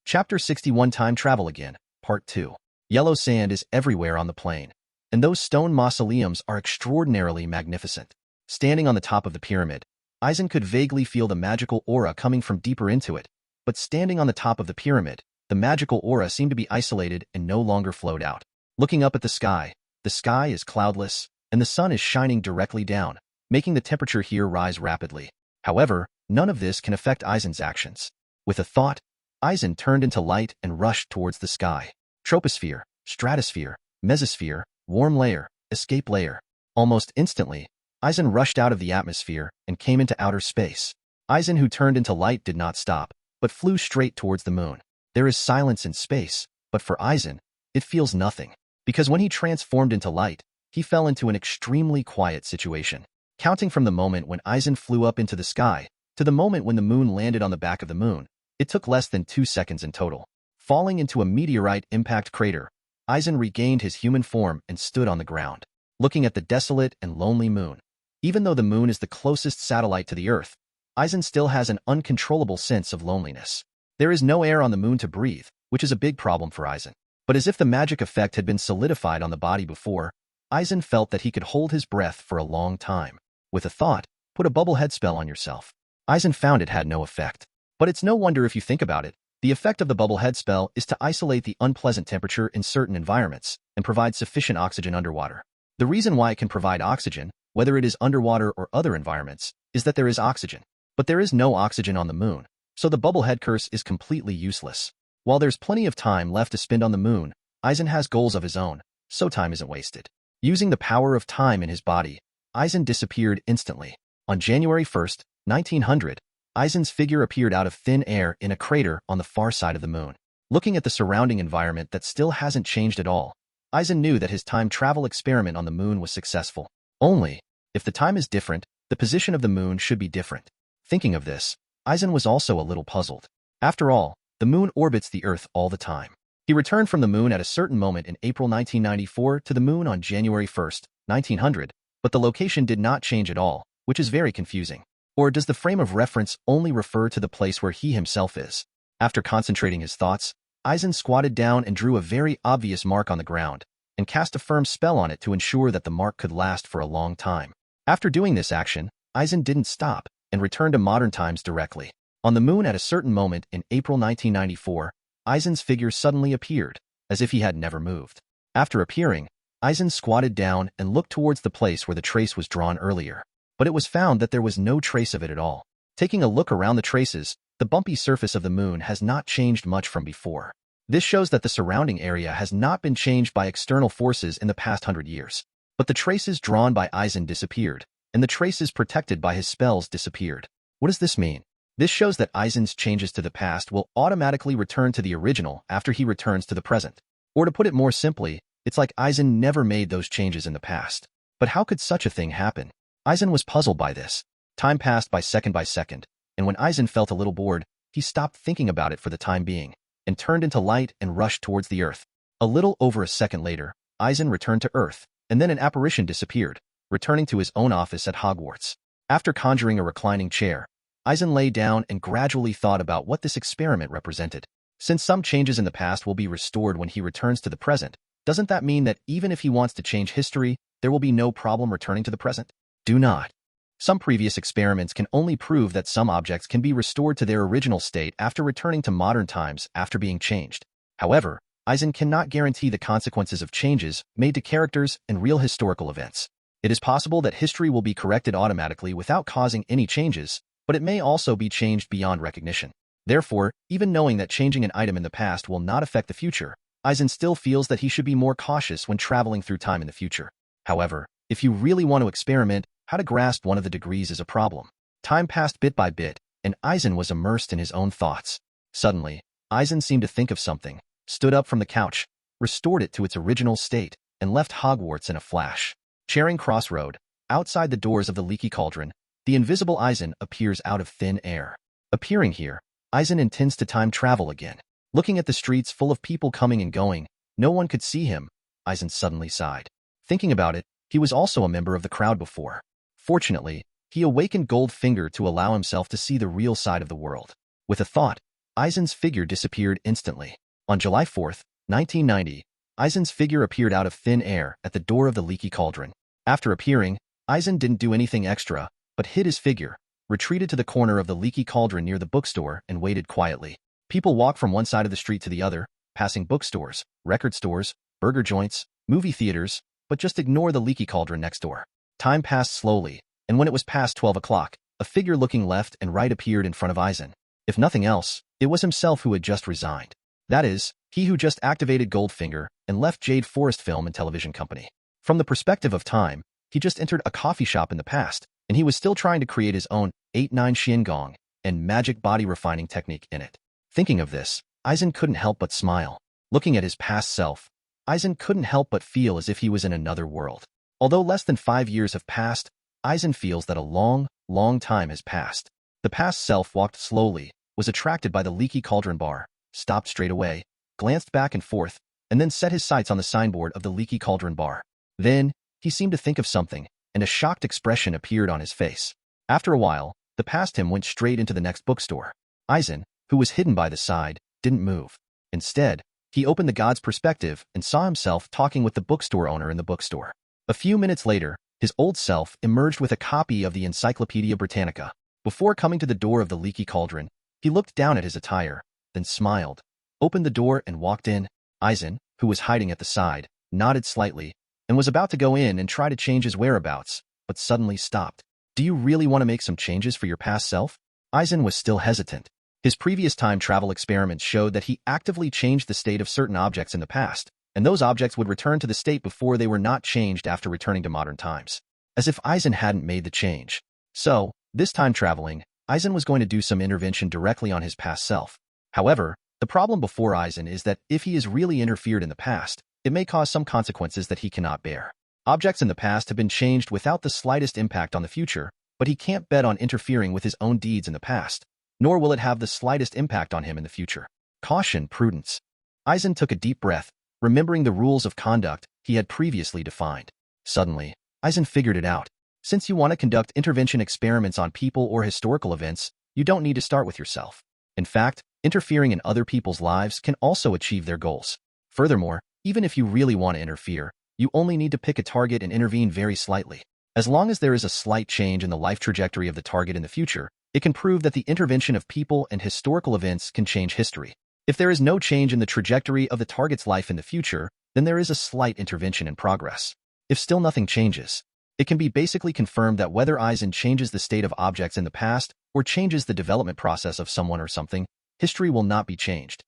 Chapter 61 Time Travel Again, Part 2. Yellow sand is everywhere on the plain, and those stone mausoleums are extraordinarily magnificent. Standing on the top of the pyramid, Eisen could vaguely feel the magical aura coming from deeper into it, but standing on the top of the pyramid, the magical aura seemed to be isolated and no longer flowed out. Looking up at the sky is cloudless, and the sun is shining directly down, making the temperature here rise rapidly. However, none of this can affect Eisen's actions. With a thought, Eisen turned into light and rushed towards the sky. Troposphere, stratosphere, mesosphere, warm layer, escape layer. Almost instantly, Eisen rushed out of the atmosphere and came into outer space. Eisen, who turned into light, did not stop, but flew straight towards the moon. There is silence in space, but for Eisen, it feels nothing. Because when he transformed into light, he fell into an extremely quiet situation. Counting from the moment when Eisen flew up into the sky to the moment when the moon landed on the back of the moon, it took less than 2 seconds in total. Falling into a meteorite impact crater, Eisen regained his human form and stood on the ground, looking at the desolate and lonely moon. Even though the moon is the closest satellite to the Earth, Eisen still has an uncontrollable sense of loneliness. There is no air on the moon to breathe, which is a big problem for Eisen. But as if the magic effect had been solidified on the body before, Eisen felt that he could hold his breath for a long time. With a thought, put a bubblehead spell on yourself. Eisen found it had no effect. But it's no wonder if you think about it. The effect of the bubblehead spell is to isolate the unpleasant temperature in certain environments and provide sufficient oxygen underwater. The reason why it can provide oxygen, whether it is underwater or other environments, is that there is oxygen. But there is no oxygen on the moon, so the bubblehead curse is completely useless. While there's plenty of time left to spend on the moon, Eisen has goals of his own, so time isn't wasted. Using the power of time in his body, Eisen disappeared instantly. On January 1st, 1900, Eisen's figure appeared out of thin air in a crater on the far side of the moon. Looking at the surrounding environment that still hasn't changed at all, Eisen knew that his time travel experiment on the moon was successful. Only, if the time is different, the position of the moon should be different. Thinking of this, Eisen was also a little puzzled. After all, the moon orbits the Earth all the time. He returned from the moon at a certain moment in April 1994 to the moon on January 1st, 1900, but the location did not change at all, which is very confusing. Or does the frame of reference only refer to the place where he himself is? After concentrating his thoughts, Eisen squatted down and drew a very obvious mark on the ground, and cast a firm spell on it to ensure that the mark could last for a long time. After doing this action, Eisen didn't stop, and returned to modern times directly. On the moon at a certain moment in April 1994, Eisen's figure suddenly appeared, as if he had never moved. After appearing, Eisen squatted down and looked towards the place where the trace was drawn earlier. But it was found that there was no trace of it at all. Taking a look around the traces, the bumpy surface of the moon has not changed much from before. This shows that the surrounding area has not been changed by external forces in the past 100 years. But the traces drawn by Eisen disappeared, and the traces protected by his spells disappeared. What does this mean? This shows that Eisen's changes to the past will automatically return to the original after he returns to the present. Or to put it more simply, it's like Eisen never made those changes in the past. But how could such a thing happen? Eisen was puzzled by this. Time passed by second, and when Eisen felt a little bored, he stopped thinking about it for the time being, and turned into light and rushed towards the Earth. A little over a second later, Eisen returned to Earth, and then an apparition disappeared, returning to his own office at Hogwarts. After conjuring a reclining chair, Eisen lay down and gradually thought about what this experiment represented. Since some changes in the past will be restored when he returns to the present, doesn't that mean that even if he wants to change history, there will be no problem returning to the present? Do not. Some previous experiments can only prove that some objects can be restored to their original state after returning to modern times after being changed. However, Eisen cannot guarantee the consequences of changes made to characters and real historical events. It is possible that history will be corrected automatically without causing any changes, but it may also be changed beyond recognition. Therefore, even knowing that changing an item in the past will not affect the future, Eisen still feels that he should be more cautious when traveling through time in the future. However, if you really want to experiment, how to grasp one of the degrees is a problem. Time passed bit by bit, and Eisen was immersed in his own thoughts. Suddenly, Eisen seemed to think of something, stood up from the couch, restored it to its original state, and left Hogwarts in a flash. Charing Cross Road, outside the doors of the Leaky Cauldron, the invisible Eisen appears out of thin air. Appearing here, Eisen intends to time travel again. Looking at the streets full of people coming and going, no one could see him. Eisen suddenly sighed. Thinking about it, he was also a member of the crowd before. Fortunately, he awakened Goldfinger to allow himself to see the real side of the world. With a thought, Eisen's figure disappeared instantly. On July 4th, 1990, Eisen's figure appeared out of thin air at the door of the leaky cauldron. After appearing, Eisen didn't do anything extra, but hid his figure, retreated to the corner of the leaky cauldron near the bookstore, and waited quietly. People walked from one side of the street to the other, passing bookstores, record stores, burger joints, movie theaters, but just ignore the leaky cauldron next door. Time passed slowly, and when it was past 12 o'clock, a figure looking left and right appeared in front of Eisen. If nothing else, it was himself who had just resigned. That is, he who just activated Goldfinger and left Jade Forest Film and Television Company. From the perspective of time, he just entered a coffee shop in the past, and he was still trying to create his own 8-9 Xiangong and magic body refining technique in it. Thinking of this, Eisen couldn't help but smile. Looking at his past self, Eisen couldn't help but feel as if he was in another world. Although less than 5 years have passed, Eisen feels that a long, long time has passed. The past self walked slowly, was attracted by the leaky cauldron bar, stopped straight away, glanced back and forth, and then set his sights on the signboard of the leaky cauldron bar. Then, he seemed to think of something, and a shocked expression appeared on his face. After a while, the past him went straight into the next bookstore. Eisen, who was hidden by the side, didn't move. Instead, he opened the God's perspective and saw himself talking with the bookstore owner in the bookstore. A few minutes later, his old self emerged with a copy of the Encyclopedia Britannica. Before coming to the door of the leaky cauldron, he looked down at his attire, then smiled, opened the door and walked in. Eisen, who was hiding at the side, nodded slightly, and was about to go in and try to change his whereabouts, but suddenly stopped. Do you really want to make some changes for your past self? Eisen was still hesitant. His previous time travel experiments showed that he actively changed the state of certain objects in the past, and those objects would return to the state before they were not changed after returning to modern times. As if Eisen hadn't made the change. So, this time traveling, Eisen was going to do some intervention directly on his past self. However, the problem before Eisen is that if he is really interfered in the past, it may cause some consequences that he cannot bear. Objects in the past have been changed without the slightest impact on the future, but he can't bet on interfering with his own deeds in the past, nor will it have the slightest impact on him in the future. Caution, prudence. Eisen took a deep breath, remembering the rules of conduct he had previously defined. Suddenly, Eisen figured it out. Since you want to conduct intervention experiments on people or historical events, you don't need to start with yourself. In fact, interfering in other people's lives can also achieve their goals. Furthermore, even if you really want to interfere, you only need to pick a target and intervene very slightly. As long as there is a slight change in the life trajectory of the target in the future, it can prove that the intervention of people and historical events can change history. If there is no change in the trajectory of the target's life in the future, then there is a slight intervention in progress. If still nothing changes, it can be basically confirmed that whether Eisen changes the state of objects in the past or changes the development process of someone or something, history will not be changed.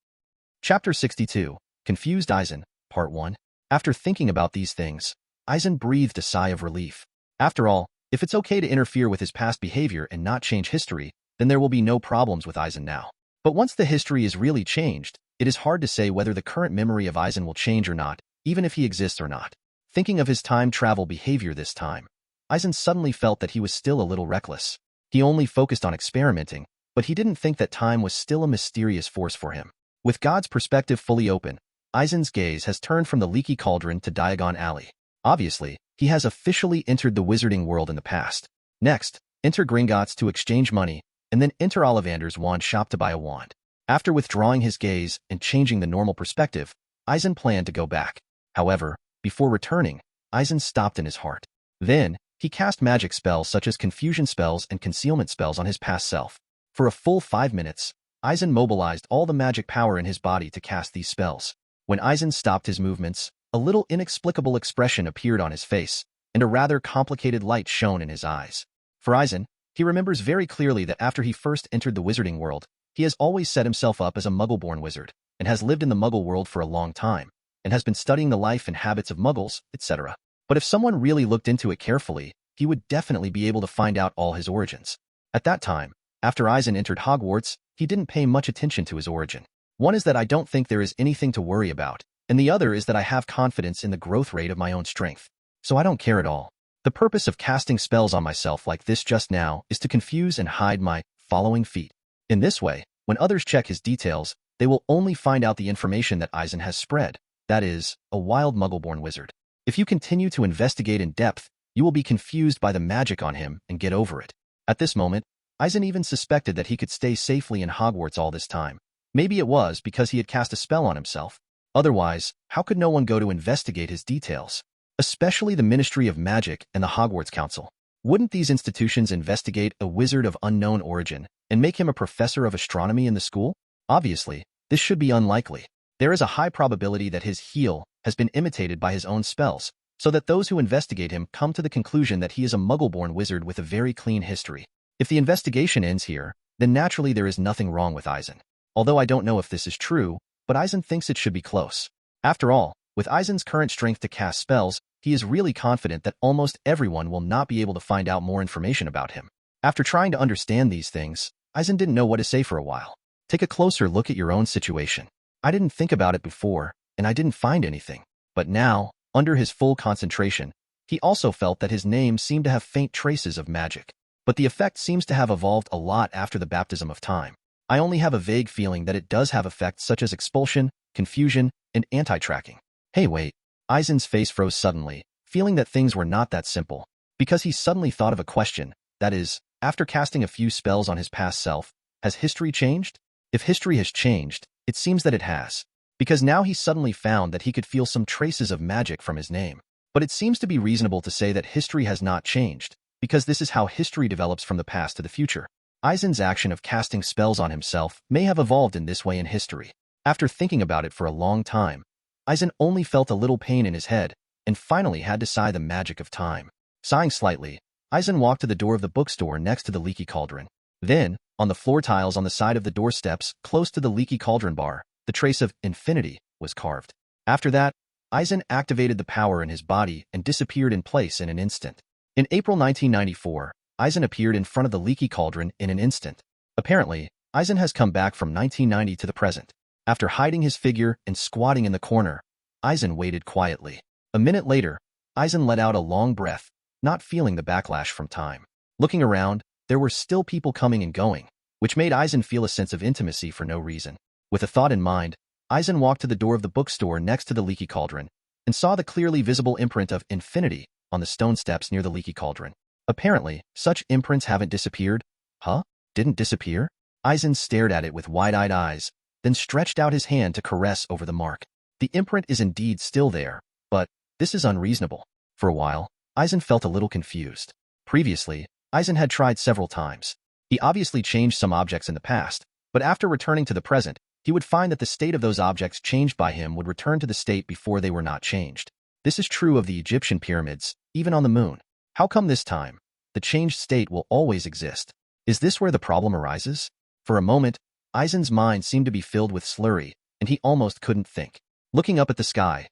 Chapter 62, Confused Eisen, Part 1. After thinking about these things, Eisen breathed a sigh of relief. After all, if it's okay to interfere with his past behavior and not change history, then there will be no problems with Eisen now. But once the history is really changed, it is hard to say whether the current memory of Eisen will change or not, even if he exists or not. Thinking of his time travel behavior this time, Eisen suddenly felt that he was still a little reckless. He only focused on experimenting, but he didn't think that time was still a mysterious force for him. With God's perspective fully open, Eisen's gaze has turned from the leaky cauldron to Diagon Alley. Obviously, he has officially entered the wizarding world in the past. Next, enter Gringotts to exchange money, and then enter Ollivander's wand shop to buy a wand. After withdrawing his gaze and changing the normal perspective, Eisen planned to go back. However, before returning, Eisen stopped in his heart. Then, he cast magic spells such as confusion spells and concealment spells on his past self. For a full 5 minutes, Eisen mobilized all the magic power in his body to cast these spells. When Eisen stopped his movements, a little inexplicable expression appeared on his face, and a rather complicated light shone in his eyes. For Eisen, he remembers very clearly that after he first entered the wizarding world, he has always set himself up as a Muggle-born wizard, and has lived in the Muggle world for a long time, and has been studying the life and habits of Muggles, etc. But if someone really looked into it carefully, he would definitely be able to find out all his origins. At that time, after Eisen entered Hogwarts, he didn't pay much attention to his origin. One is that I don't think there is anything to worry about, and the other is that I have confidence in the growth rate of my own strength. So I don't care at all. The purpose of casting spells on myself like this just now is to confuse and hide my following feat. In this way, when others check his details, they will only find out the information that Eisen has spread, that is, a wild Muggle-born wizard. If you continue to investigate in depth, you will be confused by the magic on him and get over it. At this moment, Eisen even suspected that he could stay safely in Hogwarts all this time, Maybe it was because he had cast a spell on himself. Otherwise, how could no one go to investigate his details? Especially the Ministry of Magic and the Hogwarts Council. Wouldn't these institutions investigate a wizard of unknown origin and make him a professor of astronomy in the school? Obviously, this should be unlikely. There is a high probability that his heal has been imitated by his own spells, so that those who investigate him come to the conclusion that he is a muggle-born wizard with a very clean history. If the investigation ends here, then naturally there is nothing wrong with Eisen. Although I don't know if this is true, but Eisen thinks it should be close. After all, with Eisen's current strength to cast spells, he is really confident that almost everyone will not be able to find out more information about him. After trying to understand these things, Eisen didn't know what to say for a while. Take a closer look at your own situation. I didn't think about it before, and I didn't find anything. But now, under his full concentration, he also felt that his name seemed to have faint traces of magic. But the effect seems to have evolved a lot after the baptism of time. I only have a vague feeling that it does have effects such as expulsion, confusion, and anti-tracking. Hey wait, Eisen's face froze suddenly, feeling that things were not that simple. Because he suddenly thought of a question, that is, after casting a few spells on his past self, has history changed? If history has changed, it seems that it has. Because now he suddenly found that he could feel some traces of magic from his name. But it seems to be reasonable to say that history has not changed, because this is how history develops from the past to the future. Eisen's action of casting spells on himself may have evolved in this way in history. After thinking about it for a long time, Eisen only felt a little pain in his head, and finally had to sigh the magic of time. Sighing slightly, Eisen walked to the door of the bookstore next to the leaky cauldron. Then, on the floor tiles on the side of the doorsteps close to the leaky cauldron bar, the trace of infinity was carved. After that, Eisen activated the power in his body and disappeared in place in an instant. In April 1994, Eisen appeared in front of the leaky cauldron in an instant. Apparently, Eisen has come back from 1990 to the present. After hiding his figure and squatting in the corner, Eisen waited quietly. A minute later, Eisen let out a long breath, not feeling the backlash from time. Looking around, there were still people coming and going, which made Eisen feel a sense of intimacy for no reason. With a thought in mind, Eisen walked to the door of the bookstore next to the leaky cauldron and saw the clearly visible imprint of infinity on the stone steps near the leaky cauldron. Apparently, such imprints haven't disappeared. Huh? Didn't disappear? Eisen stared at it with wide-eyed eyes, then stretched out his hand to caress over the mark. The imprint is indeed still there, but this is unreasonable. For a while, Eisen felt a little confused. Previously, Eisen had tried several times. He obviously changed some objects in the past, but after returning to the present, he would find that the state of those objects changed by him would return to the state before they were not changed. This is true of the Egyptian pyramids, even on the moon. How come this time, the changed state will always exist? Is this where the problem arises? For a moment, Eisen's mind seemed to be filled with slurry, and he almost couldn't think. Looking up at the sky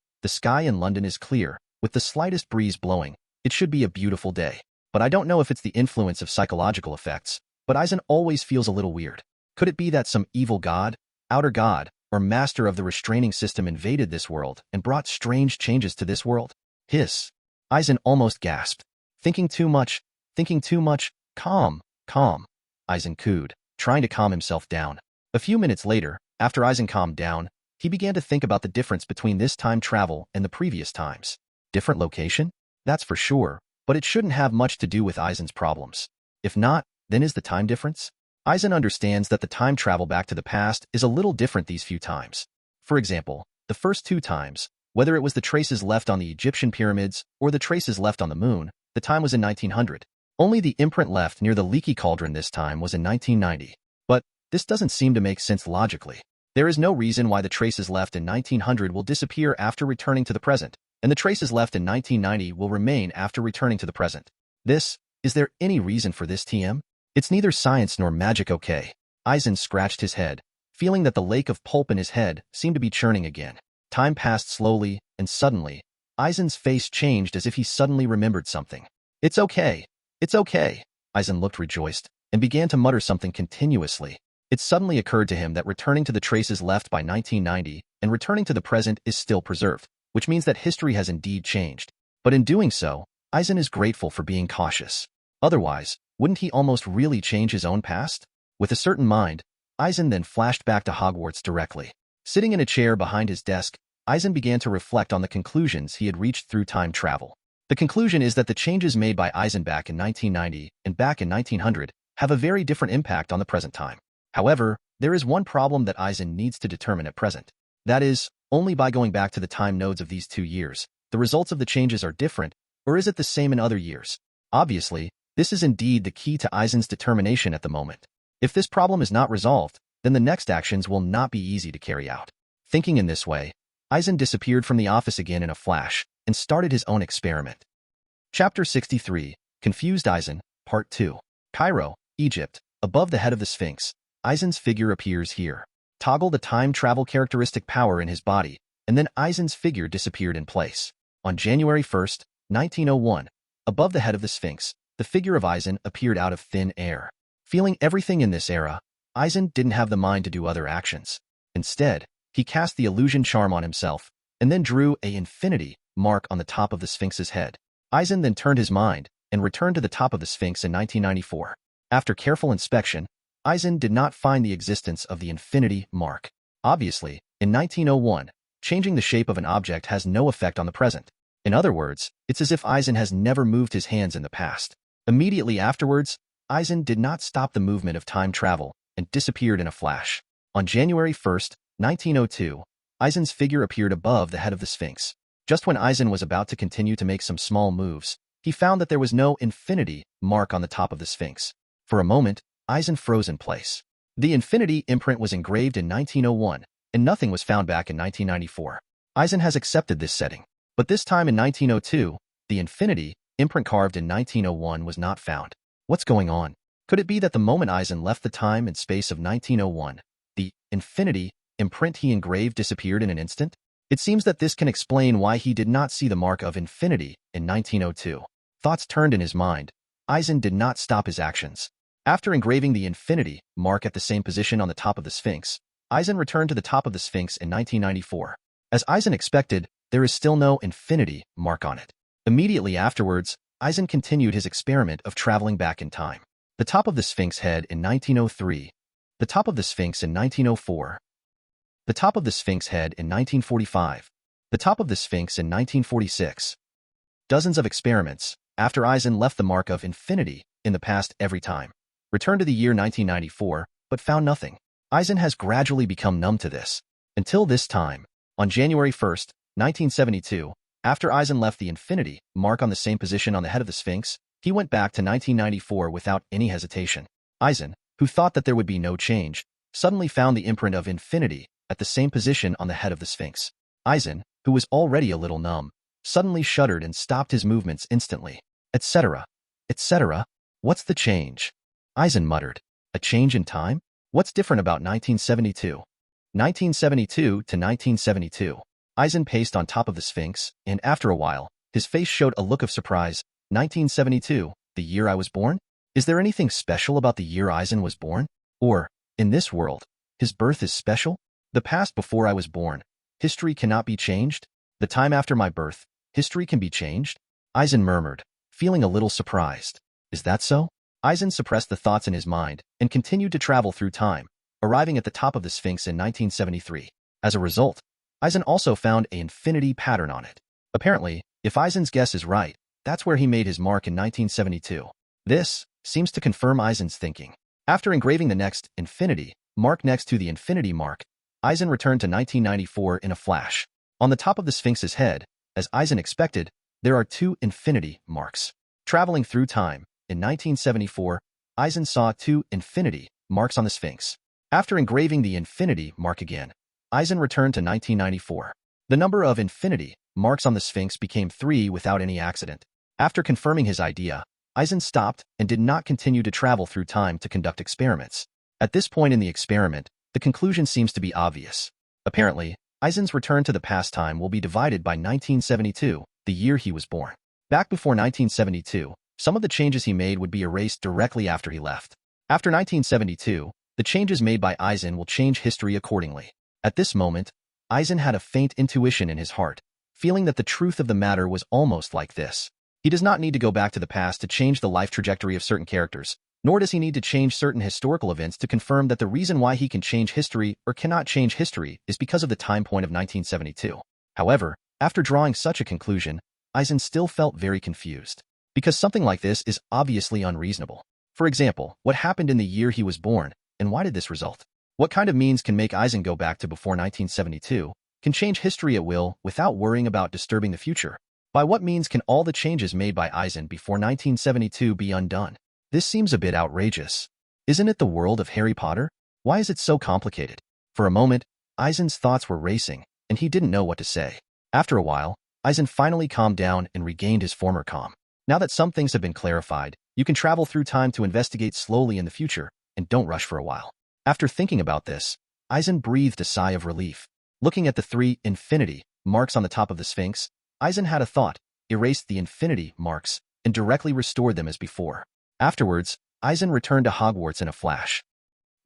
in London is clear, with the slightest breeze blowing. It should be a beautiful day. But I don't know if it's the influence of psychological effects, but Eisen always feels a little weird. Could it be that some evil god, outer god, or master of the restraining system invaded this world and brought strange changes to this world? Hiss. Eisen almost gasped. Thinking too much, calm. Eisen cooed, trying to calm himself down. A few minutes later, after Eisen calmed down, he began to think about the difference between this time travel and the previous times. Different location? That's for sure, but it shouldn't have much to do with Eisen's problems. If not, then is the time difference? Eisen understands that the time travel back to the past is a little different these few times. For example, the first two times, whether it was the traces left on the Egyptian pyramids or the traces left on the moon, the time was in 1900. Only the imprint left near the leaky cauldron this time was in 1990. But this doesn't seem to make sense logically. There is no reason why the traces left in 1900 will disappear after returning to the present, and the traces left in 1990 will remain after returning to the present. Is there any reason for this TM? It's neither science nor magic, okay? Eisen scratched his head, feeling that the lake of pulp in his head seemed to be churning again. Time passed slowly, and suddenly, Eisen's face changed as if he suddenly remembered something. It's okay. Eisen looked rejoiced, and began to mutter something continuously. It suddenly occurred to him that returning to the traces left by 1990 and returning to the present is still preserved, which means that history has indeed changed. But in doing so, Eisen is grateful for being cautious. Otherwise, wouldn't he almost really change his own past? With a certain mind, Eisen then flashed back to Hogwarts directly. Sitting in a chair behind his desk, Eisen began to reflect on the conclusions he had reached through time travel. The conclusion is that the changes made by Eisen back in 1990 and back in 1900 have a very different impact on the present time. However, there is one problem that Eisen needs to determine at present. That is, only by going back to the time nodes of these 2 years, the results of the changes are different, or is it the same in other years? Obviously, this is indeed the key to Eisen's determination at the moment. If this problem is not resolved, then the next actions will not be easy to carry out. Thinking in this way, Eisen disappeared from the office again in a flash and started his own experiment. Chapter 63, Confused Eisen, Part 2. Cairo, Egypt, above the head of the Sphinx. Eisen's figure appears here. Toggle the time travel characteristic power in his body, and then Eisen's figure disappeared in place. On January 1st, 1901, above the head of the Sphinx, the figure of Eisen appeared out of thin air. Feeling everything in this era, Eisen didn't have the mind to do other actions. Instead, he cast the illusion charm on himself, and then drew a infinity mark on the top of the Sphinx's head. Eisen then turned his mind and returned to the top of the Sphinx in 1994. After careful inspection, Eisen did not find the existence of the infinity mark. Obviously, in 1901, changing the shape of an object has no effect on the present. In other words, it's as if Eisen has never moved his hands in the past. Immediately afterwards, Eisen did not stop the movement of time travel and disappeared in a flash. On January 1st, 1902, Eisen's figure appeared above the head of the Sphinx. Just when Eisen was about to continue to make some small moves, he found that there was no infinity mark on the top of the Sphinx. For a moment, Eisen froze in place. The infinity imprint was engraved in 1901, and nothing was found back in 1994. Eisen has accepted this setting. But this time in 1902, the infinity imprint carved in 1901 was not found. What's going on? Could it be that the moment Eisen left the time and space of 1901, the infinity imprint he engraved disappeared in an instant? It seems that this can explain why he did not see the mark of infinity in 1902. Thoughts turned in his mind. Eisen did not stop his actions. After engraving the infinity mark at the same position on the top of the Sphinx, Eisen returned to the top of the Sphinx in 1994. As Eisen expected, there is still no infinity mark on it. Immediately afterwards, Eisen continued his experiment of traveling back in time. The top of the Sphinx head in 1903, the top of the Sphinx in 1904, the top of the Sphinx head in 1945, the top of the Sphinx in 1946. Dozens of experiments, after Eisen left the mark of infinity in the past every time. Returned to the year 1994, but found nothing. Eisen has gradually become numb to this. Until this time, on January 1st, 1972, after Eisen left the infinity mark on the same position on the head of the Sphinx, he went back to 1994 without any hesitation. Eisen, who thought that there would be no change, suddenly found the imprint of infinity at the same position on the head of the Sphinx. Eisen, who was already a little numb, suddenly shuddered and stopped his movements instantly. Etc. Etc. What's the change? Eisen muttered. A change in time? What's different about 1972? 1972 to 1972. Eisen paced on top of the Sphinx, and after a while, his face showed a look of surprise. 1972, the year I was born? Is there anything special about the year Eisen was born? Or, in this world, his birth is special? The past before I was born, history cannot be changed? The time after my birth, history can be changed? Eisen murmured, feeling a little surprised. Is that so? Eisen suppressed the thoughts in his mind and continued to travel through time, arriving at the top of the Sphinx in 1973. As a result, Eisen also found an infinity pattern on it. Apparently, if Eisen's guess is right, that's where he made his mark in 1972. This seems to confirm Eisen's thinking. After engraving the next infinity mark next to the infinity mark, Eisen returned to 1994 in a flash. On the top of the Sphinx's head, as Eisen expected, there are 2 infinity marks. Traveling through time, in 1974, Eisen saw 2 infinity marks on the Sphinx. After engraving the infinity mark again, Eisen returned to 1994. The number of infinity marks on the Sphinx became 3 without any accident. After confirming his idea, Eisen stopped and did not continue to travel through time to conduct experiments. At this point in the experiment, the conclusion seems to be obvious. Apparently, Eisen's return to the past time will be divided by 1972, the year he was born. Back before 1972, some of the changes he made would be erased directly after he left. After 1972, the changes made by Eisen will change history accordingly. At this moment, Eisen had a faint intuition in his heart, feeling that the truth of the matter was almost like this. He does not need to go back to the past to change the life trajectory of certain characters, nor does he need to change certain historical events to confirm that the reason why he can change history or cannot change history is because of the time point of 1972. However, after drawing such a conclusion, Eisen still felt very confused. Because something like this is obviously unreasonable. For example, what happened in the year he was born And why did this result? What kind of means can make Eisen go back to before 1972, can change history at will without worrying about disturbing the future? By what means can all the changes made by Eisen before 1972 be undone? This seems a bit outrageous. Isn't it the world of Harry Potter? Why is it so complicated? For a moment, Eisen's thoughts were racing, and he didn't know what to say. After a while, Eisen finally calmed down and regained his former calm. Now that some things have been clarified, you can travel through time to investigate slowly in the future, and don't rush for a while. After thinking about this, Eisen breathed a sigh of relief. Looking at the 3 infinity marks on the top of the Sphinx, Eisen had a thought, erased the infinity marks, and directly restored them as before. Afterwards, Eisen returned to Hogwarts in a flash.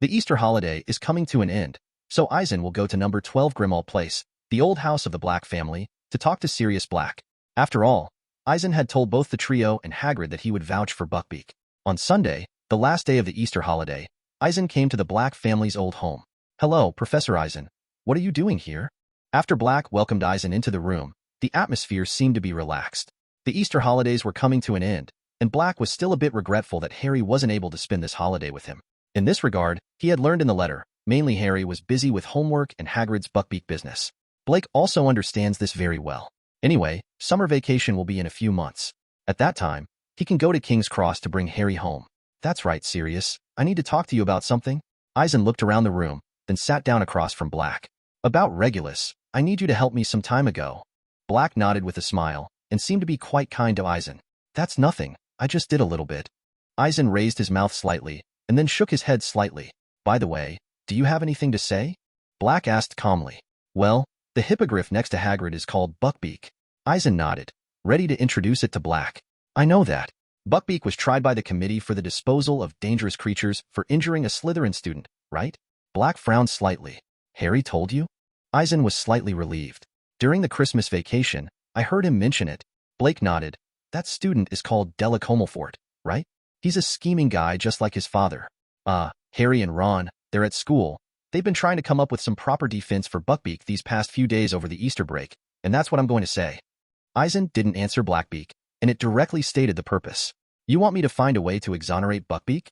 The Easter holiday is coming to an end, so Eisen will go to number 12 Grimmauld Place, the old house of the Black family, to talk to Sirius Black. After all, Eisen had told both the trio and Hagrid that he would vouch for Buckbeak. On Sunday, the last day of the Easter holiday, Eisen came to the Black family's old home. "Hello, Professor Eisen. What are you doing here?" After Black welcomed Eisen into the room, the atmosphere seemed to be relaxed. The Easter holidays were coming to an end, and Black was still a bit regretful that Harry wasn't able to spend this holiday with him. In this regard, he had learned in the letter, mainly Harry was busy with homework and Hagrid's Buckbeak business. Blake also understands this very well. Anyway, summer vacation will be in a few months. At that time, he can go to King's Cross to bring Harry home. "That's right, Sirius. I need to talk to you about something." Eisen looked around the room, then sat down across from Black. "About Regulus, I need you to help me some time ago." Black nodded with a smile, and seemed to be quite kind to Eisen. "That's nothing, I just did a little bit." Eisen raised his mouth slightly, and then shook his head slightly. "By the way, do you have anything to say?" Black asked calmly. "Well, the hippogriff next to Hagrid is called Buckbeak." Eisen nodded, ready to introduce it to Black. "I know that. Buckbeak was tried by the Committee for the Disposal of Dangerous Creatures for injuring a Slytherin student, right?" Black frowned slightly. "Harry told you?" Eisen was slightly relieved. "During the Christmas vacation, I heard him mention it." Blake nodded. "That student is called Delacomelfort, right? He's a scheming guy just like his father." Harry and Ron, they're at school. They've been trying to come up with some proper defense for Buckbeak these past few days over the Easter break, and that's what I'm going to say." Eisen didn't answer Blackbeak, and it directly stated the purpose. "You want me to find a way to exonerate Buckbeak?"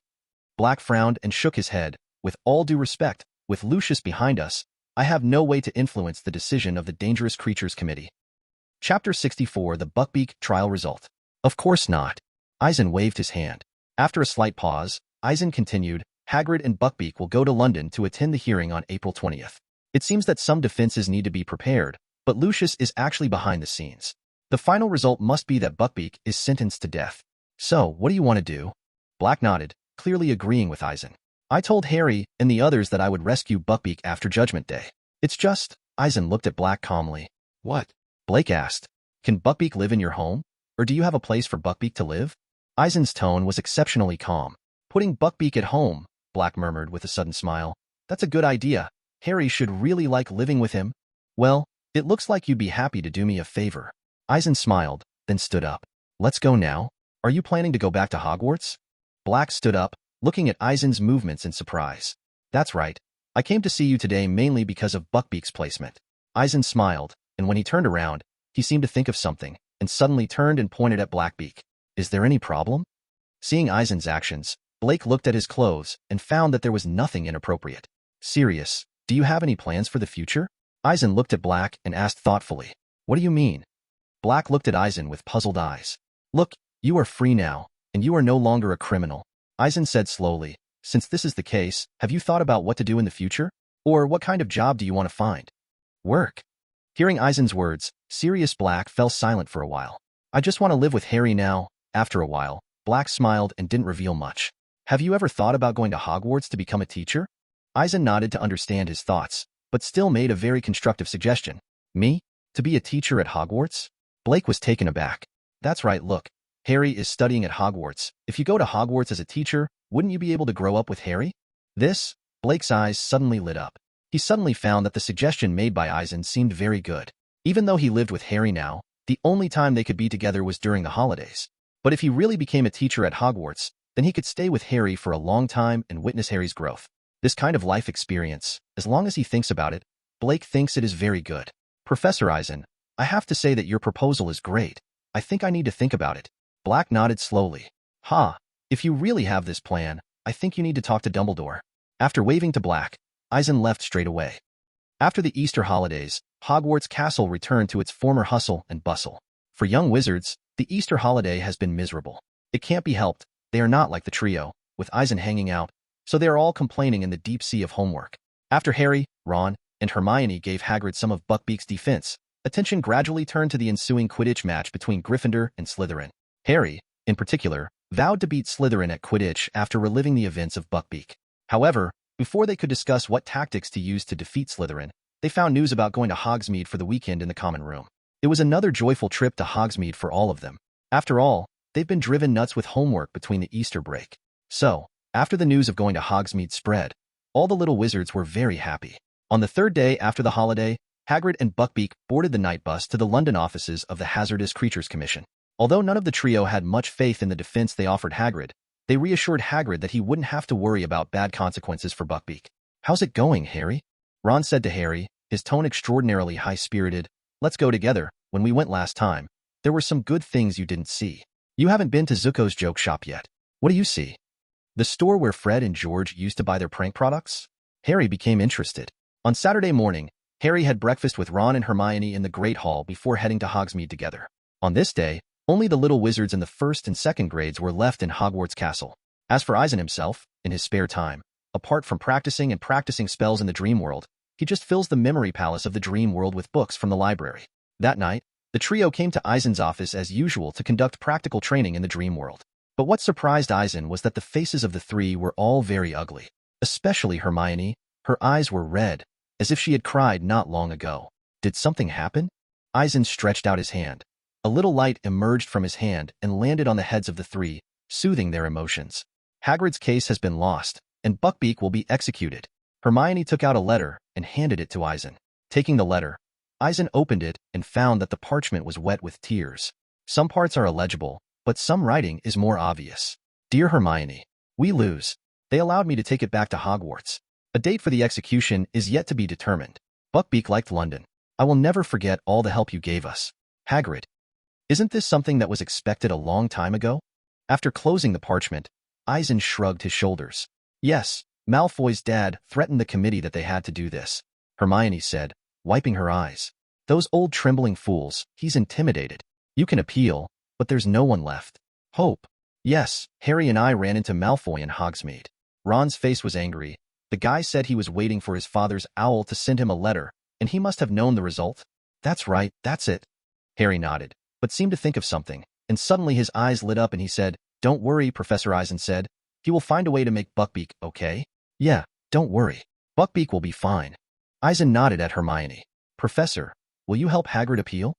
Black frowned and shook his head. "With all due respect, with Lucius behind us, I have no way to influence the decision of the Dangerous Creatures Committee." Chapter 64, The Buckbeak Trial Result. "Of course not." Eisen waved his hand. After a slight pause, Eisen continued, "Hagrid and Buckbeak will go to London to attend the hearing on April 20th. It seems that some defenses need to be prepared, but Lucius is actually behind the scenes. The final result must be that Buckbeak is sentenced to death. So, what do you want to do?" Black nodded, clearly agreeing with Eisen. "I told Harry and the others that I would rescue Buckbeak after Judgment Day. It's just..." Eisen looked at Black calmly. "What?" Blake asked. "Can Buckbeak live in your home? Or do you have a place for Buckbeak to live?" Eisen's tone was exceptionally calm. "Putting Buckbeak at home," Black murmured with a sudden smile. "That's a good idea. Harry should really like living with him." "Well, it looks like you'd be happy to do me a favor." Eisen smiled, then stood up. "Let's go now. Are you planning to go back to Hogwarts?" Black stood up, looking at Eisen's movements in surprise. "That's right. I came to see you today mainly because of Buckbeak's placement." Eisen smiled, and when he turned around, he seemed to think of something, and suddenly turned and pointed at Blackbeak. "Is there any problem?" Seeing Eisen's actions, Blake looked at his clothes and found that there was nothing inappropriate. "Sirius, do you have any plans for the future?" Eisen looked at Black and asked thoughtfully. "What do you mean?" Black looked at Eisen with puzzled eyes. "Look, you are free now, and you are no longer a criminal." Eisen said slowly, "Since this is the case, have you thought about what to do in the future? Or what kind of job do you want to find?" "Work." Hearing Eisen's words, Sirius Black fell silent for a while. "I just want to live with Harry now." After a while, Black smiled and didn't reveal much. "Have you ever thought about going to Hogwarts to become a teacher?" Eisen nodded to understand his thoughts, but still made a very constructive suggestion. "Me? To be a teacher at Hogwarts?" Blake was taken aback. "That's right, look. Harry is studying at Hogwarts. If you go to Hogwarts as a teacher, wouldn't you be able to grow up with Harry?" This, Blake's eyes suddenly lit up. He suddenly found that the suggestion made by Eisen seemed very good. Even though he lived with Harry now, the only time they could be together was during the holidays. But if he really became a teacher at Hogwarts, then he could stay with Harry for a long time and witness Harry's growth. This kind of life experience, as long as he thinks about it, Blake thinks it is very good. "Professor Eisen, I have to say that your proposal is great. I think I need to think about it." Black nodded slowly. If you really have this plan, I think you need to talk to Dumbledore." After waving to Black, Eisen left straight away. After the Easter holidays, Hogwarts Castle returned to its former hustle and bustle. For young wizards, the Easter holiday has been miserable. It can't be helped, they are not like the trio, with Eisen hanging out, so they are all complaining in the deep sea of homework. After Harry, Ron, and Hermione gave Hagrid some of Buckbeak's defense, attention gradually turned to the ensuing Quidditch match between Gryffindor and Slytherin. Harry, in particular, vowed to beat Slytherin at Quidditch after reliving the events of Buckbeak. However, before they could discuss what tactics to use to defeat Slytherin, they found news about going to Hogsmeade for the weekend in the common room. It was another joyful trip to Hogsmeade for all of them. After all, they've been driven nuts with homework between the Easter break. So, after the news of going to Hogsmeade spread, all the little wizards were very happy. On the third day after the holiday, Hagrid and Buckbeak boarded the night bus to the London offices of the Hazardous Creatures Commission. Although none of the trio had much faith in the defense they offered Hagrid, they reassured Hagrid that he wouldn't have to worry about bad consequences for Buckbeak. "How's it going, Harry?" Ron said to Harry, his tone extraordinarily high-spirited. "Let's go together. When we went last time, there were some good things you didn't see. You haven't been to Zuko's joke shop yet. What do you see?" "The store where Fred and George used to buy their prank products?" Harry became interested. On Saturday morning, Harry had breakfast with Ron and Hermione in the Great Hall before heading to Hogsmeade together. On this day, only the little wizards in the first and second grades were left in Hogwarts Castle. As for Eisen himself, in his spare time, apart from practicing spells in the dream world, he just fills the memory palace of the dream world with books from the library. That night, the trio came to Eisen's office as usual to conduct practical training in the dream world. But what surprised Eisen was that the faces of the three were all very ugly. Especially Hermione. Her eyes were red, as if she had cried not long ago. Did something happen? Eisen stretched out his hand. A little light emerged from his hand and landed on the heads of the three, soothing their emotions. Hagrid's case has been lost, and Buckbeak will be executed. Hermione took out a letter and handed it to Eisen. Taking the letter, Eisen opened it and found that the parchment was wet with tears. Some parts are illegible, but some writing is more obvious. "Dear Hermione, we lose. They allowed me to take it back to Hogwarts. A date for the execution is yet to be determined. Buckbeak liked London. I will never forget all the help you gave us. Hagrid. Isn't this something that was expected a long time ago?" After closing the parchment, Eisen shrugged his shoulders. "Yes, Malfoy's dad threatened the committee that they had to do this," Hermione said, wiping her eyes. "Those old trembling fools, he's intimidated. You can appeal, but there's no one left. Hope. Yes, Harry and I ran into Malfoy in Hogsmeade. Ron's face was angry. The guy said he was waiting for his father's owl to send him a letter, and he must have known the result." "That's right, that's it." Harry nodded, but seemed to think of something, and suddenly his eyes lit up and he said, "Don't worry," Professor Eisen said. "He will find a way to make Buckbeak okay." "Yeah, don't worry. Buckbeak will be fine." Eisen nodded at Hermione. "Professor, will you help Hagrid appeal?"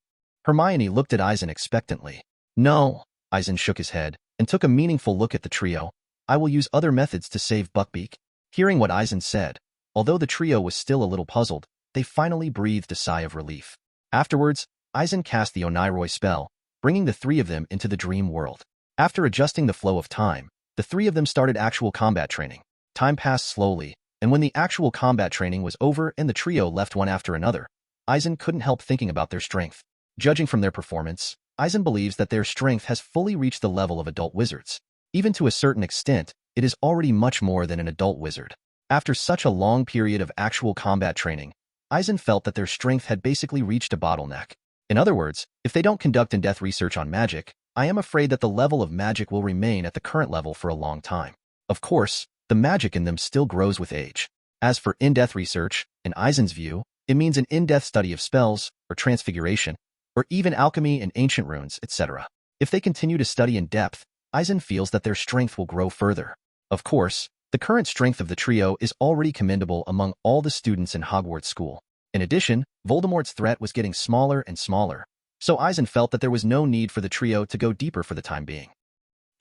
Hermione looked at Eisen expectantly. "No." Eisen shook his head and took a meaningful look at the trio. "I will use other methods to save Buckbeak." Hearing what Eisen said, although the trio was still a little puzzled, they finally breathed a sigh of relief. Afterwards, Eisen cast the Oniroi spell, bringing the three of them into the dream world. After adjusting the flow of time, the three of them started actual combat training. Time passed slowly, and when the actual combat training was over and the trio left one after another, Eisen couldn't help thinking about their strength. Judging from their performance, Eisen believes that their strength has fully reached the level of adult wizards. Even to a certain extent, it is already much more than an adult wizard. After such a long period of actual combat training, Eisen felt that their strength had basically reached a bottleneck. In other words, if they don't conduct in-depth research on magic, I am afraid that the level of magic will remain at the current level for a long time. Of course, the magic in them still grows with age. As for in-depth research, in Eisen's view, it means an in-depth study of spells, or transfiguration, or even alchemy and ancient runes, etc. If they continue to study in depth, Eisen feels that their strength will grow further. Of course, the current strength of the trio is already commendable among all the students in Hogwarts School. In addition, Voldemort's threat was getting smaller and smaller, so Eisen felt that there was no need for the trio to go deeper for the time being.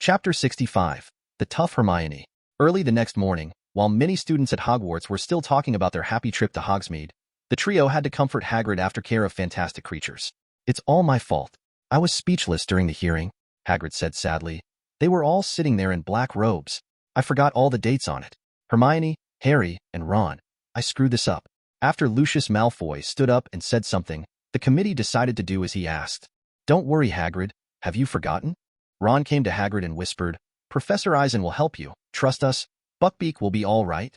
Chapter 65. The Tough Hermione. Early the next morning, while many students at Hogwarts were still talking about their happy trip to Hogsmeade, the trio had to comfort Hagrid after care of fantastic creatures. "It's all my fault. I was speechless during the hearing," Hagrid said sadly. "They were all sitting there in black robes. I forgot all the dates on it. Hermione, Harry, and Ron. I screwed this up." After Lucius Malfoy stood up and said something, the committee decided to do as he asked. "Don't worry, Hagrid. Have you forgotten?" Ron came to Hagrid and whispered, "Professor Eisen will help you. Trust us. Buckbeak will be all right."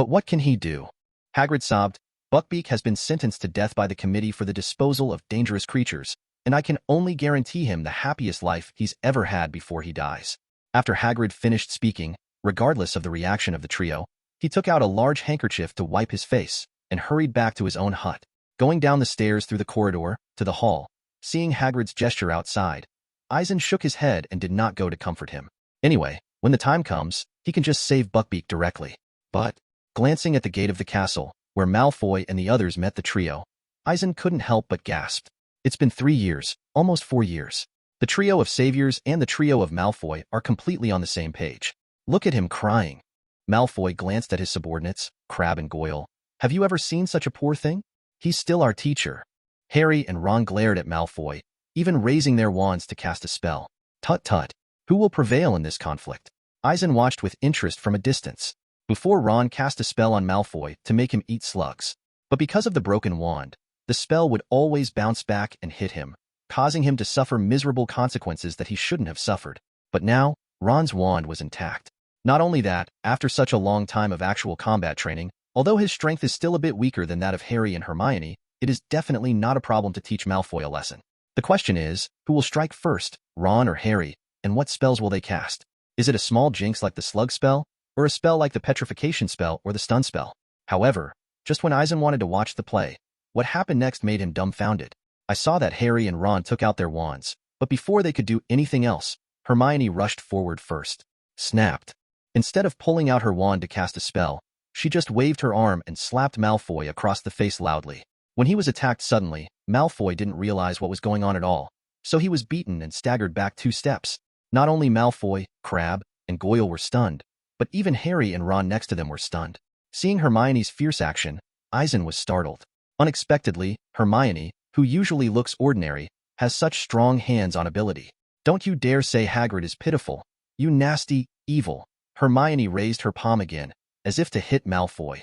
But what can he do? Hagrid sobbed. Buckbeak has been sentenced to death by the Committee for the Disposal of Dangerous Creatures, and I can only guarantee him the happiest life he's ever had before he dies. After Hagrid finished speaking, regardless of the reaction of the trio, he took out a large handkerchief to wipe his face and hurried back to his own hut. Going down the stairs through the corridor to the hall, seeing Hagrid's gesture outside, Eisen shook his head and did not go to comfort him. Anyway, when the time comes, he can just save Buckbeak directly. But, glancing at the gate of the castle, where Malfoy and the others met the trio, Eisen couldn't help but gasp. It's been 3 years, almost 4 years. The trio of saviors and the trio of Malfoy are completely on the same page. Look at him crying. Malfoy glanced at his subordinates, Crabbe and Goyle. Have you ever seen such a poor thing? He's still our teacher. Harry and Ron glared at Malfoy, even raising their wands to cast a spell. Tut tut. Who will prevail in this conflict? Eisen watched with interest from a distance, before Ron cast a spell on Malfoy to make him eat slugs. But because of the broken wand, the spell would always bounce back and hit him, causing him to suffer miserable consequences that he shouldn't have suffered. But now, Ron's wand was intact. Not only that, after such a long time of actual combat training, although his strength is still a bit weaker than that of Harry and Hermione, it is definitely not a problem to teach Malfoy a lesson. The question is, who will strike first, Ron or Harry, and what spells will they cast? Is it a small jinx like the slug spell, or a spell like the petrification spell or the stun spell? However, just when Eisen wanted to watch the play, what happened next made him dumbfounded. I saw that Harry and Ron took out their wands, but before they could do anything else, Hermione rushed forward first. Snapped. Instead of pulling out her wand to cast a spell, she just waved her arm and slapped Malfoy across the face loudly. When he was attacked suddenly, Malfoy didn't realize what was going on at all, so he was beaten and staggered back 2 steps. Not only Malfoy, Crabbe, and Goyle were stunned, but even Harry and Ron next to them were stunned. Seeing Hermione's fierce action, Eisen was startled. Unexpectedly, Hermione, who usually looks ordinary, has such strong hands-on ability. Don't you dare say Hagrid is pitiful, you nasty, evil. Hermione raised her palm again, as if to hit Malfoy.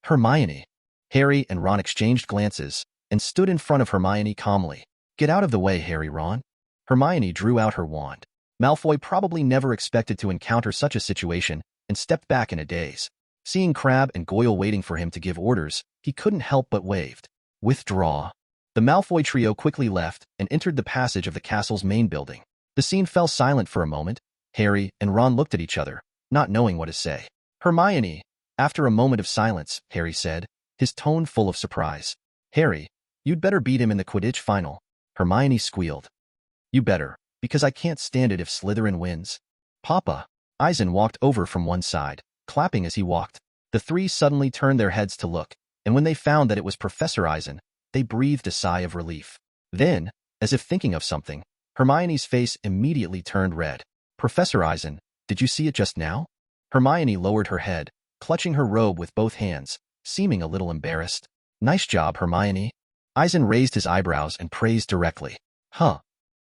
Hermione. Harry and Ron exchanged glances, and stood in front of Hermione calmly. Get out of the way, Harry, Ron. Hermione drew out her wand. Malfoy probably never expected to encounter such a situation, and stepped back in a daze. Seeing Crabbe and Goyle waiting for him to give orders, he couldn't help but waved. Withdraw. The Malfoy trio quickly left and entered the passage of the castle's main building. The scene fell silent for a moment. Harry and Ron looked at each other, not knowing what to say. Hermione. After a moment of silence, Harry said, his tone full of surprise. Harry, you'd better beat him in the Quidditch final. Hermione squealed. You better, because I can't stand it if Slytherin wins. Papa. Eisen walked over from one side, clapping as he walked. The 3 suddenly turned their heads to look, and when they found that it was Professor Eisen, they breathed a sigh of relief. Then, as if thinking of something, Hermione's face immediately turned red. Professor Eisen, did you see it just now? Hermione lowered her head, clutching her robe with both hands, seeming a little embarrassed. Nice job, Hermione. Eisen raised his eyebrows and praised directly. Huh.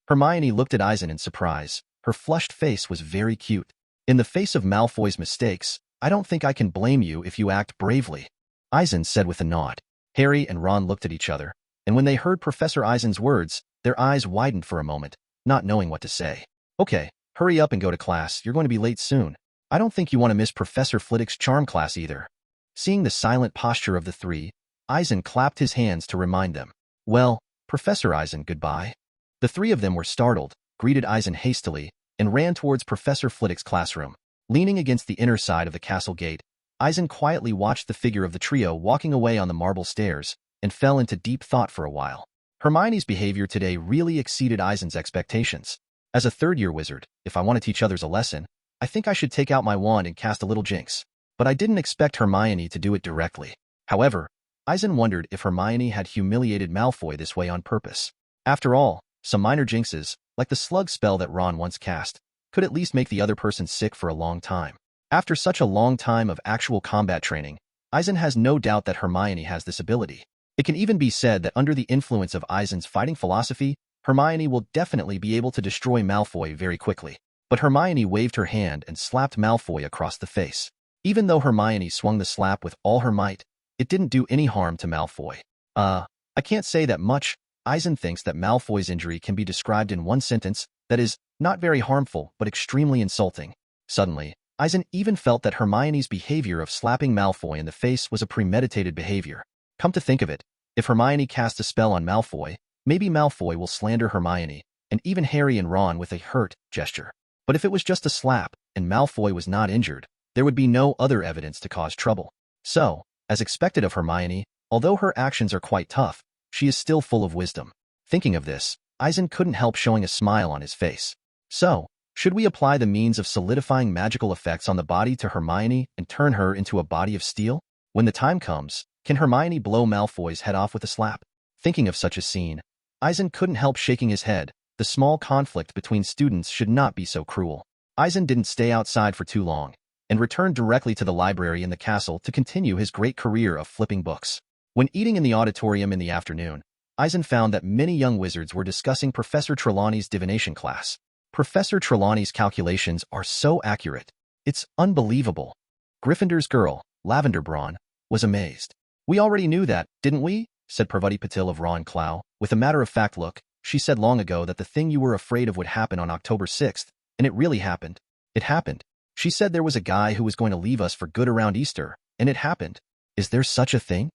Hermione looked at Eisen in surprise. Her flushed face was very cute. In the face of Malfoy's mistakes, I don't think I can blame you if you act bravely, Eisen said with a nod. Harry and Ron looked at each other, and when they heard Professor Eisen's words, their eyes widened for a moment, not knowing what to say. Okay, hurry up and go to class, you're going to be late soon. I don't think you want to miss Professor Flitwick's charm class either. Seeing the silent posture of the 3, Eisen clapped his hands to remind them. Well, Professor Eisen, goodbye. The 3 of them were startled, greeted Eisen hastily, and ran towards Professor Flitwick's classroom. Leaning against the inner side of the castle gate, Eisen quietly watched the figure of the trio walking away on the marble stairs, and fell into deep thought for a while. Hermione's behavior today really exceeded Eisen's expectations. As a third-year wizard, if I want to teach others a lesson, I think I should take out my wand and cast a little jinx. But I didn't expect Hermione to do it directly. However, Eisen wondered if Hermione had humiliated Malfoy this way on purpose. After all, some minor jinxes, like the slug spell that Ron once cast, could at least make the other person sick for a long time. After such a long time of actual combat training, Eisen has no doubt that Hermione has this ability. It can even be said that under the influence of Eisen's fighting philosophy, Hermione will definitely be able to destroy Malfoy very quickly. But Hermione waved her hand and slapped Malfoy across the face. Even though Hermione swung the slap with all her might, it didn't do any harm to Malfoy. I can't say that much. Eisen thinks that Malfoy's injury can be described in one sentence, that is, not very harmful but extremely insulting. Suddenly, Eisen even felt that Hermione's behavior of slapping Malfoy in the face was a premeditated behavior. Come to think of it, if Hermione casts a spell on Malfoy, maybe Malfoy will slander Hermione, and even Harry and Ron with a hurt gesture. But if it was just a slap, and Malfoy was not injured, there would be no other evidence to cause trouble. So, as expected of Hermione, although her actions are quite tough, she is still full of wisdom. Thinking of this, Eisen couldn't help showing a smile on his face. So, should we apply the means of solidifying magical effects on the body to Hermione and turn her into a body of steel? When the time comes, can Hermione blow Malfoy's head off with a slap? Thinking of such a scene, Eisen couldn't help shaking his head. The small conflict between students should not be so cruel. Eisen didn't stay outside for too long, and returned directly to the library in the castle to continue his great career of flipping books. When eating in the auditorium in the afternoon, Eisen found that many young wizards were discussing Professor Trelawney's divination class. Professor Trelawney's calculations are so accurate. It's unbelievable. Gryffindor's girl, Lavender Braun, was amazed. We already knew that, didn't we? Said Parvati Patil of Ron Clow. With a matter-of-fact look, she said long ago that the thing you were afraid of would happen on October 6th, and it really happened. It happened. She said there was a guy who was going to leave us for good around Easter, and it happened. Is there such a thing?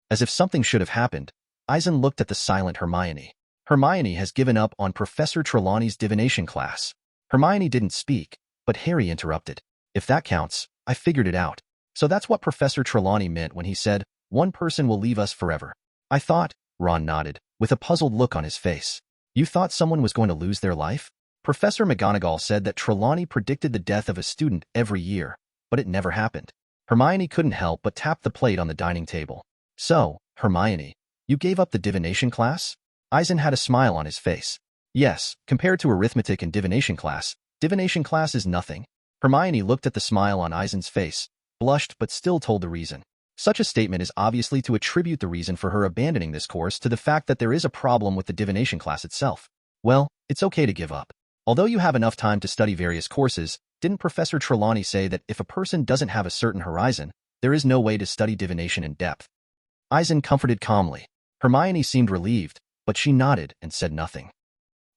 As if something should have happened, Eisen looked at the silent Hermione. Hermione has given up on Professor Trelawney's divination class. Hermione didn't speak, but Harry interrupted. If that counts, I figured it out. So that's what Professor Trelawney meant when he said, one person will leave us forever. I thought, Ron nodded, with a puzzled look on his face. You thought someone was going to lose their life? Professor McGonagall said that Trelawney predicted the death of a student every year, but it never happened. Hermione couldn't help but tap the plate on the dining table. So, Hermione, you gave up the divination class? Eisen had a smile on his face. Yes, compared to arithmetic and divination class is nothing. Hermione looked at the smile on Eisen's face, blushed but still told the reason. Such a statement is obviously to attribute the reason for her abandoning this course to the fact that there is a problem with the divination class itself. Well, it's okay to give up. Although you have enough time to study various courses, didn't Professor Trelawney say that if a person doesn't have a certain horizon, there is no way to study divination in depth? Eisen comforted calmly. Hermione seemed relieved, but she nodded and said nothing.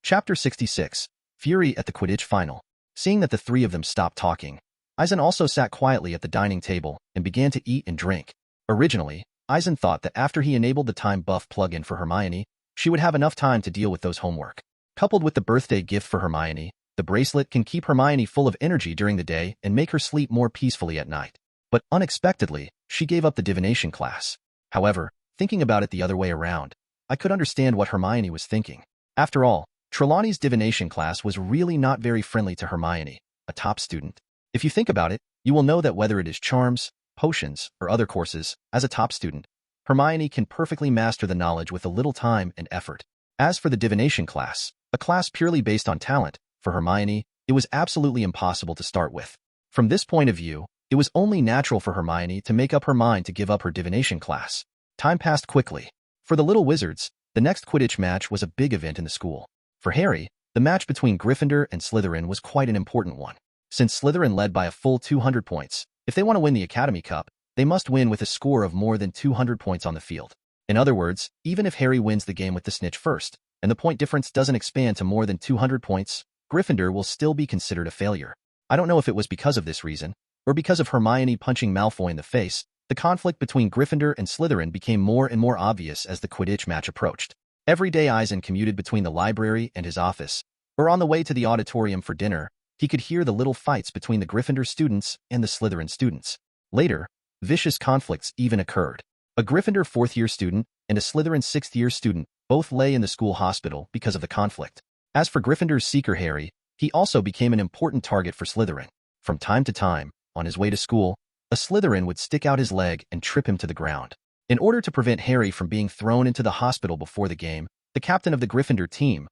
Chapter 66. Fury at the Quidditch Final. Seeing that the three of them stopped talking, Eisen also sat quietly at the dining table and began to eat and drink. Originally, Eisen thought that after he enabled the time buff plug-in for Hermione, she would have enough time to deal with those homework. Coupled with the birthday gift for Hermione, the bracelet can keep Hermione full of energy during the day and make her sleep more peacefully at night. But unexpectedly, she gave up the divination class. However, thinking about it the other way around, I could understand what Hermione was thinking. After all, Trelawney's divination class was really not very friendly to Hermione, a top student. If you think about it, you will know that whether it is charms, potions, or other courses, as a top student, Hermione can perfectly master the knowledge with a little time and effort. As for the divination class, a class purely based on talent, for Hermione, it was absolutely impossible to start with. From this point of view, it was only natural for Hermione to make up her mind to give up her divination class. Time passed quickly. For the little wizards, the next Quidditch match was a big event in the school. For Harry, the match between Gryffindor and Slytherin was quite an important one. Since Slytherin led by a full 200 points, if they want to win the Academy Cup, they must win with a score of more than 200 points on the field. In other words, even if Harry wins the game with the snitch first, and the point difference doesn't expand to more than 200 points, Gryffindor will still be considered a failure. I don't know if it was because of this reason, or because of Hermione punching Malfoy in the face, the conflict between Gryffindor and Slytherin became more and more obvious as the Quidditch match approached. Every day Eisen commuted between the library and his office, or on the way to the auditorium for dinner, he could hear the little fights between the Gryffindor students and the Slytherin students. Later, vicious conflicts even occurred. A Gryffindor 4th-year student and a Slytherin 6th-year student both lay in the school hospital because of the conflict. As for Gryffindor's seeker Harry, he also became an important target for Slytherin. From time to time, on his way to school, a Slytherin would stick out his leg and trip him to the ground. In order to prevent Harry from being thrown into the hospital before the game, the captain of the Gryffindor team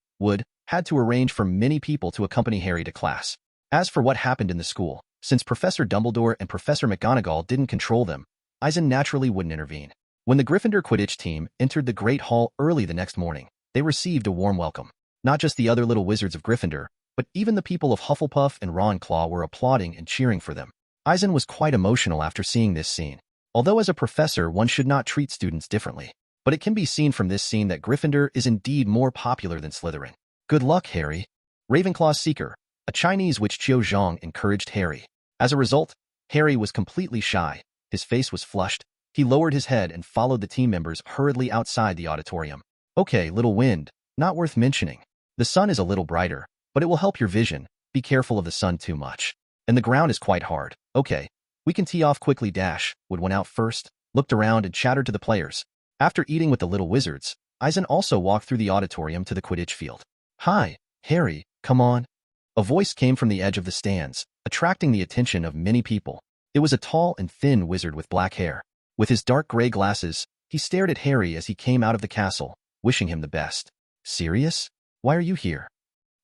had to arrange for many people to accompany Harry to class. As for what happened in the school, since Professor Dumbledore and Professor McGonagall didn't control them, Eisen naturally wouldn't intervene. When the Gryffindor Quidditch team entered the Great Hall early the next morning, they received a warm welcome. Not just the other little wizards of Gryffindor, but even the people of Hufflepuff and Ravenclaw were applauding and cheering for them. Eisen was quite emotional after seeing this scene. Although as a professor one should not treat students differently, but it can be seen from this scene that Gryffindor is indeed more popular than Slytherin. Good luck, Harry. Ravenclaw's seeker, a Chinese witch Qiu Zhang encouraged Harry. As a result, Harry was completely shy. His face was flushed. He lowered his head and followed the team members hurriedly outside the auditorium. Okay, little wind, not worth mentioning. The sun is a little brighter, but it will help your vision. Be careful of the sun too much. And the ground is quite hard. Okay, we can tee off quickly. Wood went out first, looked around and chattered to the players. After eating with the little wizards, Eisen also walked through the auditorium to the Quidditch field. Hi, Harry, come on. A voice came from the edge of the stands, attracting the attention of many people. It was a tall and thin wizard with black hair. With his dark gray glasses, he stared at Harry as he came out of the castle, wishing him the best. Sirius? Why are you here?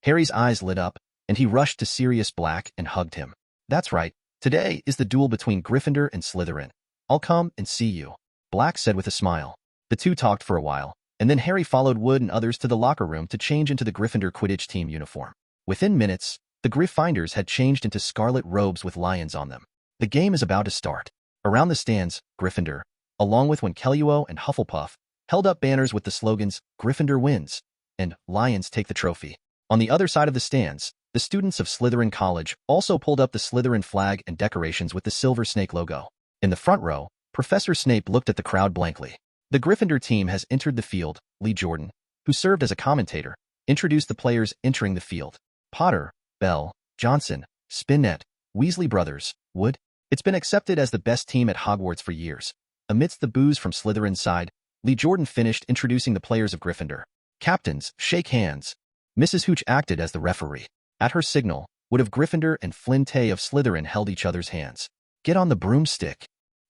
Harry's eyes lit up, and he rushed to Sirius Black and hugged him. That's right, today is the duel between Gryffindor and Slytherin. I'll come and see you, Black said with a smile. The two talked for a while, and then Harry followed Wood and others to the locker room to change into the Gryffindor Quidditch team uniform. Within minutes, the Gryffindors had changed into scarlet robes with lions on them. The game is about to start. Around the stands, Gryffindor, along with Wenkelluo and Hufflepuff, held up banners with the slogans, Gryffindor wins, and Lions take the trophy. On the other side of the stands, the students of Slytherin College also pulled up the Slytherin flag and decorations with the silver snake logo. In the front row, Professor Snape looked at the crowd blankly. The Gryffindor team has entered the field. Lee Jordan, who served as a commentator, introduced the players entering the field. Potter, Bell, Johnson, Spinnet, Weasley brothers, Wood. It's been accepted as the best team at Hogwarts for years. Amidst the boos from Slytherin's side, Lee Jordan finished introducing the players of Gryffindor. Captains, shake hands. Mrs. Hooch acted as the referee. At her signal, Wood of Gryffindor and Flynn Tay of Slytherin held each other's hands. Get on the broomstick.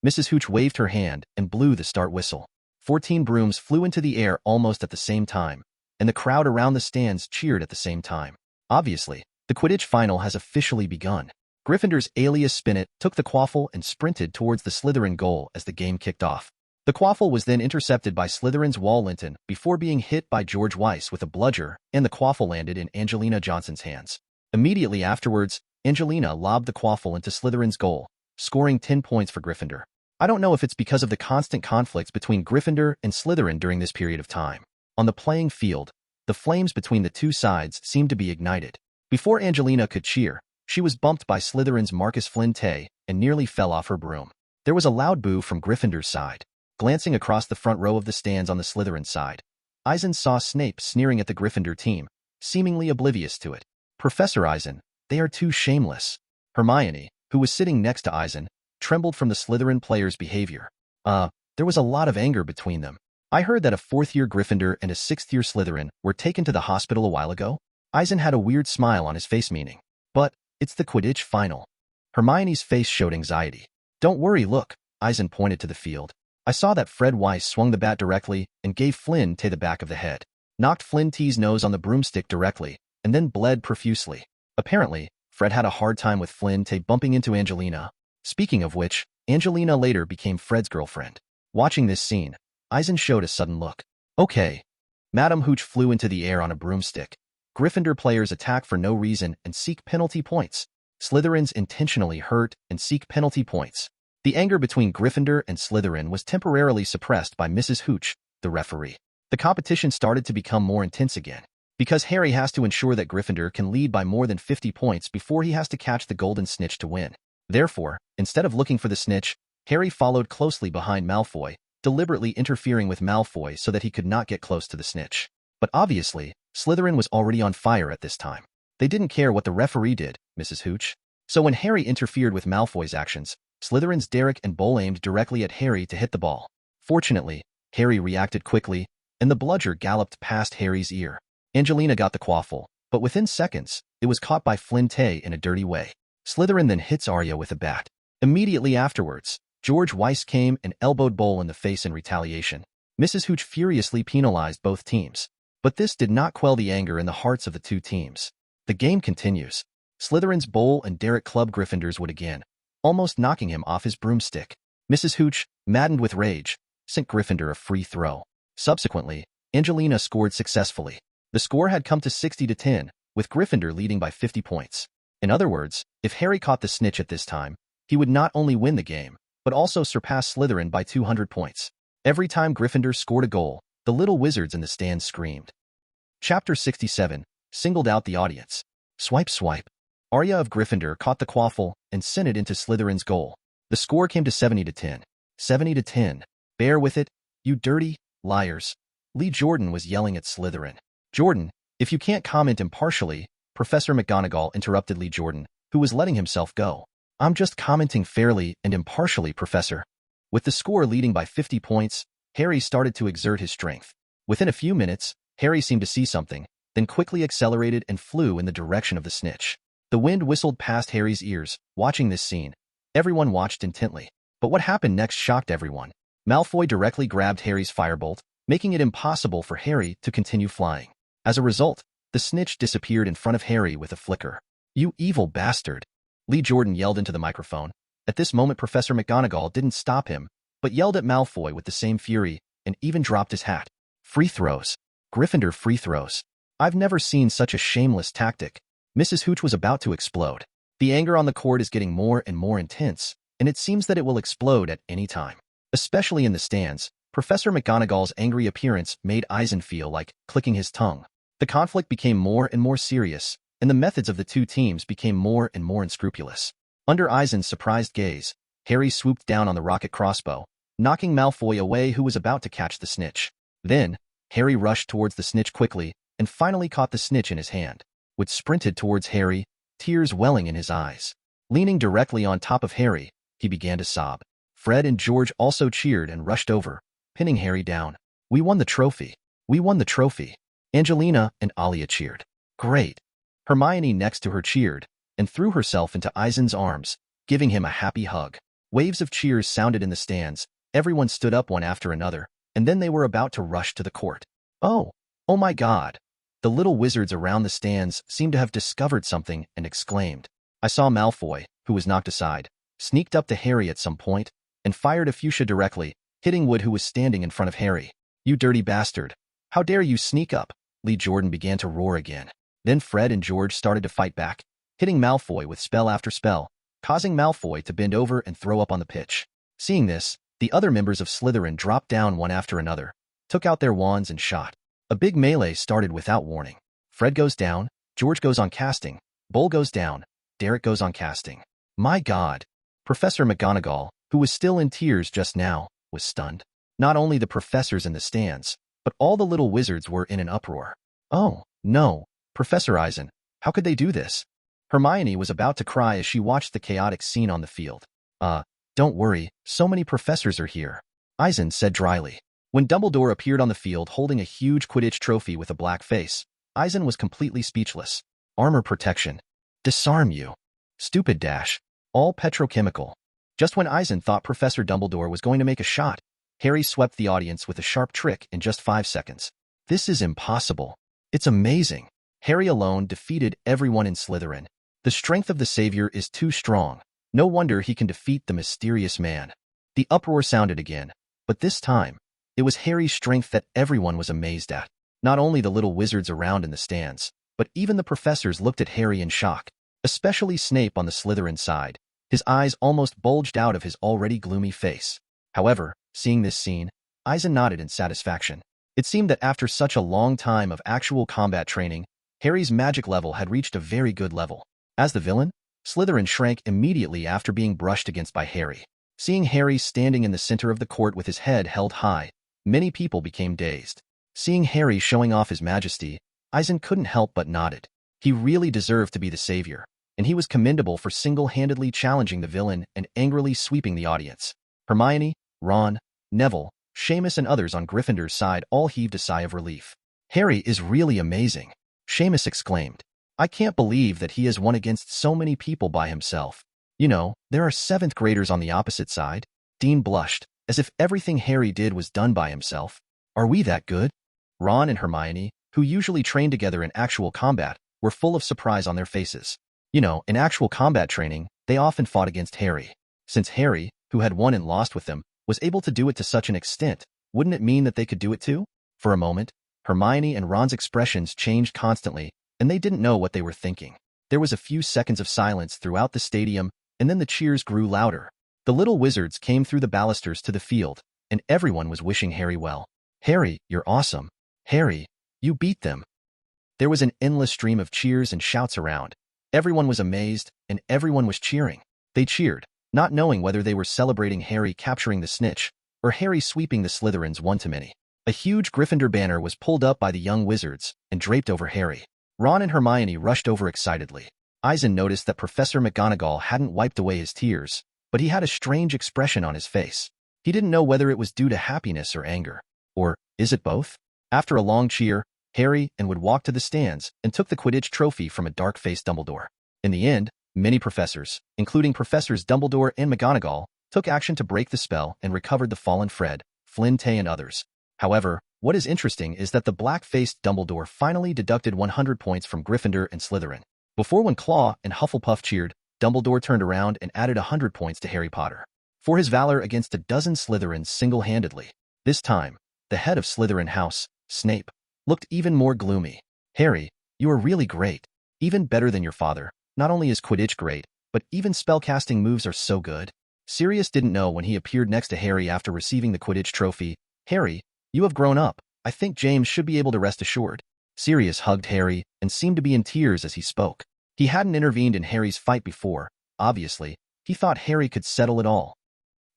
Mrs. Hooch waved her hand and blew the start whistle. 14 brooms flew into the air almost at the same time, and the crowd around the stands cheered at the same time. Obviously, the Quidditch final has officially begun. Gryffindor's Alias Spinnet took the quaffle and sprinted towards the Slytherin goal as the game kicked off. The quaffle was then intercepted by Slytherin's Wall Linton before being hit by George Weiss with a bludger, and the quaffle landed in Angelina Johnson's hands. Immediately afterwards, Angelina lobbed the quaffle into Slytherin's goal, scoring 10 points for Gryffindor. I don't know if it's because of the constant conflicts between Gryffindor and Slytherin during this period of time. On the playing field, the flames between the two sides seemed to be ignited. Before Angelina could cheer, she was bumped by Slytherin's Marcus Flynn Tay and nearly fell off her broom. There was a loud boo from Gryffindor's side. Glancing across the front row of the stands on the Slytherin side, Eisen saw Snape sneering at the Gryffindor team, seemingly oblivious to it. Professor Eisen, they are too shameless. Hermione, who was sitting next to Eisen, trembled from the Slytherin players' behavior. There was a lot of anger between them. I heard that a 4th-year Gryffindor and a 6th-year Slytherin were taken to the hospital a while ago. Eisen had a weird smile on his face, meaning, but it's the Quidditch final. Hermione's face showed anxiety. Don't worry, look, Eisen pointed to the field. I saw that Fred Weiss swung the bat directly and gave Flynn Tay the back of the head, knocked Flynn T's nose on the broomstick directly, and then bled profusely. Apparently, Fred had a hard time with Flynn Tay bumping into Angelina. Speaking of which, Angelina later became Fred's girlfriend. Watching this scene, Eisen showed a sudden look. Okay. Madame Hooch flew into the air on a broomstick. Gryffindor players attack for no reason and seek penalty points. Slytherins intentionally hurt and seek penalty points. The anger between Gryffindor and Slytherin was temporarily suppressed by Mrs. Hooch, the referee. The competition started to become more intense again, because Harry has to ensure that Gryffindor can lead by more than 50 points before he has to catch the golden snitch to win. Therefore, instead of looking for the snitch, Harry followed closely behind Malfoy, deliberately interfering with Malfoy so that he could not get close to the snitch. But obviously, Slytherin was already on fire at this time. They didn't care what the referee did, Mrs. Hooch. So when Harry interfered with Malfoy's actions, Slytherin's Derek and Bull aimed directly at Harry to hit the ball. Fortunately, Harry reacted quickly, and the bludger galloped past Harry's ear. Angelina got the quaffle, but within seconds, it was caught by Flynn Tay in a dirty way. Slytherin then hits Arya with a bat. Immediately afterwards, George Weiss came and elbowed Bull in the face in retaliation. Mrs. Hooch furiously penalized both teams. But this did not quell the anger in the hearts of the two teams. The game continues. Slytherin's Bull and Derek club Gryffindor's Wood again, almost knocking him off his broomstick. Mrs. Hooch, maddened with rage, sent Gryffindor a free throw. Subsequently, Angelina scored successfully. The score had come to 60-10, with Gryffindor leading by 50 points. In other words, if Harry caught the snitch at this time, he would not only win the game, but also surpass Slytherin by 200 points. Every time Gryffindor scored a goal, the little wizards in the stands screamed. Chapter 67, singled out the audience. Swipe, swipe. Arya of Gryffindor caught the quaffle and sent it into Slytherin's goal. The score came to 70-10. 70-10. Bear with it, you dirty liars. Lee Jordan was yelling at Slytherin. Jordan, if you can't comment impartially, Professor McGonagall interrupted Lee Jordan, who was letting himself go. I'm just commenting fairly and impartially, Professor. With the score leading by 50 points, Harry started to exert his strength. Within a few minutes, Harry seemed to see something, then quickly accelerated and flew in the direction of the snitch. The wind whistled past Harry's ears. Watching this scene, everyone watched intently. But what happened next shocked everyone. Malfoy directly grabbed Harry's firebolt, making it impossible for Harry to continue flying. As a result, the snitch disappeared in front of Harry with a flicker. You evil bastard! Lee Jordan yelled into the microphone. At this moment, Professor McGonagall didn't stop him, but yelled at Malfoy with the same fury and even dropped his hat. Free throws. Gryffindor free throws. I've never seen such a shameless tactic. Mrs. Hooch was about to explode. The anger on the court is getting more and more intense, and it seems that it will explode at any time. Especially in the stands, Professor McGonagall's angry appearance made Eisen feel like clicking his tongue. The conflict became more and more serious, and the methods of the two teams became more and more unscrupulous. Under Eisen's surprised gaze, Harry swooped down on the rocket crossbow, knocking Malfoy away, who was about to catch the snitch. Then, Harry rushed towards the snitch quickly and finally caught the snitch in his hand. Wood sprinted towards Harry, tears welling in his eyes. Leaning directly on top of Harry, he began to sob. Fred and George also cheered and rushed over, pinning Harry down. We won the trophy. We won the trophy. Angelina and Alia cheered. Great. Hermione next to her cheered and threw herself into Eisen's arms, giving him a happy hug. Waves of cheers sounded in the stands. Everyone stood up one after another, and then they were about to rush to the court. Oh my God. The little wizards around the stands seemed to have discovered something and exclaimed. I saw Malfoy, who was knocked aside, sneaked up to Harry at some point and fired a fuchsia directly, hitting Wood, who was standing in front of Harry. You dirty bastard. How dare you sneak up? Lee Jordan began to roar again. Then Fred and George started to fight back, hitting Malfoy with spell after spell, causing Malfoy to bend over and throw up on the pitch. Seeing this, the other members of Slytherin dropped down one after another, took out their wands and shot. A big melee started without warning. Fred goes down, George goes on casting, Bull goes down, Derek goes on casting. My God! Professor McGonagall, who was still in tears just now, was stunned. Not only the professors in the stands, but all the little wizards were in an uproar. Oh, no, Professor Eisen, how could they do this? Hermione was about to cry as she watched the chaotic scene on the field. Don't worry, so many professors are here, Eisen said dryly. When Dumbledore appeared on the field holding a huge Quidditch trophy with a black face, Eisen was completely speechless. Armor protection. Disarm you. Stupid dash. All petrochemical. Just when Eisen thought Professor Dumbledore was going to make a shot, Harry swept the audience with a sharp trick in just 5 seconds. This is impossible. It's amazing. Harry alone defeated everyone in Slytherin. The strength of the Savior is too strong. No wonder he can defeat the mysterious man. The uproar sounded again, but this time, it was Harry's strength that everyone was amazed at. Not only the little wizards around in the stands, but even the professors looked at Harry in shock, especially Snape on the Slytherin side. His eyes almost bulged out of his already gloomy face. However, seeing this scene, Eisen nodded in satisfaction. It seemed that after such a long time of actual combat training, Harry's magic level had reached a very good level. As the villain, Slytherin shrank immediately after being brushed against by Harry. Seeing Harry standing in the center of the court with his head held high, many people became dazed. Seeing Harry showing off his majesty, Eisen couldn't help but nodded. He really deserved to be the savior, and he was commendable for single-handedly challenging the villain and angrily sweeping the audience. Hermione, Ron, Neville, Seamus and others on Gryffindor's side all heaved a sigh of relief. Harry is really amazing, Seamus exclaimed. I can't believe that he has won against so many people by himself. You know, there are 7th graders on the opposite side. Dean blushed, as if everything Harry did was done by himself. Are we that good? Ron and Hermione, who usually trained together in actual combat, were full of surprise on their faces. You know, in actual combat training, they often fought against Harry. Since Harry, who had won and lost with them, was able to do it to such an extent, wouldn't it mean that they could do it too? For a moment, Hermione and Ron's expressions changed constantly, and they didn't know what they were thinking. There was a few seconds of silence throughout the stadium, and then the cheers grew louder. The little wizards came through the balusters to the field, and everyone was wishing Harry well. Harry, you're awesome. Harry, you beat them. There was an endless stream of cheers and shouts around, Everyone was amazed, and everyone was cheering. They cheered, not knowing whether they were celebrating Harry capturing the snitch, or Harry sweeping the Slytherins one-to-many. A huge Gryffindor banner was pulled up by the young wizards and draped over Harry. Ron and Hermione rushed over excitedly. Eisen noticed that Professor McGonagall hadn't wiped away his tears, but he had a strange expression on his face. He didn't know whether it was due to happiness or anger. Or is it both? After a long cheer, Harry and Wood walked to the stands and took the Quidditch trophy from a dark-faced Dumbledore. In the end, many professors, including Professors Dumbledore and McGonagall, took action to break the spell and recovered the fallen Fred, Flynn, Tay, and others. However, what is interesting is that the black-faced Dumbledore finally deducted 100 points from Gryffindor and Slytherin. Before, when Claw and Hufflepuff cheered, Dumbledore turned around and added 100 points to Harry Potter for his valor against a dozen Slytherins single-handedly. This time, the head of Slytherin House, Snape, looked even more gloomy. Harry, you are really great. Even better than your father. Not only is Quidditch great, but even spellcasting moves are so good. Sirius didn't know when he appeared next to Harry after receiving the Quidditch trophy. Harry, you have grown up. I think James should be able to rest assured. Sirius hugged Harry and seemed to be in tears as he spoke. He hadn't intervened in Harry's fight before. Obviously, he thought Harry could settle it all.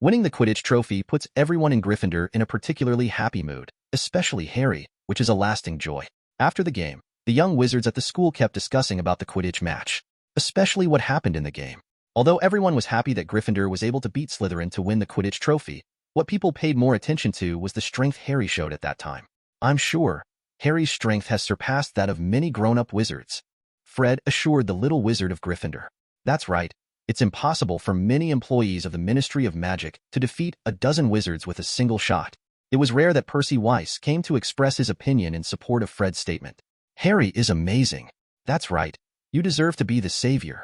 Winning the Quidditch trophy puts everyone in Gryffindor in a particularly happy mood, especially Harry, which is a lasting joy. After the game, the young wizards at the school kept discussing about the Quidditch match, especially what happened in the game. Although everyone was happy that Gryffindor was able to beat Slytherin to win the Quidditch trophy, what people paid more attention to was the strength Harry showed at that time. I'm sure Harry's strength has surpassed that of many grown-up wizards, Fred assured the little wizard of Gryffindor. That's right. It's impossible for many employees of the Ministry of Magic to defeat a dozen wizards with a single shot. It was rare that Percy Weiss came to express his opinion in support of Fred's statement. Harry is amazing. That's right. You deserve to be the savior.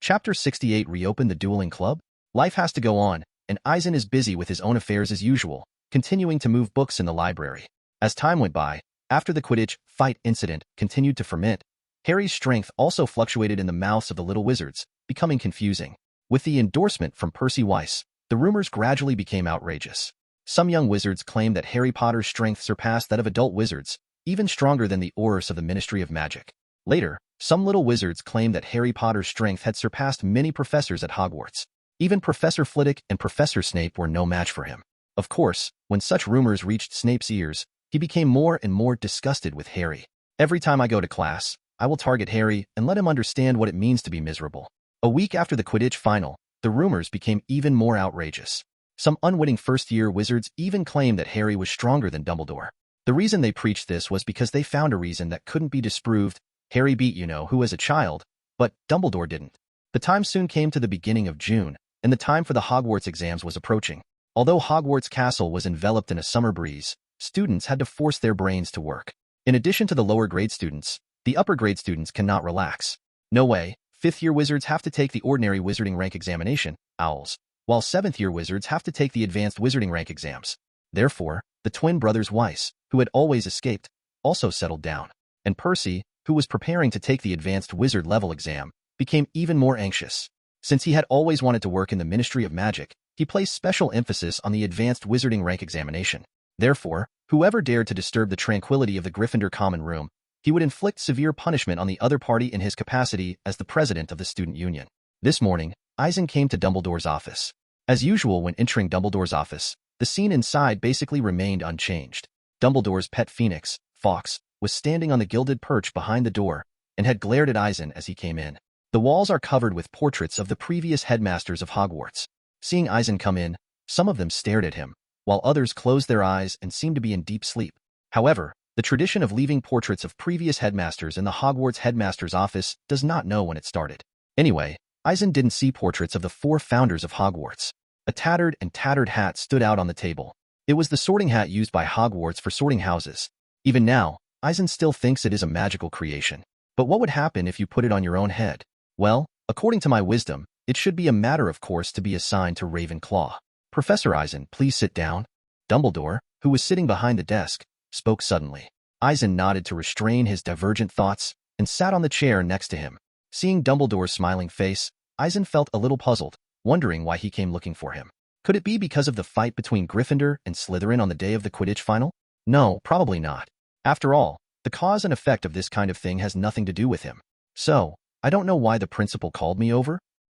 Chapter 68 Reopen the Dueling Club? Life has to go on, and Eisen is busy with his own affairs as usual, continuing to move books in the library. As time went by, after the Quidditch fight incident continued to ferment, Harry's strength also fluctuated in the mouths of the little wizards, becoming confusing. With the endorsement from Percy Weiss, the rumors gradually became outrageous. Some young wizards claimed that Harry Potter's strength surpassed that of adult wizards, even stronger than the Aurors of the Ministry of Magic. Later, some little wizards claimed that Harry Potter's strength had surpassed many professors at Hogwarts. Even Professor Flitwick and Professor Snape were no match for him. Of course, when such rumors reached Snape's ears, he became more and more disgusted with Harry. Every time I go to class, I will target Harry and let him understand what it means to be miserable. A week after the Quidditch final, the rumors became even more outrageous. Some unwitting first-year wizards even claimed that Harry was stronger than Dumbledore. The reason they preached this was because they found a reason that couldn't be disproved. Harry beat who as a child, but Dumbledore didn't. The time soon came to the beginning of June, and the time for the Hogwarts exams was approaching. Although Hogwarts Castle was enveloped in a summer breeze, students had to force their brains to work. In addition to the lower grade students, the upper grade students cannot relax. No way, fifth-year wizards have to take the ordinary wizarding rank examination, OWLs, while seventh-year wizards have to take the advanced wizarding rank exams. Therefore, the twin brothers Weiss, who had always escaped, also settled down. And Percy, who was preparing to take the advanced wizard level exam, became even more anxious. Since he had always wanted to work in the Ministry of Magic, he placed special emphasis on the advanced wizarding rank examination. Therefore, whoever dared to disturb the tranquility of the Gryffindor common room, he would inflict severe punishment on the other party in his capacity as the president of the student union. This morning, Eisen came to Dumbledore's office. As usual when entering Dumbledore's office, the scene inside basically remained unchanged. Dumbledore's pet phoenix, Fawkes, was standing on the gilded perch behind the door and had glared at Eisen as he came in. The walls are covered with portraits of the previous headmasters of Hogwarts. Seeing Eisen come in, some of them stared at him, while others closed their eyes and seemed to be in deep sleep. However, the tradition of leaving portraits of previous headmasters in the Hogwarts headmaster's office does not know when it started. Anyway, Eisen didn't see portraits of the four founders of Hogwarts. A tattered hat stood out on the table. It was the sorting hat used by Hogwarts for sorting houses. Even now, Eisen still thinks it is a magical creation. But what would happen if you put it on your own head? Well, according to my wisdom, it should be a matter of course to be assigned to Ravenclaw. Professor Eisen, please sit down. Dumbledore, who was sitting behind the desk, spoke suddenly. Eisen nodded to restrain his divergent thoughts and sat on the chair next to him. Seeing Dumbledore's smiling face, Eisen felt a little puzzled, wondering why he came looking for him. Could it be because of the fight between Gryffindor and Slytherin on the day of the Quidditch final? No, probably not. After all, the cause and effect of this kind of thing has nothing to do with him. So, I don't know why the principal called me over.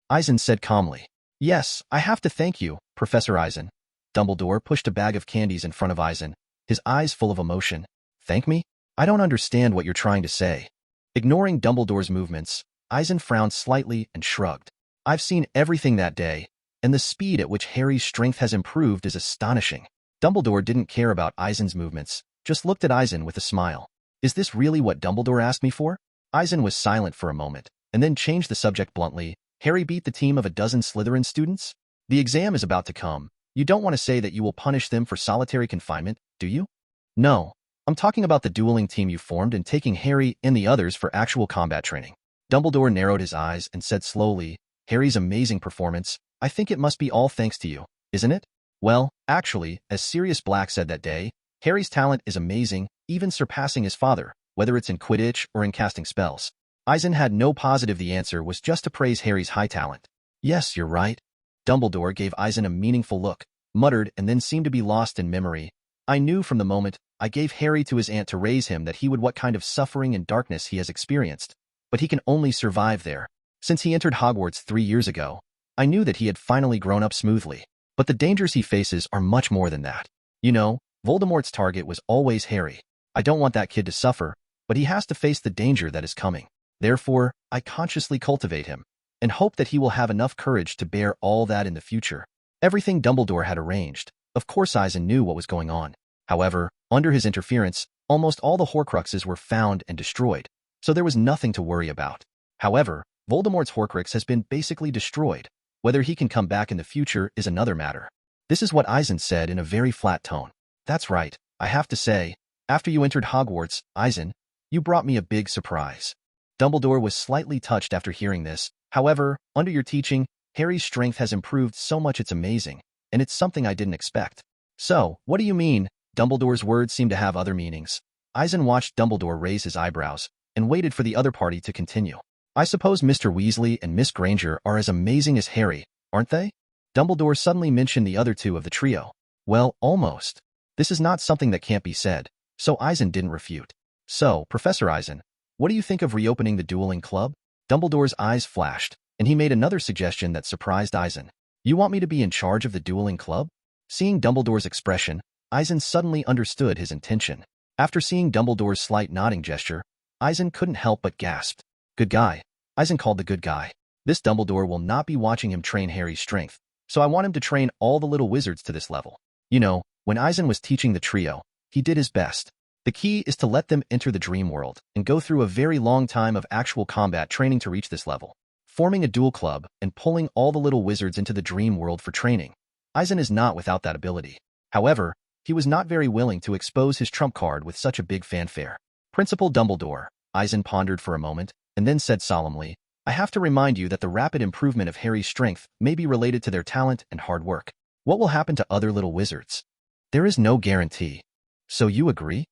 Eisen said calmly. Yes, I have to thank you, Professor Eisen. Dumbledore pushed a bag of candies in front of Eisen, his eyes full of emotion. Thank me? I don't understand what you're trying to say. Ignoring Dumbledore's movements, Eisen frowned slightly and shrugged. I've seen everything that day, and the speed at which Harry's strength has improved is astonishing. Dumbledore didn't care about Eisen's movements, just looked at Eisen with a smile. Is this really what Dumbledore asked me for? Eisen was silent for a moment, and then changed the subject bluntly. Harry beat the team of a dozen Slytherin students? The exam is about to come. You don't want to say that you will punish them for solitary confinement, do you? No. I'm talking about the dueling team you formed and taking Harry and the others for actual combat training. Dumbledore narrowed his eyes and said slowly, Harry's amazing performance, I think it must be all thanks to you, isn't it? Well, actually, as Sirius Black said that day, Harry's talent is amazing, even surpassing his father, whether it's in Quidditch or in casting spells. Eisen had no positive. The answer was just to praise Harry's high talent. Yes, you're right. Dumbledore gave Eisen a meaningful look, muttered, and then seemed to be lost in memory. I knew from the moment I gave Harry to his aunt to raise him that he would what kind of suffering and darkness he has experienced, but he can only survive there. Since he entered Hogwarts 3 years ago, I knew that he had finally grown up smoothly. But the dangers he faces are much more than that. You know, Voldemort's target was always Harry. I don't want that kid to suffer, but he has to face the danger that is coming. Therefore, I consciously cultivate him, and hope that he will have enough courage to bear all that in the future. Everything Dumbledore had arranged. Of course Eisen knew what was going on. However, under his interference, almost all the Horcruxes were found and destroyed, so there was nothing to worry about. However, Voldemort's Horcrux has been basically destroyed. Whether he can come back in the future is another matter. This is what Eisen said in a very flat tone. That's right, I have to say, after you entered Hogwarts, Eisen, you brought me a big surprise. Dumbledore was slightly touched after hearing this. However, under your teaching, Harry's strength has improved so much it's amazing, and it's something I didn't expect. So, what do you mean? Dumbledore's words seemed to have other meanings. Eisen watched Dumbledore raise his eyebrows, and waited for the other party to continue. I suppose Mr. Weasley and Miss Granger are as amazing as Harry, aren't they? Dumbledore suddenly mentioned the other two of the trio. Well, almost. This is not something that can't be said, so Eisen didn't refute. So, Professor Eisen, what do you think of reopening the dueling club? Dumbledore's eyes flashed, and he made another suggestion that surprised Eisen. You want me to be in charge of the dueling club? Seeing Dumbledore's expression, Eisen suddenly understood his intention. After seeing Dumbledore's slight nodding gesture, Eisen couldn't help but gasp. Good guy. Eisen called the good guy. This Dumbledore will not be watching him train Harry's strength, so I want him to train all the little wizards to this level. You know, when Eisen was teaching the trio, he did his best. The key is to let them enter the dream world and go through a very long time of actual combat training to reach this level. Forming a duel club and pulling all the little wizards into the dream world for training. Eisen is not without that ability. However, he was not very willing to expose his trump card with such a big fanfare. Principal Dumbledore, Eisen pondered for a moment, and then said solemnly, I have to remind you that the rapid improvement of Harry's strength may be related to their talent and hard work. What will happen to other little wizards? There is no guarantee. So you agree?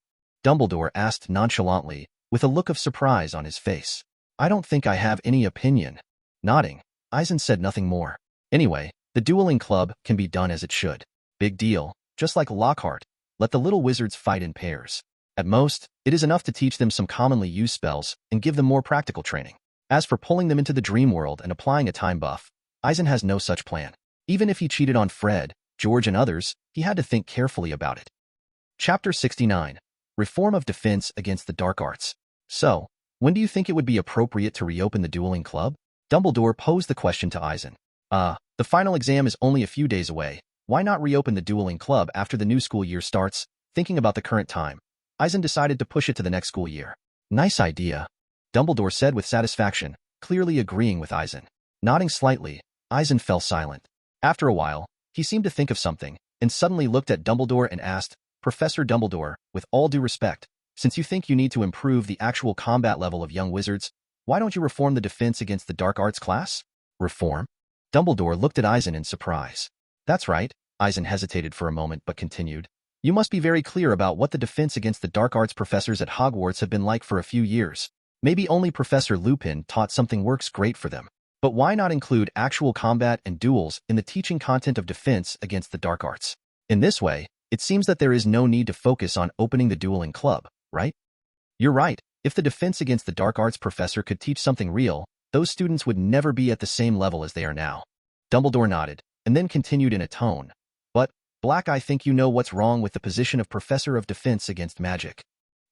Dumbledore asked nonchalantly, with a look of surprise on his face. I don't think I have any opinion. Nodding, Eisen said nothing more. Anyway, the dueling club can be done as it should. Big deal, just like Lockhart. Let the little wizards fight in pairs. At most, it is enough to teach them some commonly used spells and give them more practical training. As for pulling them into the dream world and applying a time buff, Eisen has no such plan. Even if he cheated on Fred, George, and others, he had to think carefully about it. Chapter 69. Reform of Defense Against the Dark Arts. So, when do you think it would be appropriate to reopen the dueling club? Dumbledore posed the question to Eisen. The final exam is only a few days away. Why not reopen the dueling club after the new school year starts? Thinking about the current time, Eisen decided to push it to the next school year. Nice idea, Dumbledore said with satisfaction, clearly agreeing with Eisen. Nodding slightly, Eisen fell silent. After a while, he seemed to think of something, and suddenly looked at Dumbledore and asked, Professor Dumbledore, with all due respect, since you think you need to improve the actual combat level of young wizards, why don't you reform the defense against the dark arts class? Reform? Dumbledore looked at Eisen in surprise. That's right, Eisen hesitated for a moment but continued. You must be very clear about what the defense against the dark arts professors at Hogwarts have been like for a few years. Maybe only Professor Lupin taught something works great for them. But why not include actual combat and duels in the teaching content of defense against the dark arts? In this way, it seems that there is no need to focus on opening the dueling club, right? You're right. If the defense against the dark arts professor could teach something real, those students would never be at the same level as they are now. Dumbledore nodded, and then continued in a tone. But, Black, I think you know what's wrong with the position of Professor of Defense Against Magic.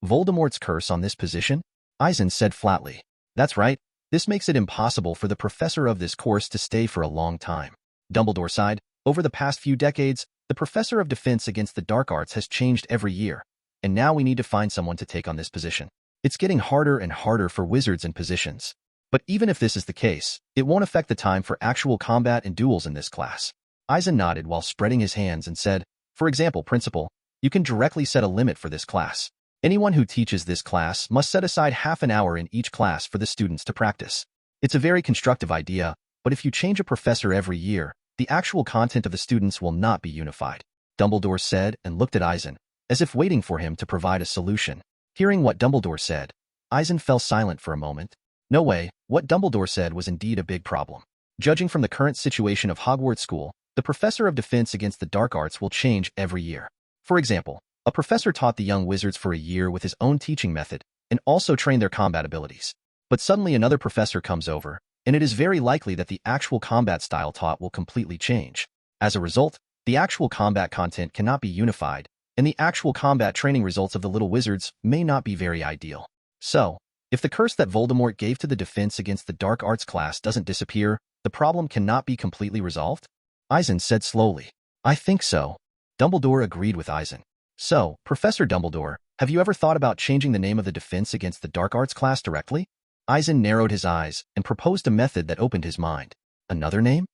Voldemort's curse on this position? Eisen said flatly. That's right. This makes it impossible for the professor of this course to stay for a long time. Dumbledore sighed. Over the past few decades, the Professor of Defense Against the Dark Arts has changed every year, and now we need to find someone to take on this position. It's getting harder and harder for wizards and positions. But even if this is the case, it won't affect the time for actual combat and duels in this class. Eisen nodded while spreading his hands and said, for example, Principal, you can directly set a limit for this class. Anyone who teaches this class must set aside half an hour in each class for the students to practice. It's a very constructive idea, but if you change a professor every year, the actual content of the students will not be unified. Dumbledore said and looked at Eisen, as if waiting for him to provide a solution. Hearing what Dumbledore said, Eisen fell silent for a moment. No way, what Dumbledore said was indeed a big problem. Judging from the current situation of Hogwarts School, the Professor of Defense Against the Dark Arts will change every year. For example, a professor taught the young wizards for a year with his own teaching method and also trained their combat abilities. But suddenly another professor comes over, and it is very likely that the actual combat style taught will completely change. As a result, the actual combat content cannot be unified, and the actual combat training results of the little wizards may not be very ideal. So, if the curse that Voldemort gave to the Defense Against the Dark Arts class doesn't disappear, the problem cannot be completely resolved? Eisen said slowly. I think so. Dumbledore agreed with Eisen. So, Professor Dumbledore, have you ever thought about changing the name of the Defense Against the Dark Arts class directly? Eisen narrowed his eyes and proposed a method that opened his mind. Another name?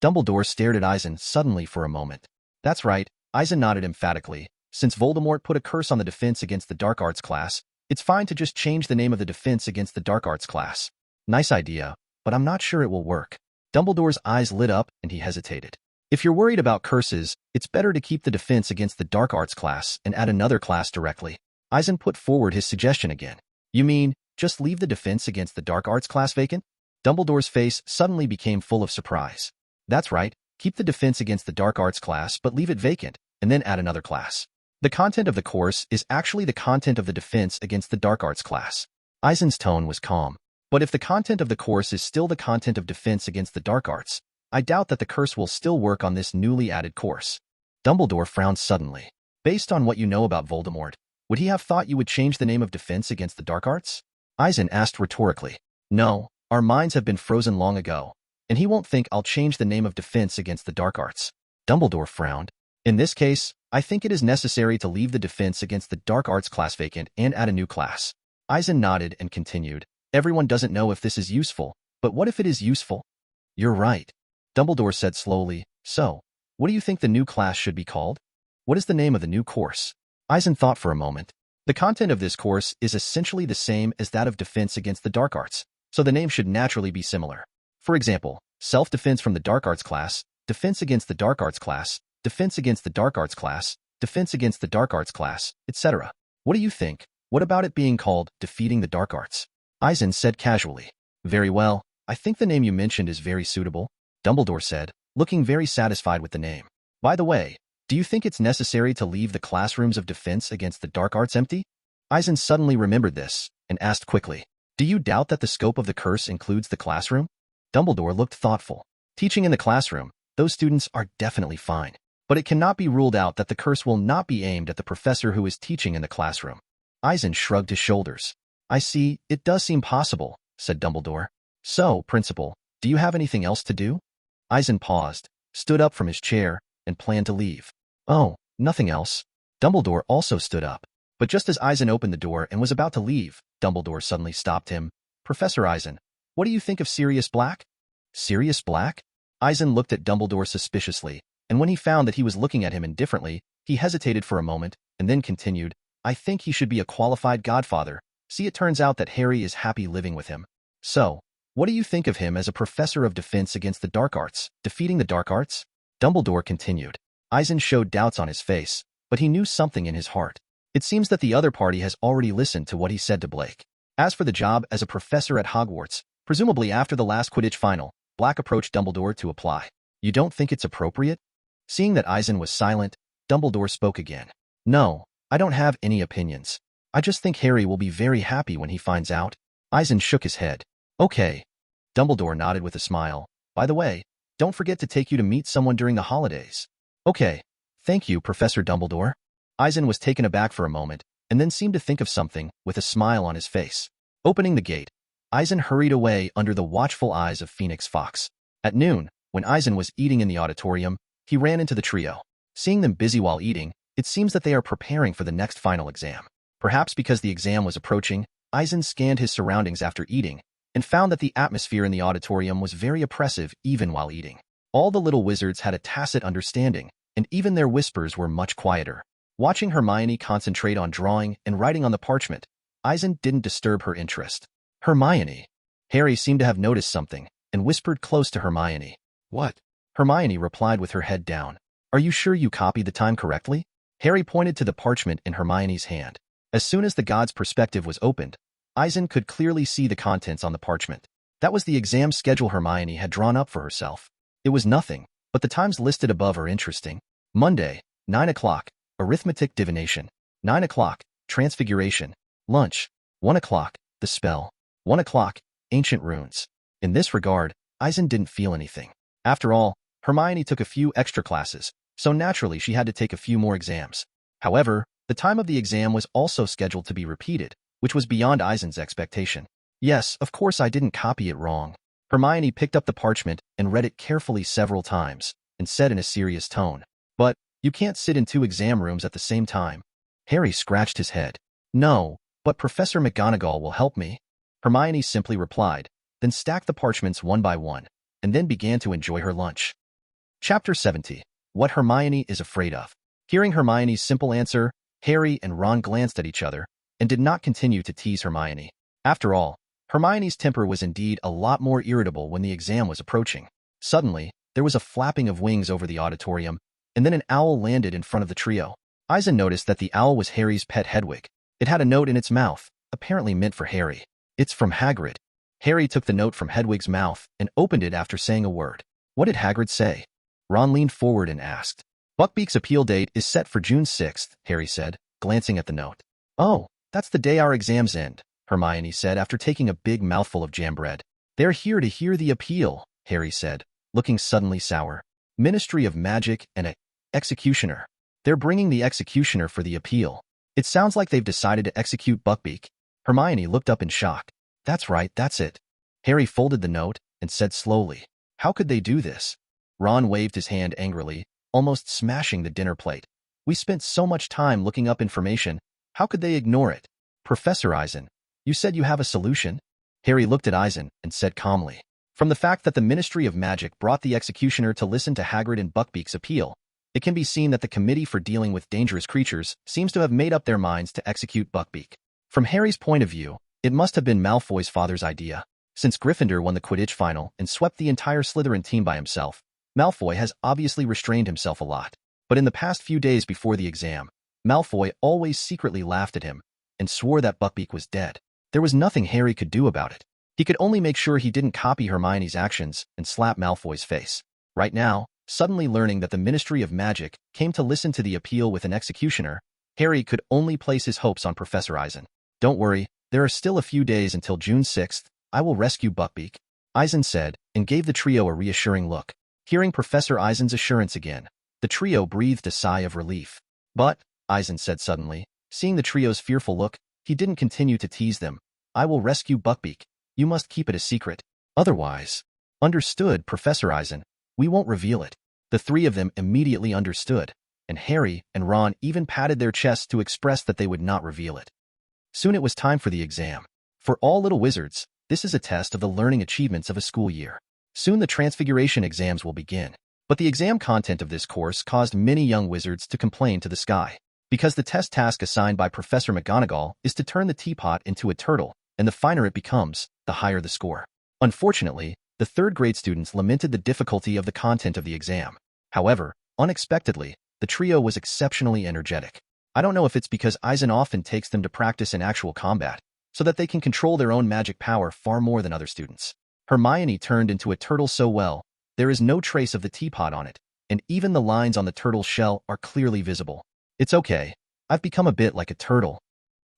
Dumbledore stared at Eisen suddenly for a moment. That's right, Eisen nodded emphatically. Since Voldemort put a curse on the Defense Against the Dark Arts class, it's fine to just change the name of the Defense Against the Dark Arts class. Nice idea, but I'm not sure it will work. Dumbledore's eyes lit up and he hesitated. If you're worried about curses, it's better to keep the Defense Against the Dark Arts class and add another class directly. Eisen put forward his suggestion again. You mean, just leave the Defense Against the Dark Arts class vacant? Dumbledore's face suddenly became full of surprise. That's right, keep the Defense Against the Dark Arts class but leave it vacant, and then add another class. The content of the course is actually the content of the Defense Against the Dark Arts class. Eisen's tone was calm. But if the content of the course is still the content of Defense Against the Dark Arts, I doubt that the curse will still work on this newly added course. Dumbledore frowned suddenly. Based on what you know about Voldemort, would he have thought you would change the name of Defense Against the Dark Arts? Eisen asked rhetorically. No, our minds have been frozen long ago, and he won't think I'll change the name of Defense Against the Dark Arts. Dumbledore frowned. In this case, I think it is necessary to leave the Defense Against the Dark Arts class vacant and add a new class. Eisen nodded and continued. Everyone doesn't know if this is useful, but what if it is useful? You're right. Dumbledore said slowly. So, what do you think the new class should be called? What is the name of the new course? Eisen thought for a moment. The content of this course is essentially the same as that of Defense Against the Dark Arts, so the name should naturally be similar. For example, Self-Defense from the Dark Arts class, Defense Against the Dark Arts class, Defense Against the Dark Arts class, Defense Against the Dark Arts class, etc. What do you think? What about it being called Defeating the Dark Arts? Eisen said casually. Very well, I think the name you mentioned is very suitable, Dumbledore said, looking very satisfied with the name. By the way, do you think it's necessary to leave the classrooms of Defense Against the Dark Arts empty? Eisen suddenly remembered this and asked quickly. Do you doubt that the scope of the curse includes the classroom? Dumbledore looked thoughtful. Teaching in the classroom, those students are definitely fine. But it cannot be ruled out that the curse will not be aimed at the professor who is teaching in the classroom. Eisen shrugged his shoulders. I see, it does seem possible, said Dumbledore. So, Principal, do you have anything else to do? Eisen paused, stood up from his chair, and planned to leave. Oh, nothing else. Dumbledore also stood up. But just as Eisen opened the door and was about to leave, Dumbledore suddenly stopped him. Professor Eisen, what do you think of Sirius Black? Sirius Black? Eisen looked at Dumbledore suspiciously, and when he found that he was looking at him indifferently, he hesitated for a moment, and then continued, I think he should be a qualified godfather. See, it turns out that Harry is happy living with him. So, what do you think of him as a professor of Defense Against the Dark Arts, defeating the Dark Arts? Dumbledore continued. Eisen showed doubts on his face, but he knew something in his heart. It seems that the other party has already listened to what he said to Blake. As for the job as a professor at Hogwarts, presumably after the last Quidditch final, Black approached Dumbledore to apply. You don't think it's appropriate? Seeing that Eisen was silent, Dumbledore spoke again. No, I don't have any opinions. I just think Harry will be very happy when he finds out. Eisen shook his head. Okay. Dumbledore nodded with a smile. By the way, don't forget to take you to meet someone during the holidays. Okay. Thank you, Professor Dumbledore. Eisen was taken aback for a moment, and then seemed to think of something with a smile on his face. Opening the gate, Eisen hurried away under the watchful eyes of Phoenix Fox. At noon, when Eisen was eating in the auditorium, he ran into the trio. Seeing them busy while eating, it seems that they are preparing for the next final exam. Perhaps because the exam was approaching, Eisen scanned his surroundings after eating, and found that the atmosphere in the auditorium was very oppressive even while eating. All the little wizards had a tacit understanding, and even their whispers were much quieter. Watching Hermione concentrate on drawing and writing on the parchment, Eisen didn't disturb her interest. Hermione. Harry seemed to have noticed something, and whispered close to Hermione. What? Hermione replied with her head down. Are you sure you copied the time correctly? Harry pointed to the parchment in Hermione's hand. As soon as the god's perspective was opened, Eisen could clearly see the contents on the parchment. That was the exam schedule Hermione had drawn up for herself. It was nothing, but the times listed above are interesting. Monday, 9 o'clock, arithmetic divination. 9 o'clock, transfiguration. Lunch. 1 o'clock, the spell. 1 o'clock, ancient runes. In this regard, Eisen didn't feel anything. After all, Hermione took a few extra classes, so naturally she had to take a few more exams. However, the time of the exam was also scheduled to be repeated, which was beyond Eisen's expectation. Yes, of course I didn't copy it wrong. Hermione picked up the parchment and read it carefully several times, and said in a serious tone, But, you can't sit in 2 exam rooms at the same time. Harry scratched his head. No, but Professor McGonagall will help me. Hermione simply replied, then stacked the parchments one by one, and then began to enjoy her lunch. Chapter 70. What Hermione is Afraid of. Hearing Hermione's simple answer, Harry and Ron glanced at each other, and did not continue to tease Hermione. After all, Hermione's temper was indeed a lot more irritable when the exam was approaching. Suddenly, there was a flapping of wings over the auditorium, and then an owl landed in front of the trio. Eisen noticed that the owl was Harry's pet Hedwig. It had a note in its mouth, apparently meant for Harry. It's from Hagrid. Harry took the note from Hedwig's mouth and opened it after saying a word. What did Hagrid say? Ron leaned forward and asked. Buckbeak's appeal date is set for June 6th, Harry said, glancing at the note. Oh, that's the day our exams end, Hermione said after taking a big mouthful of jam bread. They're here to hear the appeal, Harry said, looking suddenly sour. Ministry of Magic and a executioner. They're bringing the executioner for the appeal. It sounds like they've decided to execute Buckbeak. Hermione looked up in shock. That's right, that's it. Harry folded the note and said slowly, How could they do this? Ron waved his hand angrily, almost smashing the dinner plate. We spent so much time looking up information. How could they ignore it? Professor Eisen, you said you have a solution? Harry looked at Eisen and said calmly. From the fact that the Ministry of Magic brought the executioner to listen to Hagrid and Buckbeak's appeal, it can be seen that the Committee for Dealing with Dangerous Creatures seems to have made up their minds to execute Buckbeak. From Harry's point of view, it must have been Malfoy's father's idea. Since Gryffindor won the Quidditch final and swept the entire Slytherin team by himself, Malfoy has obviously restrained himself a lot. But in the past few days before the exam, Malfoy always secretly laughed at him and swore that Buckbeak was dead. There was nothing Harry could do about it. He could only make sure he didn't copy Hermione's actions and slap Malfoy's face. Right now, suddenly learning that the Ministry of Magic came to listen to the appeal with an executioner, Harry could only place his hopes on Professor Eisen. Don't worry, there are still a few days until June 6th. I will rescue Buckbeak, Eisen said, and gave the trio a reassuring look. Hearing Professor Eisen's assurance again, the trio breathed a sigh of relief. But, Eisen said suddenly, seeing the trio's fearful look, he didn't continue to tease them. I will rescue Buckbeak. You must keep it a secret. Otherwise. Understood, Professor Eisen. We won't reveal it. The three of them immediately understood, and Harry and Ron even patted their chests to express that they would not reveal it. Soon it was time for the exam. For all little wizards, this is a test of the learning achievements of a school year. Soon the Transfiguration exams will begin. But the exam content of this course caused many young wizards to complain to the sky. Because the test task assigned by Professor McGonagall is to turn the teapot into a turtle, and the finer it becomes, the higher the score. Unfortunately, the third-grade students lamented the difficulty of the content of the exam. However, unexpectedly, the trio was exceptionally energetic. I don't know if it's because Eisen often takes them to practice in actual combat, so that they can control their own magic power far more than other students. Hermione turned into a turtle so well, there is no trace of the teapot on it, and even the lines on the turtle's shell are clearly visible. It's okay. I've become a bit like a turtle.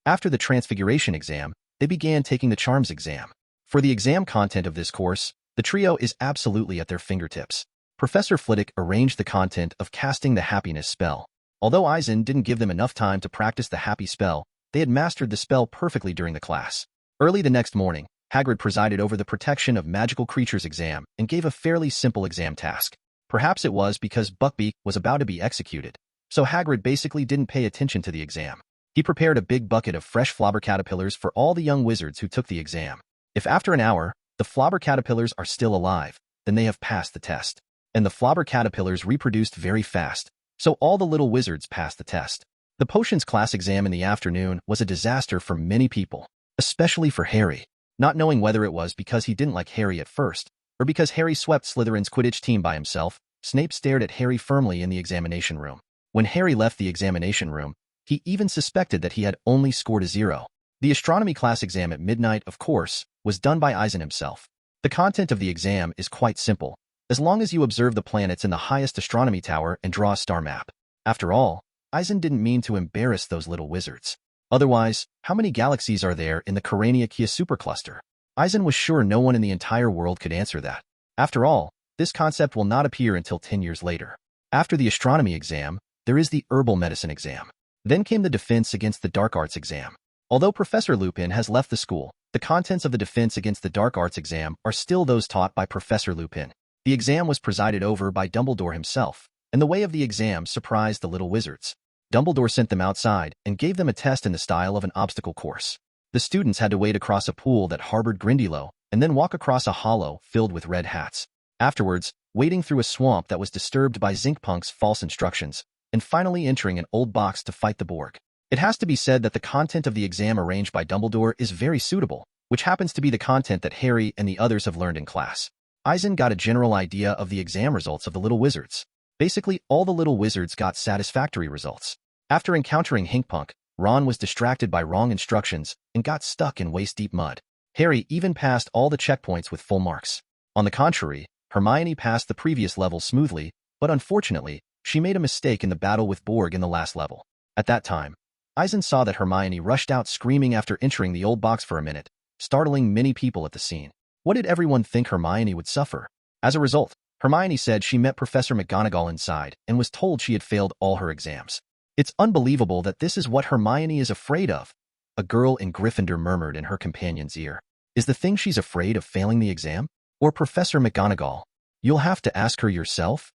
After the Transfiguration exam, they began taking the Charms exam. For the exam content of this course, the trio is absolutely at their fingertips. Professor Flitwick arranged the content of casting the happiness spell. Although Eisen didn't give them enough time to practice the happy spell, they had mastered the spell perfectly during the class. Early the next morning, Hagrid presided over the Protection of Magical Creatures exam and gave a fairly simple exam task. Perhaps it was because Buckbeak was about to be executed, so Hagrid basically didn't pay attention to the exam. He prepared a big bucket of fresh flobbercaterpillars for all the young wizards who took the exam. If after an hour, the flobbercaterpillars are still alive, then they have passed the test. And the flobbercaterpillars reproduced very fast, so all the little wizards passed the test. The potions class exam in the afternoon was a disaster for many people, especially for Harry. Not knowing whether it was because he didn't like Harry at first, or because Harry swept Slytherin's Quidditch team by himself, Snape stared at Harry firmly in the examination room. When Harry left the examination room, he even suspected that he had only scored a 0. The astronomy class exam at midnight, of course, was done by Eisen himself. The content of the exam is quite simple, as long as you observe the planets in the highest astronomy tower and draw a star map. After all, Eisen didn't mean to embarrass those little wizards. Otherwise, how many galaxies are there in the Corania-Kia supercluster? Eisen was sure no one in the entire world could answer that. After all, this concept will not appear until 10 years later. After the astronomy exam, there is the herbal medicine exam. Then came the defense against the dark arts exam. Although Professor Lupin has left the school, the contents of the defense against the dark arts exam are still those taught by Professor Lupin. The exam was presided over by Dumbledore himself, and the way of the exam surprised the little wizards. Dumbledore sent them outside and gave them a test in the style of an obstacle course. The students had to wade across a pool that harbored Grindylow and then walk across a hollow filled with red hats. Afterwards, wading through a swamp that was disturbed by Zinkpunk's false instructions, and finally entering an old box to fight the Borg. It has to be said that the content of the exam arranged by Dumbledore is very suitable, which happens to be the content that Harry and the others have learned in class. Eisen got a general idea of the exam results of the little wizards. Basically, all the little wizards got satisfactory results. After encountering Hinkpunk, Ron was distracted by wrong instructions and got stuck in waist-deep mud. Harry even passed all the checkpoints with full marks. On the contrary, Hermione passed the previous level smoothly, but unfortunately, she made a mistake in the battle with Borg in the last level. At that time, Eisen saw that Hermione rushed out screaming after entering the old box for a minute, startling many people at the scene. What did everyone think Hermione would suffer? As a result, Hermione said she met Professor McGonagall inside and was told she had failed all her exams. It's unbelievable that this is what Hermione is afraid of, a girl in Gryffindor murmured in her companion's ear. Is the thing she's afraid of failing the exam? Or Professor McGonagall? You'll have to ask her yourself?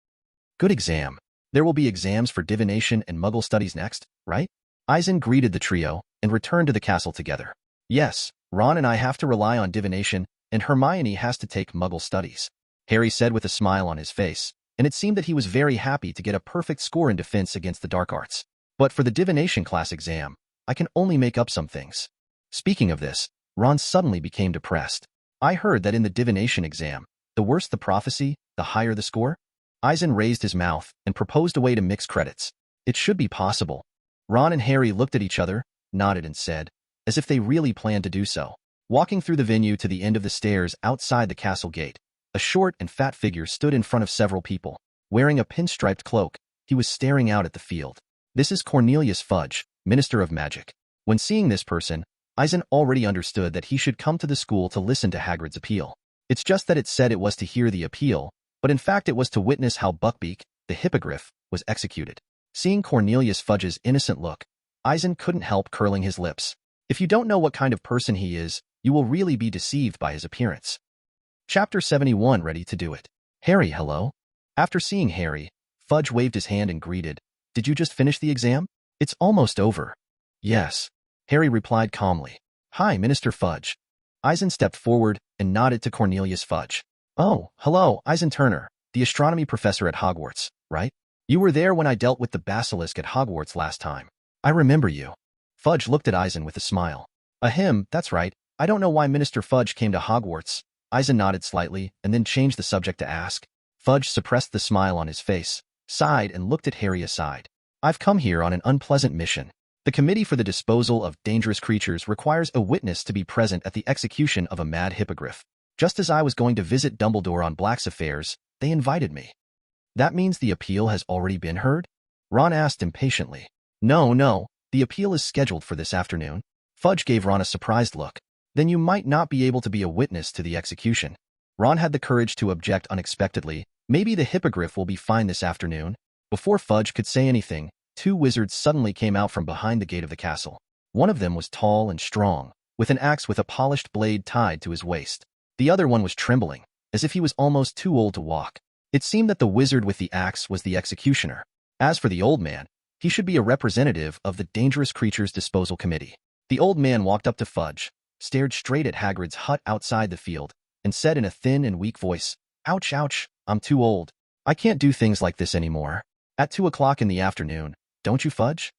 Good exam. There will be exams for divination and Muggle studies next, right? Eisen greeted the trio and returned to the castle together. Yes, Ron and I have to rely on divination, and Hermione has to take Muggle studies, Harry said with a smile on his face, and it seemed that he was very happy to get a perfect score in defense against the dark arts. But for the divination class exam, I can only make up some things. Speaking of this, Ron suddenly became depressed. I heard that in the divination exam, the worse the prophecy, the higher the score? Eisen raised his mouth and proposed a way to mix credits. It should be possible. Ron and Harry looked at each other, nodded and said, as if they really planned to do so. Walking through the venue to the end of the stairs outside the castle gate, a short and fat figure stood in front of several people. Wearing a pinstriped cloak, he was staring out at the field. This is Cornelius Fudge, Minister of Magic. When seeing this person, Eisen already understood that he should come to the school to listen to Hagrid's appeal. It's just that it said it was to hear the appeal, but in fact it was to witness how Buckbeak, the hippogriff, was executed. Seeing Cornelius Fudge's innocent look, Eisen couldn't help curling his lips. If you don't know what kind of person he is, you will really be deceived by his appearance. Chapter 71. Ready to do it. Harry, hello. After seeing Harry, Fudge waved his hand and greeted, Did you just finish the exam? It's almost over. Yes. Harry replied calmly. Hi, Minister Fudge. Eisen stepped forward and nodded to Cornelius Fudge. Oh, hello, Eisen Turner, the astronomy professor at Hogwarts, right? You were there when I dealt with the basilisk at Hogwarts last time. I remember you. Fudge looked at Eisen with a smile. Ahem, that's right. I don't know why Minister Fudge came to Hogwarts. Eisen nodded slightly and then changed the subject to ask. Fudge suppressed the smile on his face, sighed and looked at Harry aside. I've come here on an unpleasant mission. The Committee for the Disposal of Dangerous Creatures requires a witness to be present at the execution of a mad hippogriff. Just as I was going to visit Dumbledore on Black's affairs, they invited me. That means the appeal has already been heard? Ron asked impatiently. No, the appeal is scheduled for this afternoon. Fudge gave Ron a surprised look. then you might not be able to be a witness to the execution. Ron had the courage to object unexpectedly. Maybe the hippogriff will be fine this afternoon. Before Fudge could say anything, two wizards suddenly came out from behind the gate of the castle. One of them was tall and strong, with an axe with a polished blade tied to his waist. The other one was trembling, as if he was almost too old to walk. It seemed that the wizard with the axe was the executioner. As for the old man, he should be a representative of the Dangerous Creatures Disposal Committee. The old man walked up to Fudge, stared straight at Hagrid's hut outside the field, and said in a thin and weak voice, "Ouch, ouch, I'm too old. I can't do things like this anymore." At 2 o'clock in the afternoon, don't you, Fudge?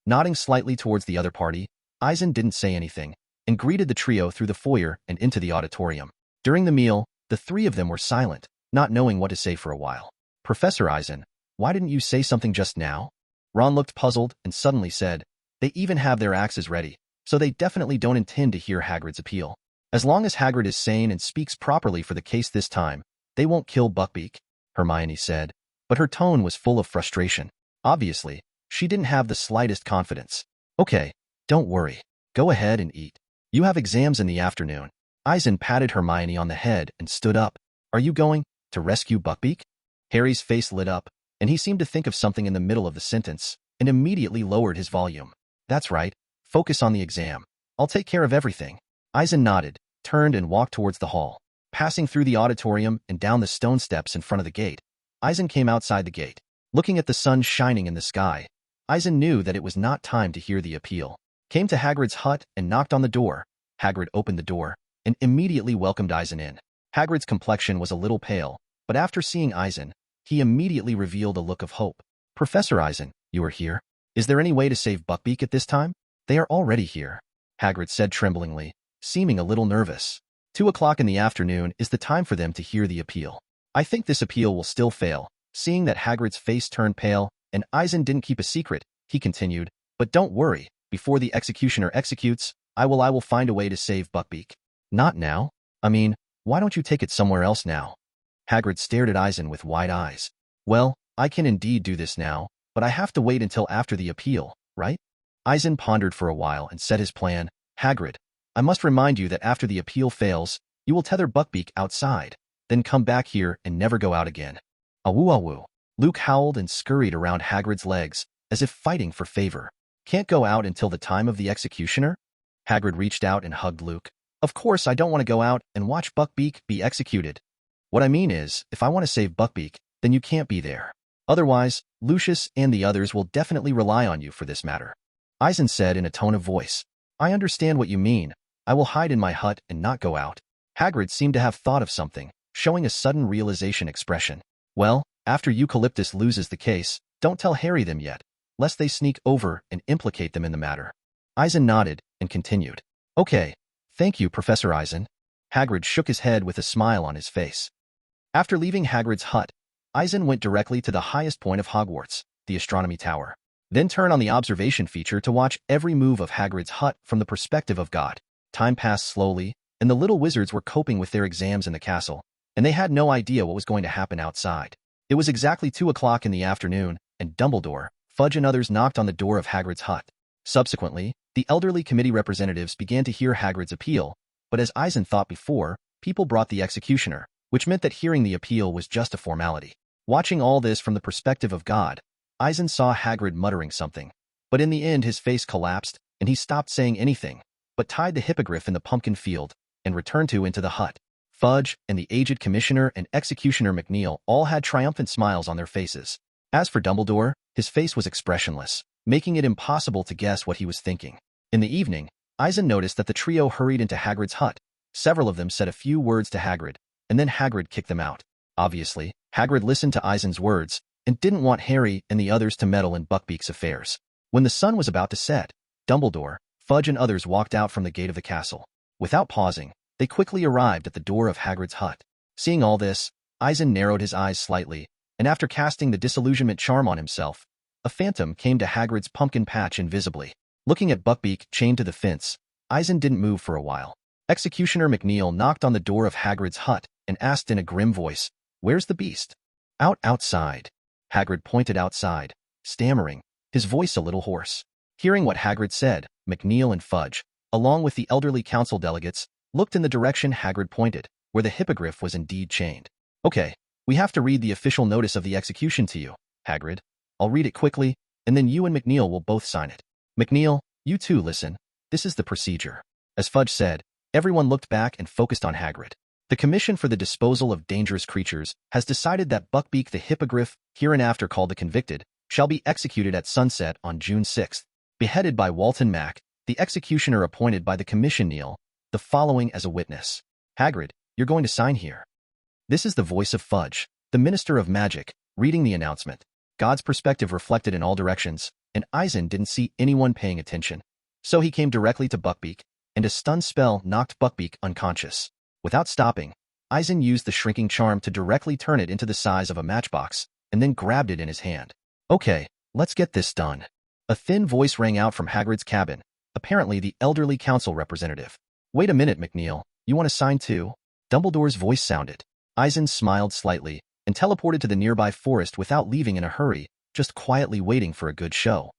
Nodding slightly towards the other party, Eisen didn't say anything, and greeted the trio through the foyer and into the auditorium. During the meal, the three of them were silent, not knowing what to say for a while. "Professor Eisen, why didn't you say something just now?" Ron looked puzzled and suddenly said, "They even have their axes ready, so they definitely don't intend to hear Hagrid's appeal. As long as Hagrid is sane and speaks properly for the case this time, they won't kill Buckbeak," Hermione said, but her tone was full of frustration. Obviously, she didn't have the slightest confidence. "Okay, don't worry. Go ahead and eat. You have exams in the afternoon." Eisen patted Hermione on the head and stood up. "Are you going to rescue Buckbeak?" Harry's face lit up, and he seemed to think of something in the middle of the sentence, and immediately lowered his volume. "That's right. Focus on the exam. I'll take care of everything." Eisen nodded, turned and walked towards the hall. Passing through the auditorium and down the stone steps in front of the gate, Eisen came outside the gate. Looking at the sun shining in the sky, Eisen knew that it was not time to hear the appeal. Came to Hagrid's hut and knocked on the door. Hagrid opened the door and immediately welcomed Eisen in. Hagrid's complexion was a little pale, but after seeing Eisen, he immediately revealed a look of hope. "Professor Eisen, you are here. Is there any way to save Buckbeak at this time?" "They are already here," Hagrid said tremblingly, seeming a little nervous. 2 o'clock in the afternoon is the time for them to hear the appeal. "I think this appeal will still fail." Seeing that Hagrid's face turned pale, and Eisen didn't keep a secret, he continued, "But don't worry, before the executioner executes, I will find a way to save Buckbeak." "Not now? I mean, why don't you take it somewhere else now?" Hagrid stared at Eisen with wide eyes. "Well, I can indeed do this now, but I have to wait until after the appeal, right?" Eisen pondered for a while and said his plan. "Hagrid, I must remind you that after the appeal fails, you will tether Buckbeak outside, then come back here and never go out again." "Awoo awoo." Luke howled and scurried around Hagrid's legs, as if fighting for favor. "Can't go out until the time of the executioner?" Hagrid reached out and hugged Luke. "Of course I don't want to go out and watch Buckbeak be executed. What I mean is, if I want to save Buckbeak, then you can't be there. Otherwise, Lucius and the others will definitely rely on you for this matter." Eisen said in a tone of voice, "I understand what you mean. I will hide in my hut and not go out." Hagrid seemed to have thought of something, showing a sudden realization expression. "Well, after Eucalyptus loses the case, don't tell Harry them yet, lest they sneak over and implicate them in the matter." Eisen nodded and continued. "Okay, thank you, Professor Eisen." Hagrid shook his head with a smile on his face. After leaving Hagrid's hut, Eisen went directly to the highest point of Hogwarts, the astronomy tower. Then turned on the observation feature to watch every move of Hagrid's hut from the perspective of God. Time passed slowly, and the little wizards were coping with their exams in the castle, and they had no idea what was going to happen outside. It was exactly 2 o'clock in the afternoon, and Dumbledore, Fudge and others knocked on the door of Hagrid's hut. Subsequently, the elderly committee representatives began to hear Hagrid's appeal, but as Eisen thought before, people brought the executioner, which meant that hearing the appeal was just a formality. Watching all this from the perspective of God, Eisen saw Hagrid muttering something, but in the end his face collapsed, and he stopped saying anything, but tied the hippogriff in the pumpkin field, and returned into the hut. Fudge and the aged commissioner and executioner McNeil all had triumphant smiles on their faces. As for Dumbledore, his face was expressionless, making it impossible to guess what he was thinking. In the evening, Eisen noticed that the trio hurried into Hagrid's hut. Several of them said a few words to Hagrid, and then Hagrid kicked them out. Obviously, Hagrid listened to Eisen's words, and didn't want Harry and the others to meddle in Buckbeak's affairs. When the sun was about to set, Dumbledore, Fudge and others walked out from the gate of the castle. Without pausing, they quickly arrived at the door of Hagrid's hut. Seeing all this, Eisen narrowed his eyes slightly, and after casting the disillusionment charm on himself, a phantom came to Hagrid's pumpkin patch invisibly. Looking at Buckbeak chained to the fence, Eisen didn't move for a while. Executioner McNeil knocked on the door of Hagrid's hut and asked in a grim voice, "Where's the beast?" Outside." Hagrid pointed outside, stammering, his voice a little hoarse. Hearing what Hagrid said, McNeil and Fudge, along with the elderly council delegates, looked in the direction Hagrid pointed, where the hippogriff was indeed chained. Okay, we have to read the official notice of the execution to you, Hagrid. I'll read it quickly, and then you and McNeil will both sign it. McNeil, you too listen. This is the procedure. As Fudge said, everyone looked back and focused on Hagrid. The Commission for the Disposal of Dangerous Creatures has decided that Buckbeak the Hippogriff, hereinafter called the Convicted, shall be executed at sunset on June 6th, beheaded by Walton Mack, the executioner appointed by the Commission. Neil, the following as a witness. Hagrid, you're going to sign here. This is the voice of Fudge, the Minister of Magic, reading the announcement. God's perspective reflected in all directions, and Eisen didn't see anyone paying attention. So he came directly to Buckbeak, and a stun spell knocked Buckbeak unconscious. Without stopping, Eisen used the shrinking charm to directly turn it into the size of a matchbox, and then grabbed it in his hand. Okay, let's get this done. A thin voice rang out from Hagrid's cabin, apparently the elderly council representative. Wait a minute, McNeil, you want to sign too? Dumbledore's voice sounded. Eisen smiled slightly, and teleported to the nearby forest without leaving in a hurry, just quietly waiting for a good show.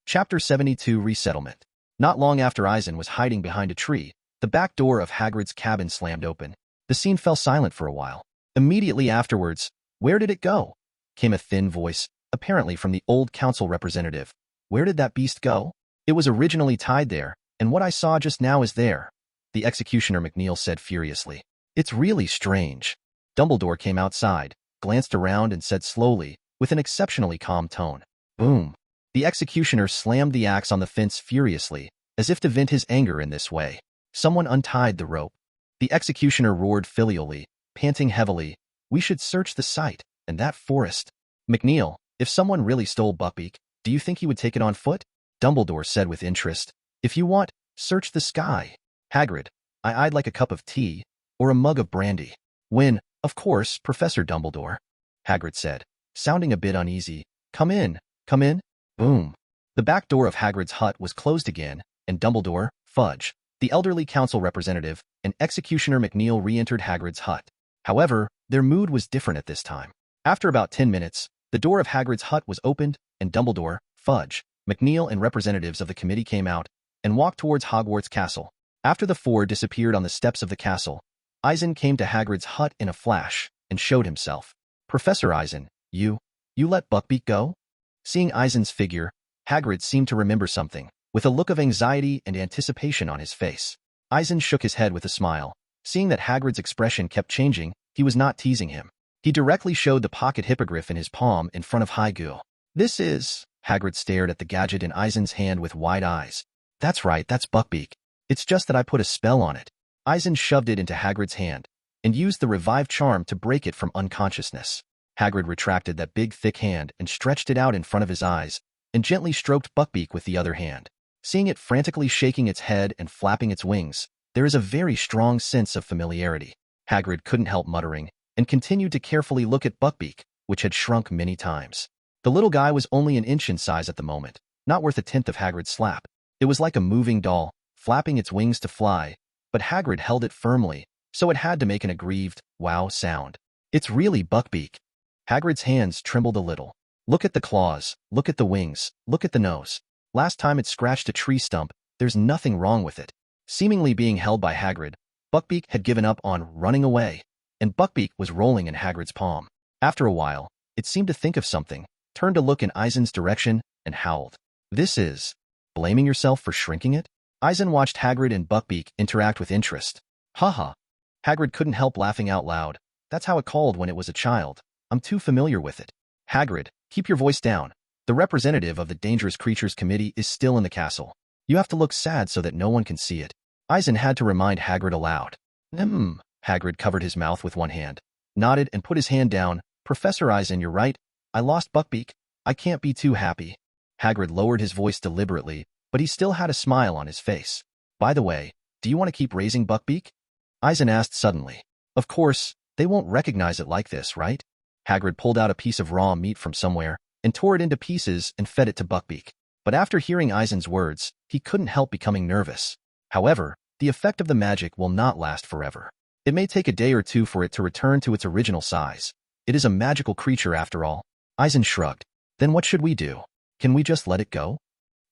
Chapter 72 Resettlement. Not long after Eisen was hiding behind a tree, the back door of Hagrid's cabin slammed open. The scene fell silent for a while. Immediately afterwards, "Where did it go?" came a thin voice, apparently from the old council representative. "Where did that beast go?" "It was originally tied there, and what I saw just now is there," the executioner McNeil said furiously. "It's really strange." Dumbledore came outside, glanced around and said slowly, with an exceptionally calm tone, "Boom." The executioner slammed the axe on the fence furiously, as if to vent his anger in this way. Someone untied the rope. The executioner roared filially, panting heavily, "We should search the site, and that forest." "McNeil, if someone really stole Buckbeak, do you think he would take it on foot?" Dumbledore said with interest. "If you want, search the sky." Hagrid, I'd like a cup of tea, or a mug of brandy. "When, of course, Professor Dumbledore," Hagrid said, sounding a bit uneasy. Come in. Boom. The back door of Hagrid's hut was closed again, and Dumbledore, Fudge, the elderly council representative, and executioner McNeil re-entered Hagrid's hut. However, their mood was different at this time. After about 10 minutes, the door of Hagrid's hut was opened, and Dumbledore, Fudge, McNeil and representatives of the committee came out and walked towards Hogwarts Castle. After the four disappeared on the steps of the castle, Eisen came to Hagrid's hut in a flash and showed himself. "Professor Eisen, you let Buckbeak go?" Seeing Eisen's figure, Hagrid seemed to remember something, with a look of anxiety and anticipation on his face. Eisen shook his head with a smile. Seeing that Hagrid's expression kept changing, he was not teasing him. He directly showed the pocket hippogriff in his palm in front of Hygule. "This is..." Hagrid stared at the gadget in Eisen's hand with wide eyes. "That's right, that's Buckbeak. It's just that I put a spell on it." Eisen shoved it into Hagrid's hand, and used the revive charm to break it from unconsciousness. Hagrid retracted that big thick hand and stretched it out in front of his eyes, and gently stroked Buckbeak with the other hand. Seeing it frantically shaking its head and flapping its wings, there is a very strong sense of familiarity. Hagrid couldn't help muttering, and continued to carefully look at Buckbeak, which had shrunk many times. The little guy was only an inch in size at the moment, not worth a tenth of Hagrid's slap. It was like a moving doll, flapping its wings to fly, but Hagrid held it firmly, so it had to make an aggrieved, wow sound. "It's really Buckbeak." Hagrid's hands trembled a little. "Look at the claws, look at the wings, look at the nose. Last time it scratched a tree stump, there's nothing wrong with it." Seemingly being held by Hagrid, Buckbeak had given up on running away, and Buckbeak was rolling in Hagrid's palm. After a while, it seemed to think of something, turned to look in Eisen's direction, and howled. "This is... blaming yourself for shrinking it?" Eisen watched Hagrid and Buckbeak interact with interest. "Haha." Hagrid couldn't help laughing out loud. "That's how it called when it was a child. I'm too familiar with it." "Hagrid, keep your voice down. The representative of the Dangerous Creatures Committee is still in the castle. You have to look sad so that no one can see it." Eisen had to remind Hagrid aloud. Hagrid covered his mouth with one hand, nodded and put his hand down. "Professor Eisen, you're right. I lost Buckbeak. I can't be too happy." Hagrid lowered his voice deliberately, but he still had a smile on his face. "By the way, do you want to keep raising Buckbeak?" Eisen asked suddenly. "Of course, they won't recognize it like this, right?" Hagrid pulled out a piece of raw meat from somewhere, and tore it into pieces and fed it to Buckbeak. But after hearing Eisen's words, he couldn't help becoming nervous. However, the effect of the magic will not last forever. It may take a day or two for it to return to its original size. It is a magical creature after all. Eisen shrugged. "Then what should we do? Can we just let it go?"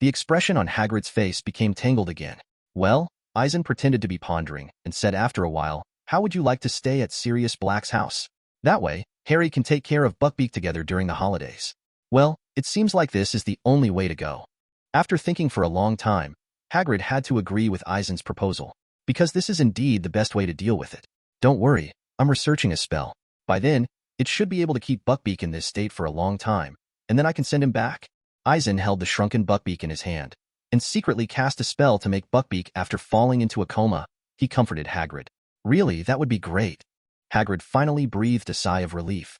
The expression on Hagrid's face became tangled again. Well, Eisen pretended to be pondering and said after a while, how would you like to stay at Sirius Black's house? That way, Harry can take care of Buckbeak together during the holidays. Well, it seems like this is the only way to go. After thinking for a long time, Hagrid had to agree with Eisen's proposal, because this is indeed the best way to deal with it. Don't worry, I'm researching a spell. By then, it should be able to keep Buckbeak in this state for a long time, and then I can send him back. Eisen held the shrunken Buckbeak in his hand, and secretly cast a spell to make Buckbeak after falling into a coma. He comforted Hagrid. Really, that would be great. Hagrid finally breathed a sigh of relief.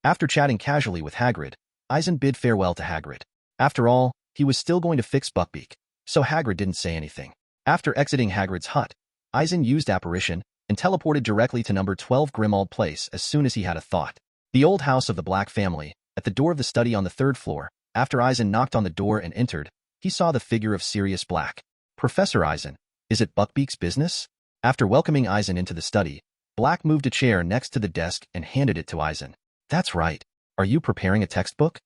After chatting casually with Hagrid, Eisen bid farewell to Hagrid. After all, he was still going to fix Buckbeak, so Hagrid didn't say anything. After exiting Hagrid's hut, Eisen used apparition and teleported directly to number 12 Grimmauld Place as soon as he had a thought. The old house of the Black family, at the door of the study on the 3rd floor. After Eisen knocked on the door and entered, he saw the figure of Sirius Black. Professor Eisen, is it Buckbeak's business? After welcoming Eisen into the study, Black moved a chair next to the desk and handed it to Eisen. That's right. Are you preparing a textbook?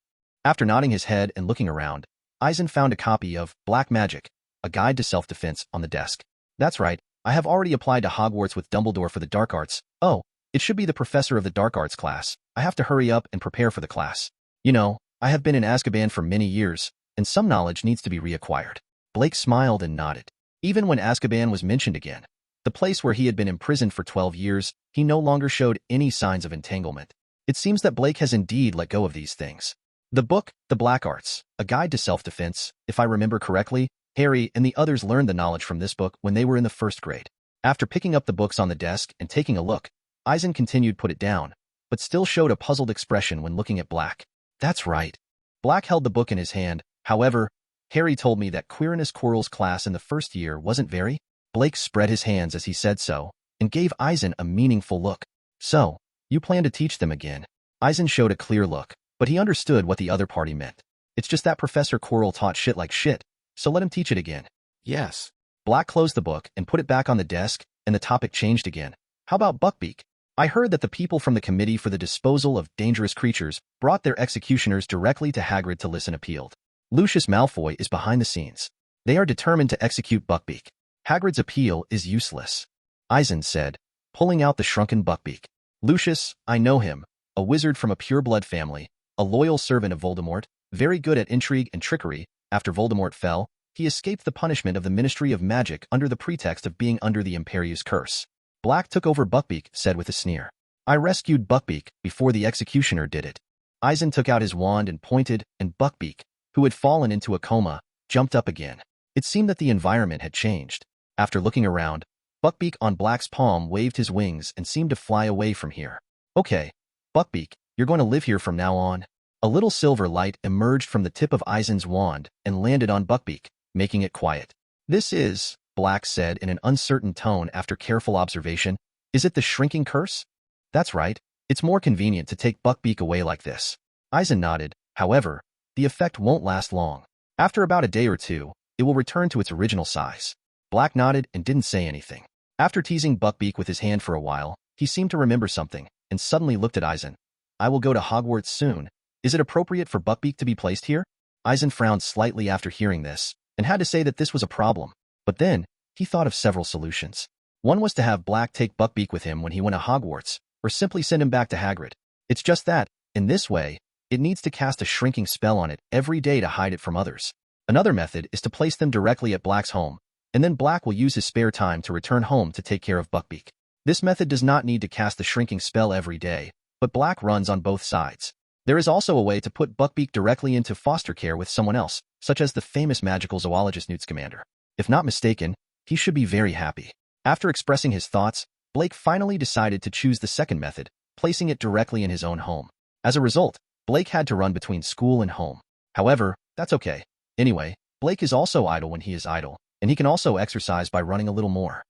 After nodding his head and looking around, Eisen found a copy of Black Magic, a guide to self-defense, on the desk. That's right. I have already applied to Hogwarts with Dumbledore for the dark arts. Oh, it should be the professor of the dark arts class. I have to hurry up and prepare for the class. You know, I have been in Azkaban for many years, and some knowledge needs to be reacquired. Blake smiled and nodded. Even when Azkaban was mentioned again, the place where he had been imprisoned for 12 years, he no longer showed any signs of entanglement. It seems that Blake has indeed let go of these things. The book, The Black Arts, a guide to self-defense, if I remember correctly, Harry and the others learned the knowledge from this book when they were in the 1st grade. After picking up the books on the desk and taking a look, Eisen continued put it down, but still showed a puzzled expression when looking at Black. That's right. Black held the book in his hand. However, Harry told me that Quirinus Quirrell's class in the 1st year wasn't very. Blake spread his hands as he said so, and gave Eisen a meaningful look. So, you plan to teach them again? Eisen showed a clear look, but he understood what the other party meant. It's just that Professor Quirrell taught shit like shit, so let him teach it again. Yes. Black closed the book and put it back on the desk, and the topic changed again. How about Buckbeak? I heard that the people from the Committee for the Disposal of Dangerous Creatures brought their executioners directly to Hagrid to listen appealed. Lucius Malfoy is behind the scenes. They are determined to execute Buckbeak. Hagrid's appeal is useless. Eisen said, pulling out the shrunken Buckbeak. Lucius, I know him, a wizard from a pure-blood family, a loyal servant of Voldemort, very good at intrigue and trickery. After Voldemort fell, he escaped the punishment of the Ministry of Magic under the pretext of being under the Imperius Curse. Black took over Buckbeak, said with a sneer. I rescued Buckbeak before the executioner did it. Eisen took out his wand and pointed, and Buckbeak, who had fallen into a coma, jumped up again. It seemed that the environment had changed. After looking around, Buckbeak on Black's palm waved his wings and seemed to fly away from here. Okay, Buckbeak, you're going to live here from now on. A little silver light emerged from the tip of Eisen's wand and landed on Buckbeak, making it quiet. This is, Black said in an uncertain tone after careful observation, is it the shrinking curse? That's right, it's more convenient to take Buckbeak away like this. Eisen nodded. However, the effect won't last long. After about a day or two, it will return to its original size. Black nodded and didn't say anything. After teasing Buckbeak with his hand for a while, he seemed to remember something, and suddenly looked at Eisen. I will go to Hogwarts soon. Is it appropriate for Buckbeak to be placed here? Eisen frowned slightly after hearing this, and had to say that this was a problem. But then, he thought of several solutions. One was to have Black take Buckbeak with him when he went to Hogwarts, or simply send him back to Hagrid. It's just that, in this way, it needs to cast a shrinking spell on it every day to hide it from others. Another method is to place them directly at Black's home, and then Black will use his spare time to return home to take care of Buckbeak. This method does not need to cast the shrinking spell every day, but Black runs on both sides. There is also a way to put Buckbeak directly into foster care with someone else, such as the famous magical zoologist Newt Scamander. If not mistaken, he should be very happy. After expressing his thoughts, Blake finally decided to choose the second method, placing it directly in his own home. As a result, Blake had to run between school and home. However, that's okay. Anyway, Blake is also idle when he is idle, and he can also exercise by running a little more.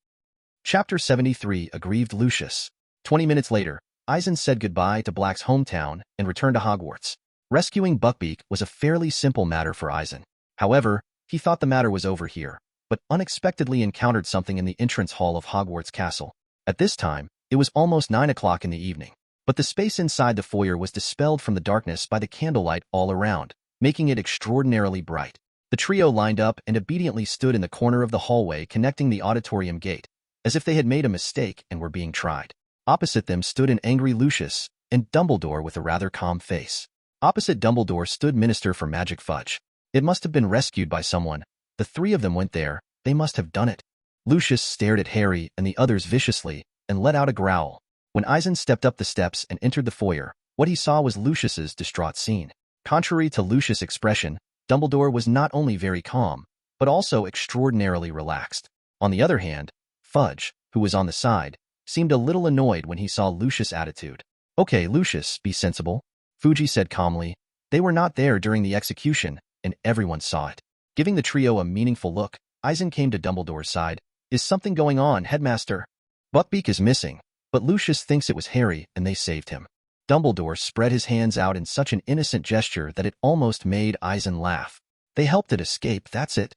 Chapter 73, Aggrieved Lucius. 20 minutes later, Eisen said goodbye to Black's hometown and returned to Hogwarts. Rescuing Buckbeak was a fairly simple matter for Eisen. However, he thought the matter was over here, but unexpectedly encountered something in the entrance hall of Hogwarts Castle. At this time, it was almost 9 o'clock in the evening, but the space inside the foyer was dispelled from the darkness by the candlelight all around, making it extraordinarily bright. The trio lined up and obediently stood in the corner of the hallway connecting the auditorium gate, as if they had made a mistake and were being tried. Opposite them stood an angry Lucius, and Dumbledore with a rather calm face. Opposite Dumbledore stood Minister for Magic Fudge. It must have been rescued by someone. The three of them went there. They must have done it. Lucius stared at Harry and the others viciously and let out a growl. When Eisen stepped up the steps and entered the foyer, what he saw was Lucius's distraught scene. Contrary to Lucius' expression, Dumbledore was not only very calm, but also extraordinarily relaxed. On the other hand, Fudge, who was on the side, seemed a little annoyed when he saw Lucius' attitude. "Okay, Lucius, be sensible," Fuji said calmly. They were not there during the execution, and everyone saw it. Giving the trio a meaningful look, Eisen came to Dumbledore's side. "Is something going on, Headmaster? Buckbeak is missing, but Lucius thinks it was Harry and they saved him." Dumbledore spread his hands out in such an innocent gesture that it almost made Eisen laugh. "They helped it escape, that's it,"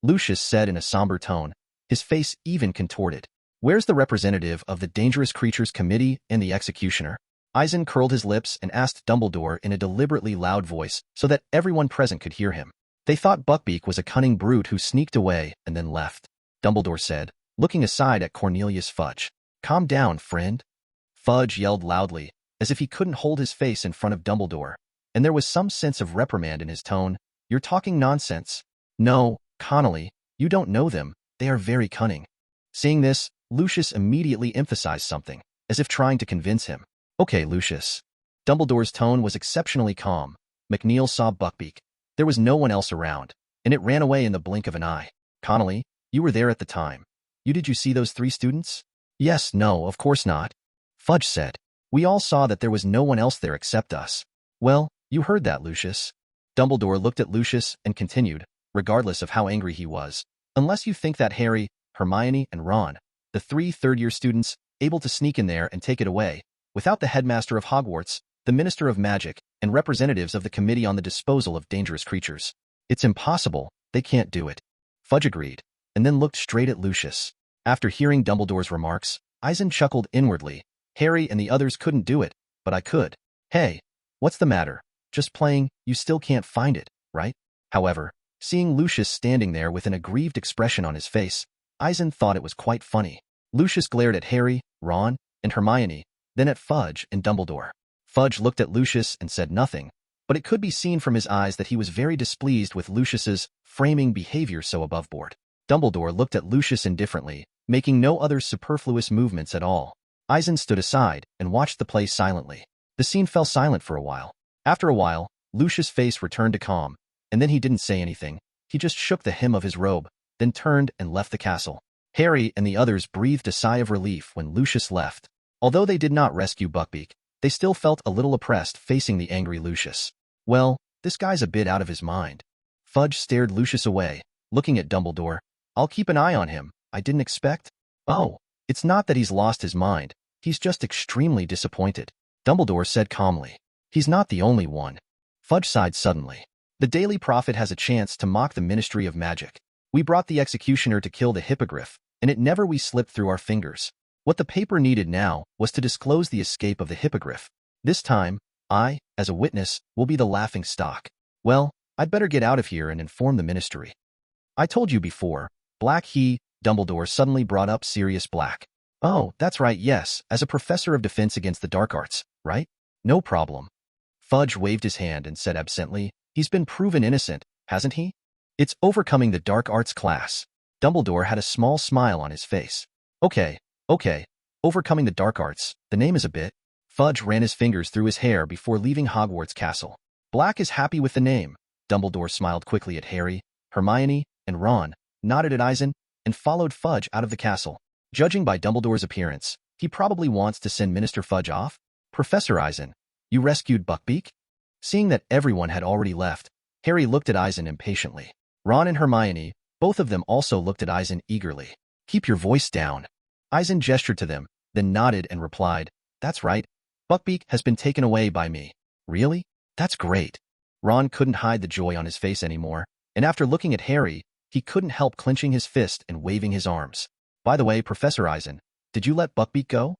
Lucius said in a somber tone, his face even contorted. "Where's the representative of the Dangerous Creatures Committee and the executioner?" Eisen curled his lips and asked Dumbledore in a deliberately loud voice so that everyone present could hear him. "They thought Buckbeak was a cunning brute who sneaked away and then left," Dumbledore said, looking aside at Cornelius Fudge. "Calm down, friend." Fudge yelled loudly, as if he couldn't hold his face in front of Dumbledore, and there was some sense of reprimand in his tone. "You're talking nonsense." "No, Connolly, you don't know them. They are very cunning." Seeing this, Lucius immediately emphasized something, as if trying to convince him. "Okay, Lucius." Dumbledore's tone was exceptionally calm. McNeil saw Buckbeak. There was no one else around, and it ran away in the blink of an eye. "Connolly, you were there at the time. Did you see those 3 students?" "Yes, no, of course not," Fudge said. "We all saw that there was no one else there except us." "Well, you heard that, Lucius." Dumbledore looked at Lucius and continued, regardless of how angry he was. "Unless you think that Harry, Hermione, and Ron, the 3 third-year students, able to sneak in there and take it away, without the headmaster of Hogwarts, the Minister of Magic, and representatives of the Committee on the Disposal of Dangerous Creatures. It's impossible. They can't do it." Fudge agreed, and then looked straight at Lucius. After hearing Dumbledore's remarks, Eisen chuckled inwardly. "Harry and the others couldn't do it, but I could." "Hey, what's the matter? Just playing, you still can't find it, right?" However, seeing Lucius standing there with an aggrieved expression on his face, Eisen thought it was quite funny. Lucius glared at Harry, Ron, and Hermione, then at Fudge and Dumbledore. Fudge looked at Lucius and said nothing, but it could be seen from his eyes that he was very displeased with Lucius's framing behavior so aboveboard. Dumbledore looked at Lucius indifferently, making no other superfluous movements at all. Eisen stood aside and watched the play silently. The scene fell silent for a while. After a while, Lucius' face returned to calm, and then he didn't say anything. He just shook the hem of his robe, then turned and left the castle. Harry and the others breathed a sigh of relief when Lucius left. Although they did not rescue Buckbeak, they still felt a little oppressed facing the angry Lucius. "Well, this guy's a bit out of his mind." Fudge stared Lucius away, looking at Dumbledore. "I'll keep an eye on him. I didn't expect." "Oh, it's not that he's lost his mind. He's just extremely disappointed," Dumbledore said calmly. "He's not the only one." Fudge sighed suddenly. "The Daily Prophet has a chance to mock the Ministry of Magic. We brought the executioner to kill the hippogriff, and it never slipped through our fingers. What the paper needed now was to disclose the escape of the hippogriff. This time, I, as a witness, will be the laughing stock. Well, I'd better get out of here and inform the ministry." "I told you before, Black Dumbledore suddenly brought up Sirius Black. "Oh, that's right, yes, as a professor of defense against the dark arts, right? No problem." Fudge waved his hand and said absently, "He's been proven innocent, hasn't he?" "It's overcoming the dark arts class." Dumbledore had a small smile on his face. Okay, overcoming the dark arts, the name is a bit." Fudge ran his fingers through his hair before leaving Hogwarts Castle. "Black is happy with the name." Dumbledore smiled quickly at Harry, Hermione, and Ron, nodded at Eisen, and followed Fudge out of the castle. Judging by Dumbledore's appearance, he probably wants to send Minister Fudge off. "Professor Eisen, you rescued Buckbeak?" Seeing that everyone had already left, Harry looked at Eisen impatiently. Ron and Hermione, both of them also looked at Eisen eagerly. "Keep your voice down." Eisen gestured to them, then nodded and replied, "That's right. Buckbeak has been taken away by me." "Really? That's great." Ron couldn't hide the joy on his face anymore, and after looking at Harry, he couldn't help clenching his fist and waving his arms. "By the way, Professor Eisen, did you let Buckbeak go?"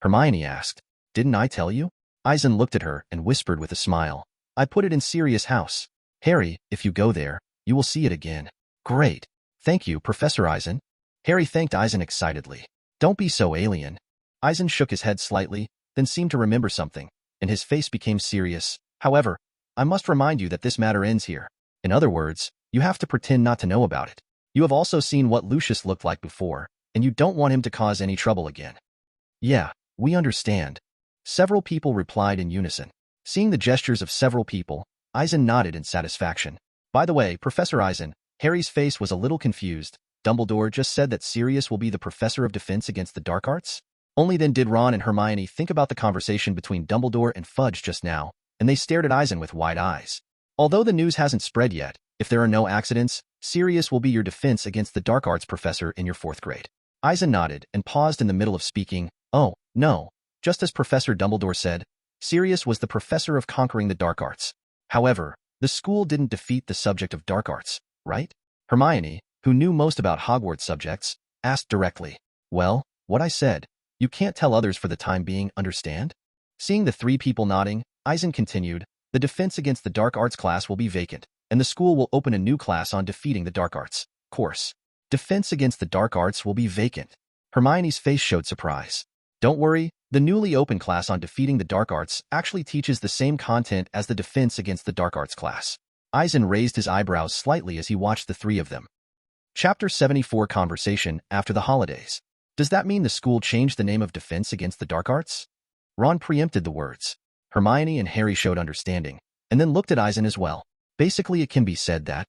Hermione asked. "Didn't I tell you?" Eisen looked at her and whispered with a smile, "I put it in Sirius' house. Harry, if you go there, You will see it again. Great. Thank you, Professor Eisen. Harry thanked Eisen excitedly. Don't be so alien. Eisen shook his head slightly, then seemed to remember something, and his face became serious. However, I must remind you that this matter ends here. In other words, you have to pretend not to know about it. You have also seen what Lucius looked like before, and you don't want him to cause any trouble again. Yeah, we understand. Several people replied in unison. Seeing the gestures of several people, Eisen nodded in satisfaction. By the way, Professor Eisen, Harry's face was a little confused. Dumbledore just said that Sirius will be the professor of defense against the dark arts? Only then did Ron and Hermione think about the conversation between Dumbledore and Fudge just now, and they stared at Eisen with wide eyes. Although the news hasn't spread yet, if there are no accidents, Sirius will be your defense against the dark arts professor in your 4th grade. Eisen nodded and paused in the middle of speaking. Oh, no. Just as Professor Dumbledore said, Sirius was the professor of conquering the dark arts. However, the school didn't defeat the subject of dark arts, right? Hermione, who knew most about Hogwarts subjects, asked directly. Well, what I said. You can't tell others for the time being, understand? Seeing the 3 people nodding, Eisen continued, the defense against the dark arts class will be vacant, and the school will open a new class on defeating the dark arts course. Defense against the dark arts will be vacant. Hermione's face showed surprise. Don't worry, the newly opened class on defeating the dark arts actually teaches the same content as the defense against the dark arts class. Eisen raised his eyebrows slightly as he watched the 3 of them. Chapter 74 Conversation After the Holidays. Does that mean the school changed the name of Defense Against the Dark Arts? Ron preempted the words. Hermione and Harry showed understanding, and then looked at Eisen as well. Basically, it can be said that.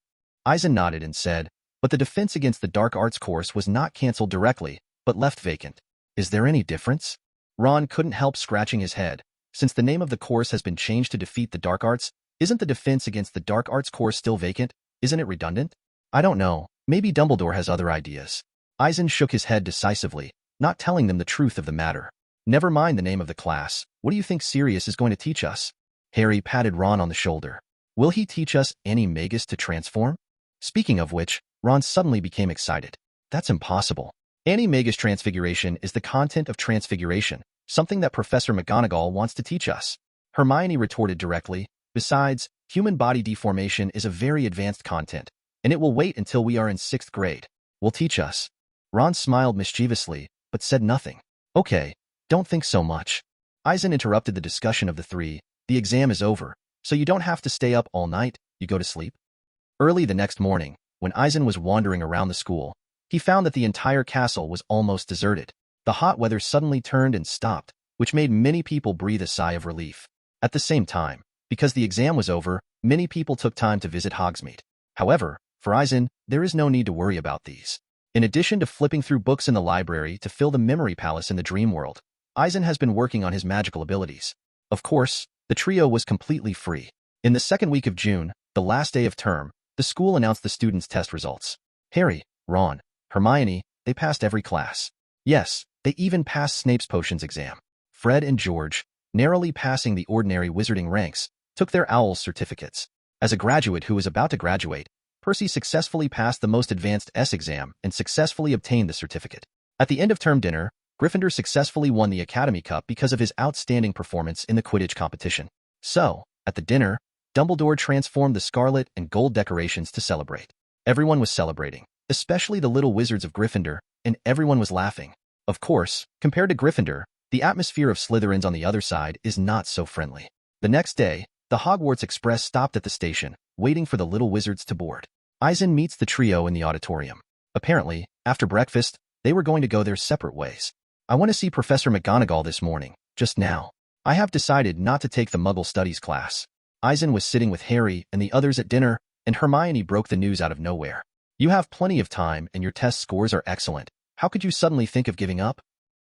Eisen nodded and said, but the Defense Against the Dark Arts course was not cancelled directly, but left vacant. Is there any difference? Ron couldn't help scratching his head. Since the name of the course has been changed to Defeat the Dark Arts, isn't the Defense Against the Dark Arts course still vacant? Isn't it redundant? I don't know. Maybe Dumbledore has other ideas. Eisen shook his head decisively, not telling them the truth of the matter. Never mind the name of the class. What do you think Sirius is going to teach us? Harry patted Ron on the shoulder. Will he teach us Animagus to transform? Speaking of which, Ron suddenly became excited. That's impossible. Animagus transfiguration is the content of transfiguration, something that Professor McGonagall wants to teach us. Hermione retorted directly. Besides, human body deformation is a very advanced content, and it will wait until we are in 6th grade. Will teach us. Ron smiled mischievously, but said nothing. Okay, don't think so much. Eisen interrupted the discussion of the 3. The exam is over, so you don't have to stay up all night, you go to sleep. Early the next morning, when Eisen was wandering around the school, he found that the entire castle was almost deserted. The hot weather suddenly turned and stopped, which made many people breathe a sigh of relief. At the same time, because the exam was over, many people took time to visit Hogsmeade. However, for Eisen, there is no need to worry about these. In addition to flipping through books in the library to fill the memory palace in the dream world, Eisen has been working on his magical abilities. Of course, the trio was completely free. In the 2nd week of June, the last day of term, the school announced the students' test results. Harry, Ron, Hermione, they passed every class. Yes, they even passed Snape's potions exam. Fred and George, narrowly passing the ordinary wizarding ranks, took their OWL certificates. As a graduate who was about to graduate, Percy successfully passed the most advanced S exam and successfully obtained the certificate. At the end of term dinner, Gryffindor successfully won the Academy Cup because of his outstanding performance in the Quidditch competition. So, at the dinner, Dumbledore transformed the scarlet and gold decorations to celebrate. Everyone was celebrating, especially the little wizards of Gryffindor, and everyone was laughing. Of course, compared to Gryffindor, the atmosphere of Slytherins on the other side is not so friendly. The next day, the Hogwarts Express stopped at the station, waiting for the little wizards to board. Eisen meets the trio in the auditorium. Apparently, after breakfast, they were going to go their separate ways. I want to see Professor McGonagall this morning, just now. I have decided not to take the Muggle Studies class. Eisen was sitting with Harry and the others at dinner, and Hermione broke the news out of nowhere. You have plenty of time and your test scores are excellent. How could you suddenly think of giving up?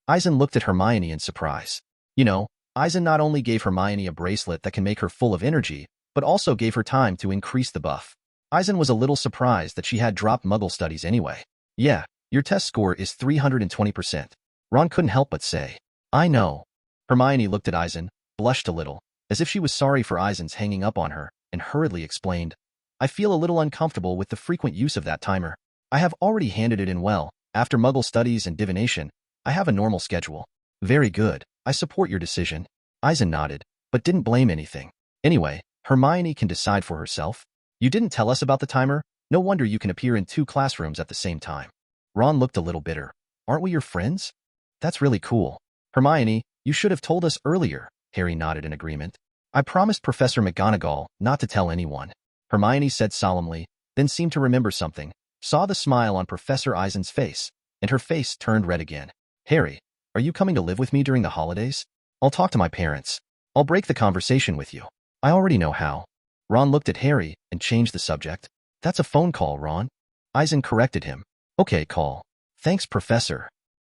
Eisen looked at Hermione in surprise. You know, Eisen not only gave Hermione a bracelet that can make her full of energy, but also gave her time to increase the buff. Eisen was a little surprised that she had dropped Muggle Studies anyway. Yeah, your test score is 320%. Ron couldn't help but say. I know. Hermione looked at Eisen, blushed a little, as if she was sorry for Eisen's hanging up on her, and hurriedly explained. I feel a little uncomfortable with the frequent use of that timer. I have already handed it in well. After Muggle Studies and Divination, I have a normal schedule. Very good. I support your decision. Eisen nodded, but didn't blame anything. Anyway, Hermione can decide for herself. You didn't tell us about the timer. No wonder you can appear in 2 classrooms at the same time. Ron looked a little bitter. Aren't we your friends? That's really cool. Hermione, you should have told us earlier. Harry nodded in agreement. I promised Professor McGonagall not to tell anyone. Hermione said solemnly, then seemed to remember something, saw the smile on Professor Eisen's face, and her face turned red again. Harry, are you coming to live with me during the holidays? I'll talk to my parents. I'll break the conversation with you. I already know how. Ron looked at Harry and changed the subject. That's a phone call, Ron. Eisen corrected him. Okay, call. Thanks, Professor.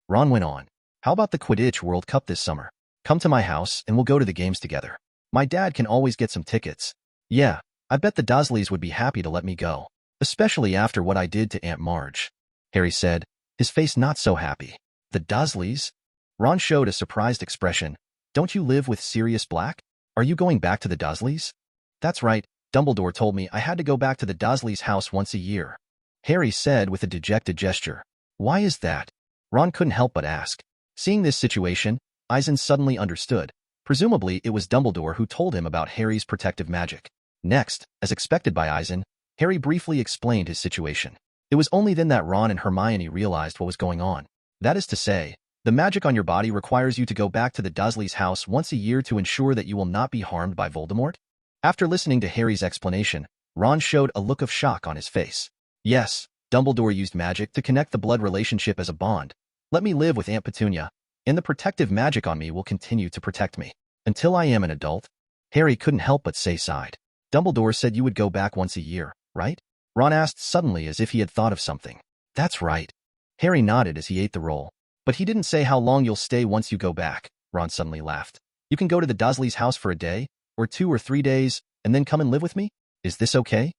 Ron went on. How about the Quidditch World Cup this summer? Come to my house and we'll go to the games together. My dad can always get some tickets. Yeah, I bet the Dursleys would be happy to let me go, especially after what I did to Aunt Marge. Harry said, his face not so happy. The Dursleys? Ron showed a surprised expression. Don't you live with Sirius Black? Are you going back to the Dursleys? That's right, Dumbledore told me I had to go back to the Dursleys' house once a year. Harry said with a dejected gesture. Why is that? Ron couldn't help but ask. Seeing this situation, Eisen suddenly understood. Presumably, it was Dumbledore who told him about Harry's protective magic. Next, as expected by Eisen, Harry briefly explained his situation. It was only then that Ron and Hermione realized what was going on. That is to say, the magic on your body requires you to go back to the Dursleys' house once a year to ensure that you will not be harmed by Voldemort? After listening to Harry's explanation, Ron showed a look of shock on his face. Yes, Dumbledore used magic to connect the blood relationship as a bond. Let me live with Aunt Petunia, and the protective magic on me will continue to protect me. Until I am an adult. Harry couldn't help but say sighed. Dumbledore said you would go back once a year, right? Ron asked suddenly as if he had thought of something. That's right. Harry nodded as he ate the roll. But he didn't say how long you'll stay once you go back. Ron suddenly laughed. You can go to the Dursleys' house for a day, or 2 or 3 days, and then come and live with me? Is this okay?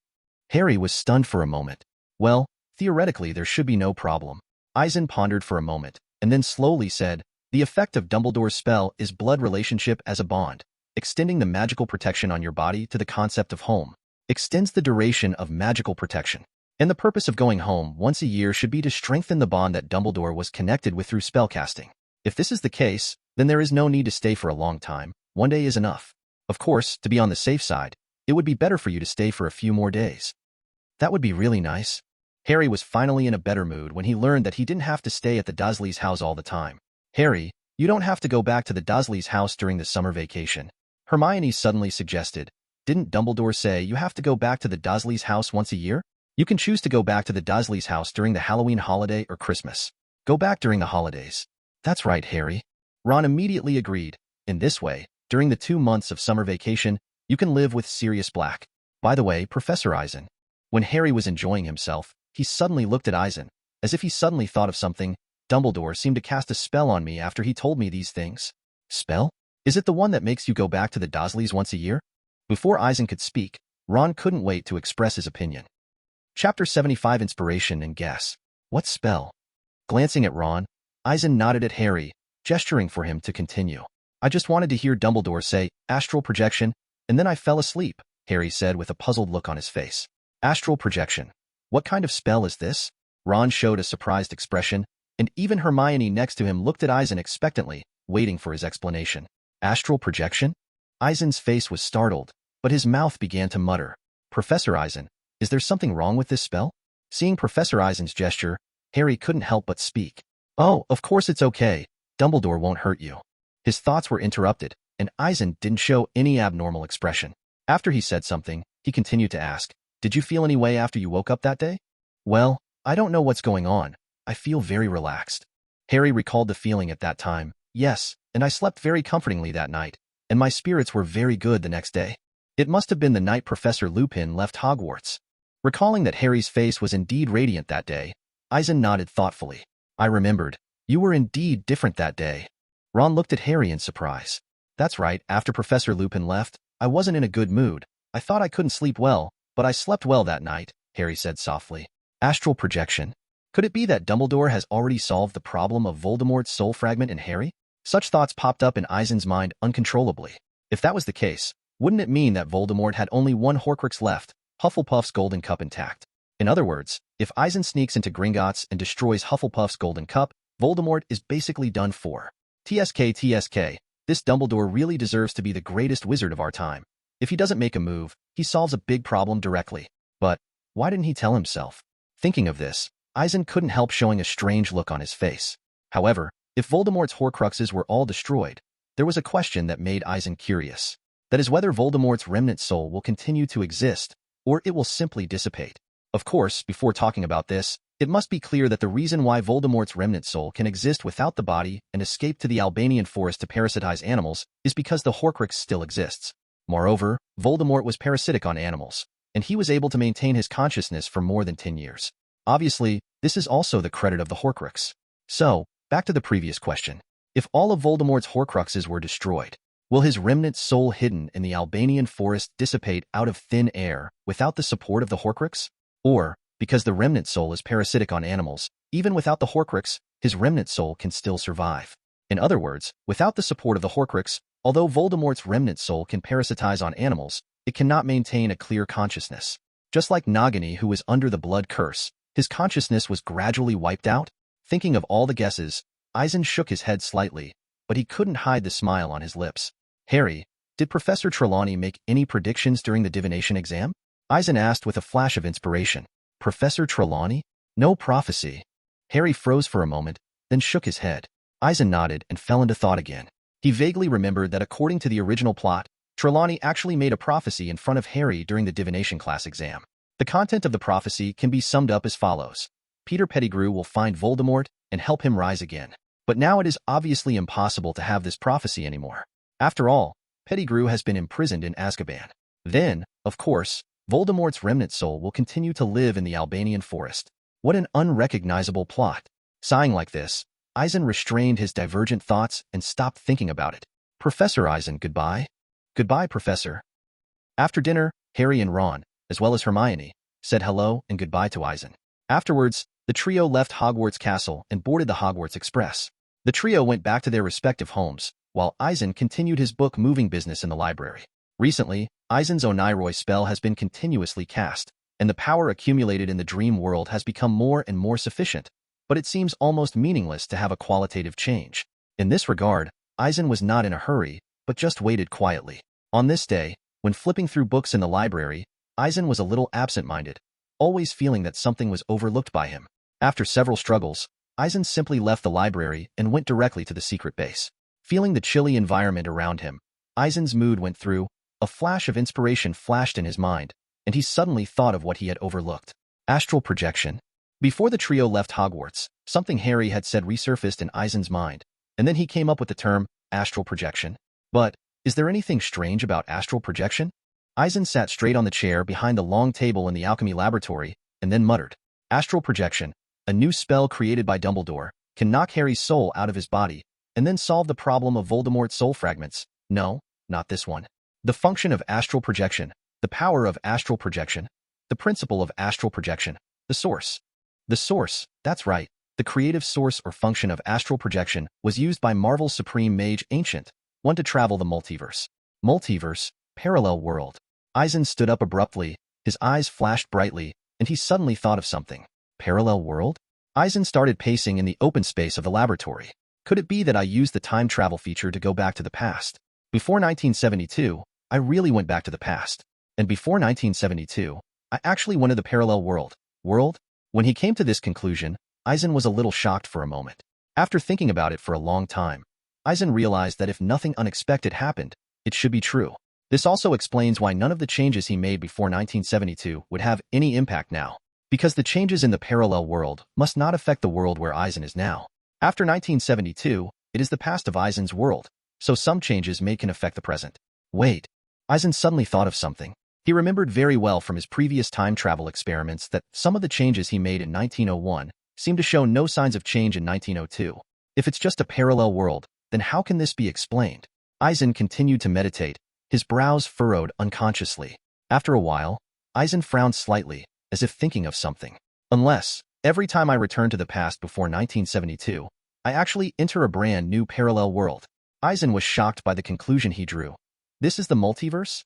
Harry was stunned for a moment. Well, theoretically there should be no problem. Eisen pondered for a moment, and then slowly said, the effect of Dumbledore's spell is blood relationship as a bond, extending the magical protection on your body to the concept of home. Extends the duration of magical protection. And the purpose of going home once a year should be to strengthen the bond that Dumbledore was connected with through spellcasting. If this is the case, then there is no need to stay for a long time. 1 day is enough. Of course, to be on the safe side, it would be better for you to stay for a few more days. That would be really nice. Harry was finally in a better mood when he learned that he didn't have to stay at the Dursleys' house all the time. Harry, you don't have to go back to the Dursleys' house during the summer vacation. Hermione suddenly suggested. Didn't Dumbledore say you have to go back to the Dursleys' house once a year? You can choose to go back to the Dursleys' house during the Halloween holiday or Christmas. Go back during the holidays. That's right, Harry. Ron immediately agreed. In this way, during the 2 months of summer vacation, you can live with Sirius Black. By the way, Professor Eisen. When Harry was enjoying himself, he suddenly looked at Eisen. As if he suddenly thought of something, Dumbledore seemed to cast a spell on me after he told me these things. Spell? Is it the one that makes you go back to the Dursleys once a year? Before Eisen could speak, Ron couldn't wait to express his opinion. Chapter 75 Inspiration and Guess. What spell? Glancing at Ron, Eisen nodded at Harry, gesturing for him to continue. I just wanted to hear Dumbledore say, astral projection, and then I fell asleep, Harry said with a puzzled look on his face. Astral projection. What kind of spell is this? Ron showed a surprised expression, and even Hermione next to him looked at Eisen expectantly, waiting for his explanation. Astral projection? Eisen's face was startled, but his mouth began to mutter. Professor Eisen, is there something wrong with this spell? Seeing Professor Eisen's gesture, Harry couldn't help but speak. Oh, of course it's okay. Dumbledore won't hurt you. His thoughts were interrupted, and Eisen didn't show any abnormal expression. After he said something, he continued to ask, did you feel any way after you woke up that day? Well, I don't know what's going on. I feel very relaxed. Harry recalled the feeling at that time. Yes, and I slept very comfortingly that night, and my spirits were very good the next day. It must have been the night Professor Lupin left Hogwarts. Recalling that Harry's face was indeed radiant that day, Eisen nodded thoughtfully. I remembered. You were indeed different that day. Ron looked at Harry in surprise. That's right, after Professor Lupin left, I wasn't in a good mood. I thought I couldn't sleep well, but I slept well that night, Harry said softly. Astral projection. Could it be that Dumbledore has already solved the problem of Voldemort's soul fragment in Harry? Such thoughts popped up in Eisen's mind uncontrollably. If that was the case, wouldn't it mean that Voldemort had only one Horcrux left, Hufflepuff's golden cup intact? In other words, if Eisen sneaks into Gringotts and destroys Hufflepuff's golden cup, Voldemort is basically done for. TSK, this Dumbledore really deserves to be the greatest wizard of our time. If he doesn't make a move, he solves a big problem directly. But Why didn't he tell himself? Thinking of this, Eisen couldn't help showing a strange look on his face. However, if Voldemort's Horcruxes were all destroyed, there was a question that made Eisen curious. That is whether Voldemort's remnant soul will continue to exist, or it will simply dissipate. Of course, before talking about this, it must be clear that the reason why Voldemort's remnant soul can exist without the body and escape to the Albanian forest to parasitize animals is because the Horcrux still exists. Moreover, Voldemort was parasitic on animals, and he was able to maintain his consciousness for more than 10 years. Obviously, this is also the credit of the Horcrux. So, back to the previous question. If all of Voldemort's Horcruxes were destroyed, will his remnant soul hidden in the Albanian forest dissipate out of thin air without the support of the Horcrux? Or, because the remnant soul is parasitic on animals, even without the Horcrux, his remnant soul can still survive? In other words, without the support of the Horcrux, although Voldemort's remnant soul can parasitize on animals, it cannot maintain a clear consciousness. Just like Nagini, who was under the blood curse, his consciousness was gradually wiped out. Thinking of all the guesses, Eisen shook his head slightly, but he couldn't hide the smile on his lips. Harry, did Professor Trelawney make any predictions during the divination exam? Eisen asked with a flash of inspiration. Professor Trelawney? No prophecy. Harry froze for a moment, then shook his head. Eisen nodded and fell into thought again. He vaguely remembered that according to the original plot, Trelawney actually made a prophecy in front of Harry during the divination class exam. The content of the prophecy can be summed up as follows. Peter Pettigrew will find Voldemort and help him rise again. But now it is obviously impossible to have this prophecy anymore. After all, Pettigrew has been imprisoned in Azkaban. Then, of course, Voldemort's remnant soul will continue to live in the Albanian forest. What an unrecognizable plot. Sighing like this, Eisen restrained his divergent thoughts and stopped thinking about it. Professor Eisen, goodbye. Goodbye, Professor. After dinner, Harry and Ron, as well as Hermione, said hello and goodbye to Eisen. Afterwards, the trio left Hogwarts Castle and boarded the Hogwarts Express. The trio went back to their respective homes, while Eisen continued his book-moving business in the library. Recently, Eisen's Oniroi spell has been continuously cast, and the power accumulated in the dream world has become more and more sufficient, but it seems almost meaningless to have a qualitative change. In this regard, Eisen was not in a hurry, but just waited quietly. On this day, when flipping through books in the library, Eisen was a little absent-minded, always feeling that something was overlooked by him. After several struggles, Eisen simply left the library and went directly to the secret base. Feeling the chilly environment around him, Eisen's mood went through. A flash of inspiration flashed in his mind, and he suddenly thought of what he had overlooked. Astral projection. Before the trio left Hogwarts, something Harry had said resurfaced in Eisen's mind, and then he came up with the term astral projection. But, is there anything strange about astral projection? Eisen sat straight on the chair behind the long table in the alchemy laboratory, and then muttered. Astral projection, a new spell created by Dumbledore, can knock Harry's soul out of his body, and then solve the problem of Voldemort's soul fragments. No, not this one. The function of astral projection, the power of astral projection, the principle of astral projection, the source. The source, that's right, the creative source or function of astral projection was used by Marvel's supreme mage Ancient, one to travel the multiverse. Multiverse, parallel world. Eisen stood up abruptly, his eyes flashed brightly, and he suddenly thought of something. Parallel world? Eisen started pacing in the open space of the laboratory. Could it be that I used the time travel feature to go back to the past? Before 1972, I really went back to the past. And before 1972, I actually went to the parallel world. When he came to this conclusion, Eisen was a little shocked for a moment. After thinking about it for a long time, Eisen realized that if nothing unexpected happened, it should be true. This also explains why none of the changes he made before 1972 would have any impact now. Because the changes in the parallel world must not affect the world where Eisen is now. After 1972, it is the past of Eisen's world, so some changes can affect the present. Wait. Eisen suddenly thought of something. He remembered very well from his previous time travel experiments that some of the changes he made in 1901 seemed to show no signs of change in 1902. If it's just a parallel world, then how can this be explained? Eisen continued to meditate, his brows furrowed unconsciously. After a while, Eisen frowned slightly, as if thinking of something. Unless, every time I return to the past before 1972, I actually enter a brand new parallel world. Eisen was shocked by the conclusion he drew. This is the multiverse?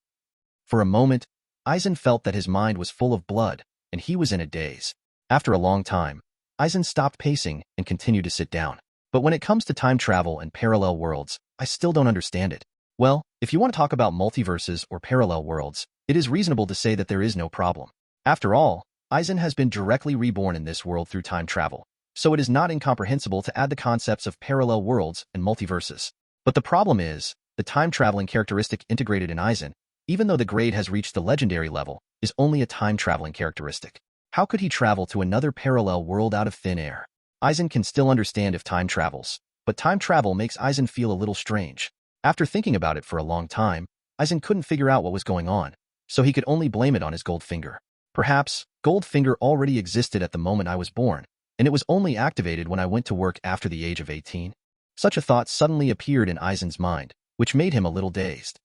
For a moment, Eisen felt that his mind was full of blood, and he was in a daze. After a long time, Eisen stopped pacing and continued to sit down. But when it comes to time travel and parallel worlds, I still don't understand it. Well, if you want to talk about multiverses or parallel worlds, it is reasonable to say that there is no problem. After all, Eisen has been directly reborn in this world through time travel, so it is not incomprehensible to add the concepts of parallel worlds and multiverses. But the problem is, the time-traveling characteristic integrated in Eisen, even though the grade has reached the legendary level, is only a time-traveling characteristic. How could he travel to another parallel world out of thin air? Eisen can still understand if time travels, but time travel makes Eisen feel a little strange. After thinking about it for a long time, Eisen couldn't figure out what was going on, so he could only blame it on his gold finger. Perhaps, gold finger already existed at the moment I was born, and it was only activated when I went to work after the age of 18. Such a thought suddenly appeared in Eisen's mind, which made him a little dazed.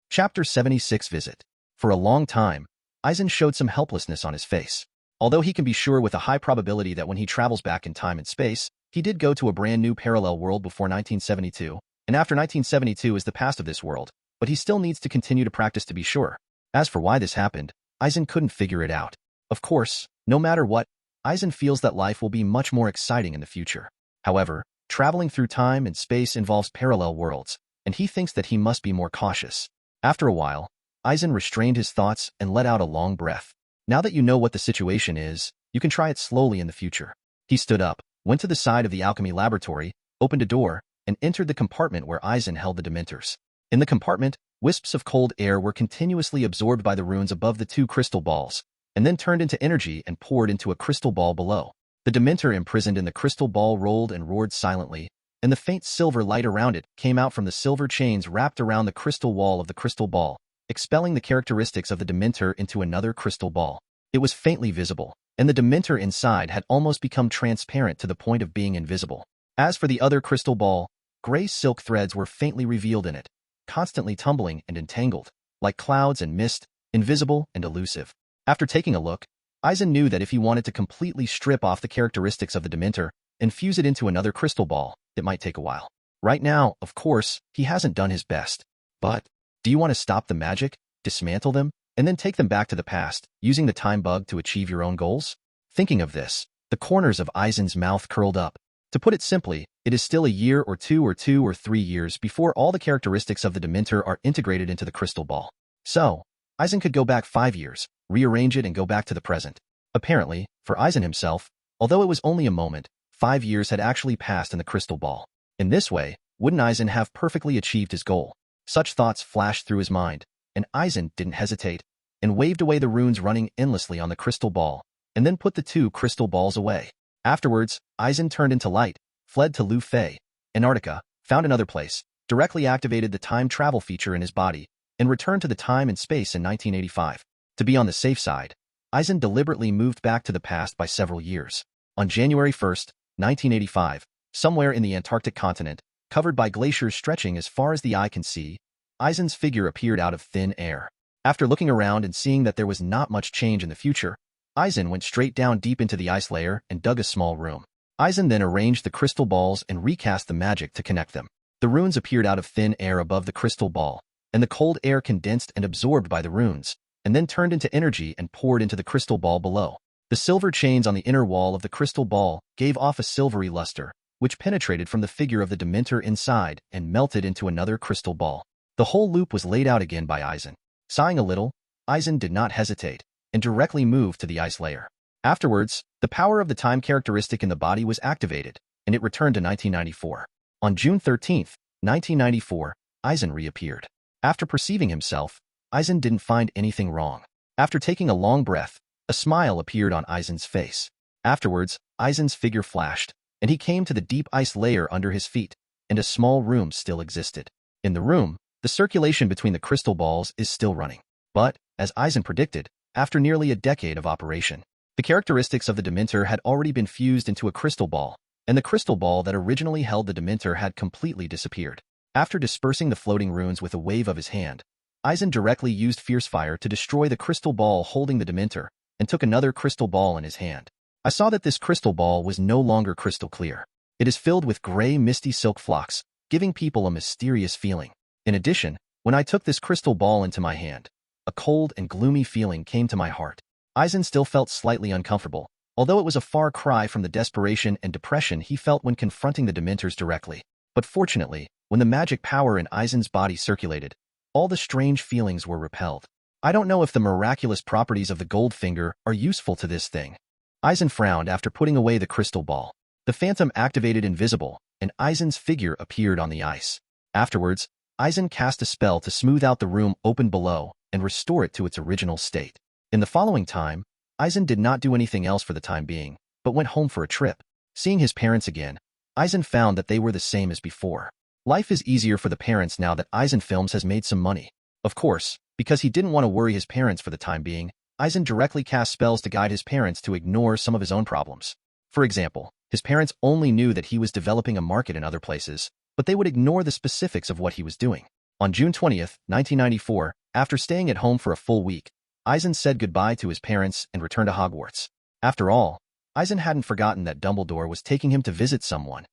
Chapter 76 Visit. For a long time, Eisen showed some helplessness on his face. Although he can be sure with a high probability that when he travels back in time and space, he did go to a brand new parallel world before 1972, and after 1972 is the past of this world, but he still needs to continue to practice to be sure. As for why this happened, Eisen couldn't figure it out. Of course, no matter what, Eisen feels that life will be much more exciting in the future. However, traveling through time and space involves parallel worlds, and he thinks that he must be more cautious. After a while, Eisen restrained his thoughts and let out a long breath. Now that you know what the situation is, you can try it slowly in the future. He stood up, went to the side of the alchemy laboratory, opened a door, and entered the compartment where Eisen held the Dementors. In the compartment, wisps of cold air were continuously absorbed by the runes above the two crystal balls, and then turned into energy and poured into a crystal ball below. The Dementor imprisoned in the crystal ball rolled and roared silently, and the faint silver light around it came out from the silver chains wrapped around the crystal wall of the crystal ball, expelling the characteristics of the Dementor into another crystal ball. It was faintly visible, and the Dementor inside had almost become transparent to the point of being invisible. As for the other crystal ball, gray silk threads were faintly revealed in it, constantly tumbling and entangled, like clouds and mist, invisible and elusive. After taking a look, Eisen knew that if he wanted to completely strip off the characteristics of the Dementor and fuse it into another crystal ball, it might take a while. Right now, of course, he hasn't done his best. But, do you want to stop the magic, dismantle them, and then take them back to the past, using the time bug to achieve your own goals? Thinking of this, the corners of Eisen's mouth curled up. To put it simply, it is still a year or 3 years before all the characteristics of the Dementor are integrated into the crystal ball. So, Eisen could go back 5 years, rearrange it and go back to the present. Apparently, for Eisen himself, although it was only a moment, 5 years had actually passed in the crystal ball. In this way, wouldn't Eisen have perfectly achieved his goal? Such thoughts flashed through his mind, and Eisen didn't hesitate, and waved away the runes running endlessly on the crystal ball, and then put the two crystal balls away. Afterwards, Eisen turned into light, fled to Lu Fei, Antarctica, found another place, directly activated the time travel feature in his body, and returned to the time and space in 1985. To be on the safe side, Eisen deliberately moved back to the past by several years. On January 1st, 1985, somewhere in the Antarctic continent, covered by glaciers stretching as far as the eye can see, Eisen's figure appeared out of thin air. After looking around and seeing that there was not much change in the future, Eisen went straight down deep into the ice layer and dug a small room. Eisen then arranged the crystal balls and recast the magic to connect them. The runes appeared out of thin air above the crystal ball, and the cold air condensed and absorbed by the runes, and then turned into energy and poured into the crystal ball below. The silver chains on the inner wall of the crystal ball gave off a silvery luster, which penetrated from the figure of the Dementor inside and melted into another crystal ball. The whole loop was laid out again by Eisen. Sighing a little, Eisen did not hesitate, and directly moved to the ice layer. Afterwards, the power of the time characteristic in the body was activated, and it returned to 1994. On June 13, 1994, Eisen reappeared. After perceiving himself, Eisen didn't find anything wrong. After taking a long breath, a smile appeared on Eisen's face. Afterwards, Eisen's figure flashed, and he came to the deep ice layer under his feet, and a small room still existed. In the room, the circulation between the crystal balls is still running. But, as Eisen predicted, after nearly a decade of operation, the characteristics of the Dementor had already been fused into a crystal ball, and the crystal ball that originally held the Dementor had completely disappeared. After dispersing the floating runes with a wave of his hand, Eisen directly used Fierce Fire to destroy the crystal ball holding the Dementor, and took another crystal ball in his hand. I saw that this crystal ball was no longer crystal clear. It is filled with gray misty silk flocks, giving people a mysterious feeling. In addition, when I took this crystal ball into my hand, a cold and gloomy feeling came to my heart. Eisen still felt slightly uncomfortable, although it was a far cry from the desperation and depression he felt when confronting the Dementors directly. But fortunately, when the magic power in Eisen's body circulated, all the strange feelings were repelled. I don't know if the miraculous properties of the gold finger are useful to this thing. Eisen frowned after putting away the crystal ball. The phantom activated invisible, and Eisen's figure appeared on the ice. Afterwards, Eisen cast a spell to smooth out the room open below and restore it to its original state. In the following time, Eisen did not do anything else for the time being, but went home for a trip. Seeing his parents again, Eisen found that they were the same as before. Life is easier for the parents now that Eisen Films has made some money. Of course, because he didn't want to worry his parents for the time being, Eisen directly cast spells to guide his parents to ignore some of his own problems. For example, his parents only knew that he was developing a market in other places, but they would ignore the specifics of what he was doing. On June 20th, 1994, after staying at home for a full week, Eisen said goodbye to his parents and returned to Hogwarts. After all, Eisen hadn't forgotten that Dumbledore was taking him to visit someone.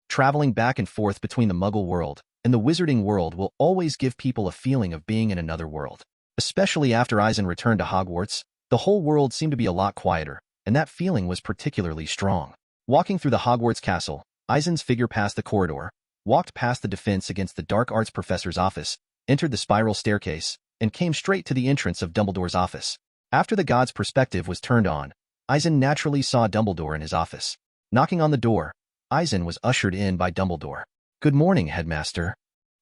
Traveling back and forth between the Muggle world and the Wizarding world will always give people a feeling of being in another world. Especially after Eisen returned to Hogwarts, the whole world seemed to be a lot quieter, and that feeling was particularly strong. Walking through the Hogwarts castle, Eisen's figure passed the corridor, walked past the defense against the dark arts professor's office, entered the spiral staircase, and came straight to the entrance of Dumbledore's office. After the god's perspective was turned on, Eisen naturally saw Dumbledore in his office. Knocking on the door, Eisen was ushered in by Dumbledore. "Good morning, headmaster."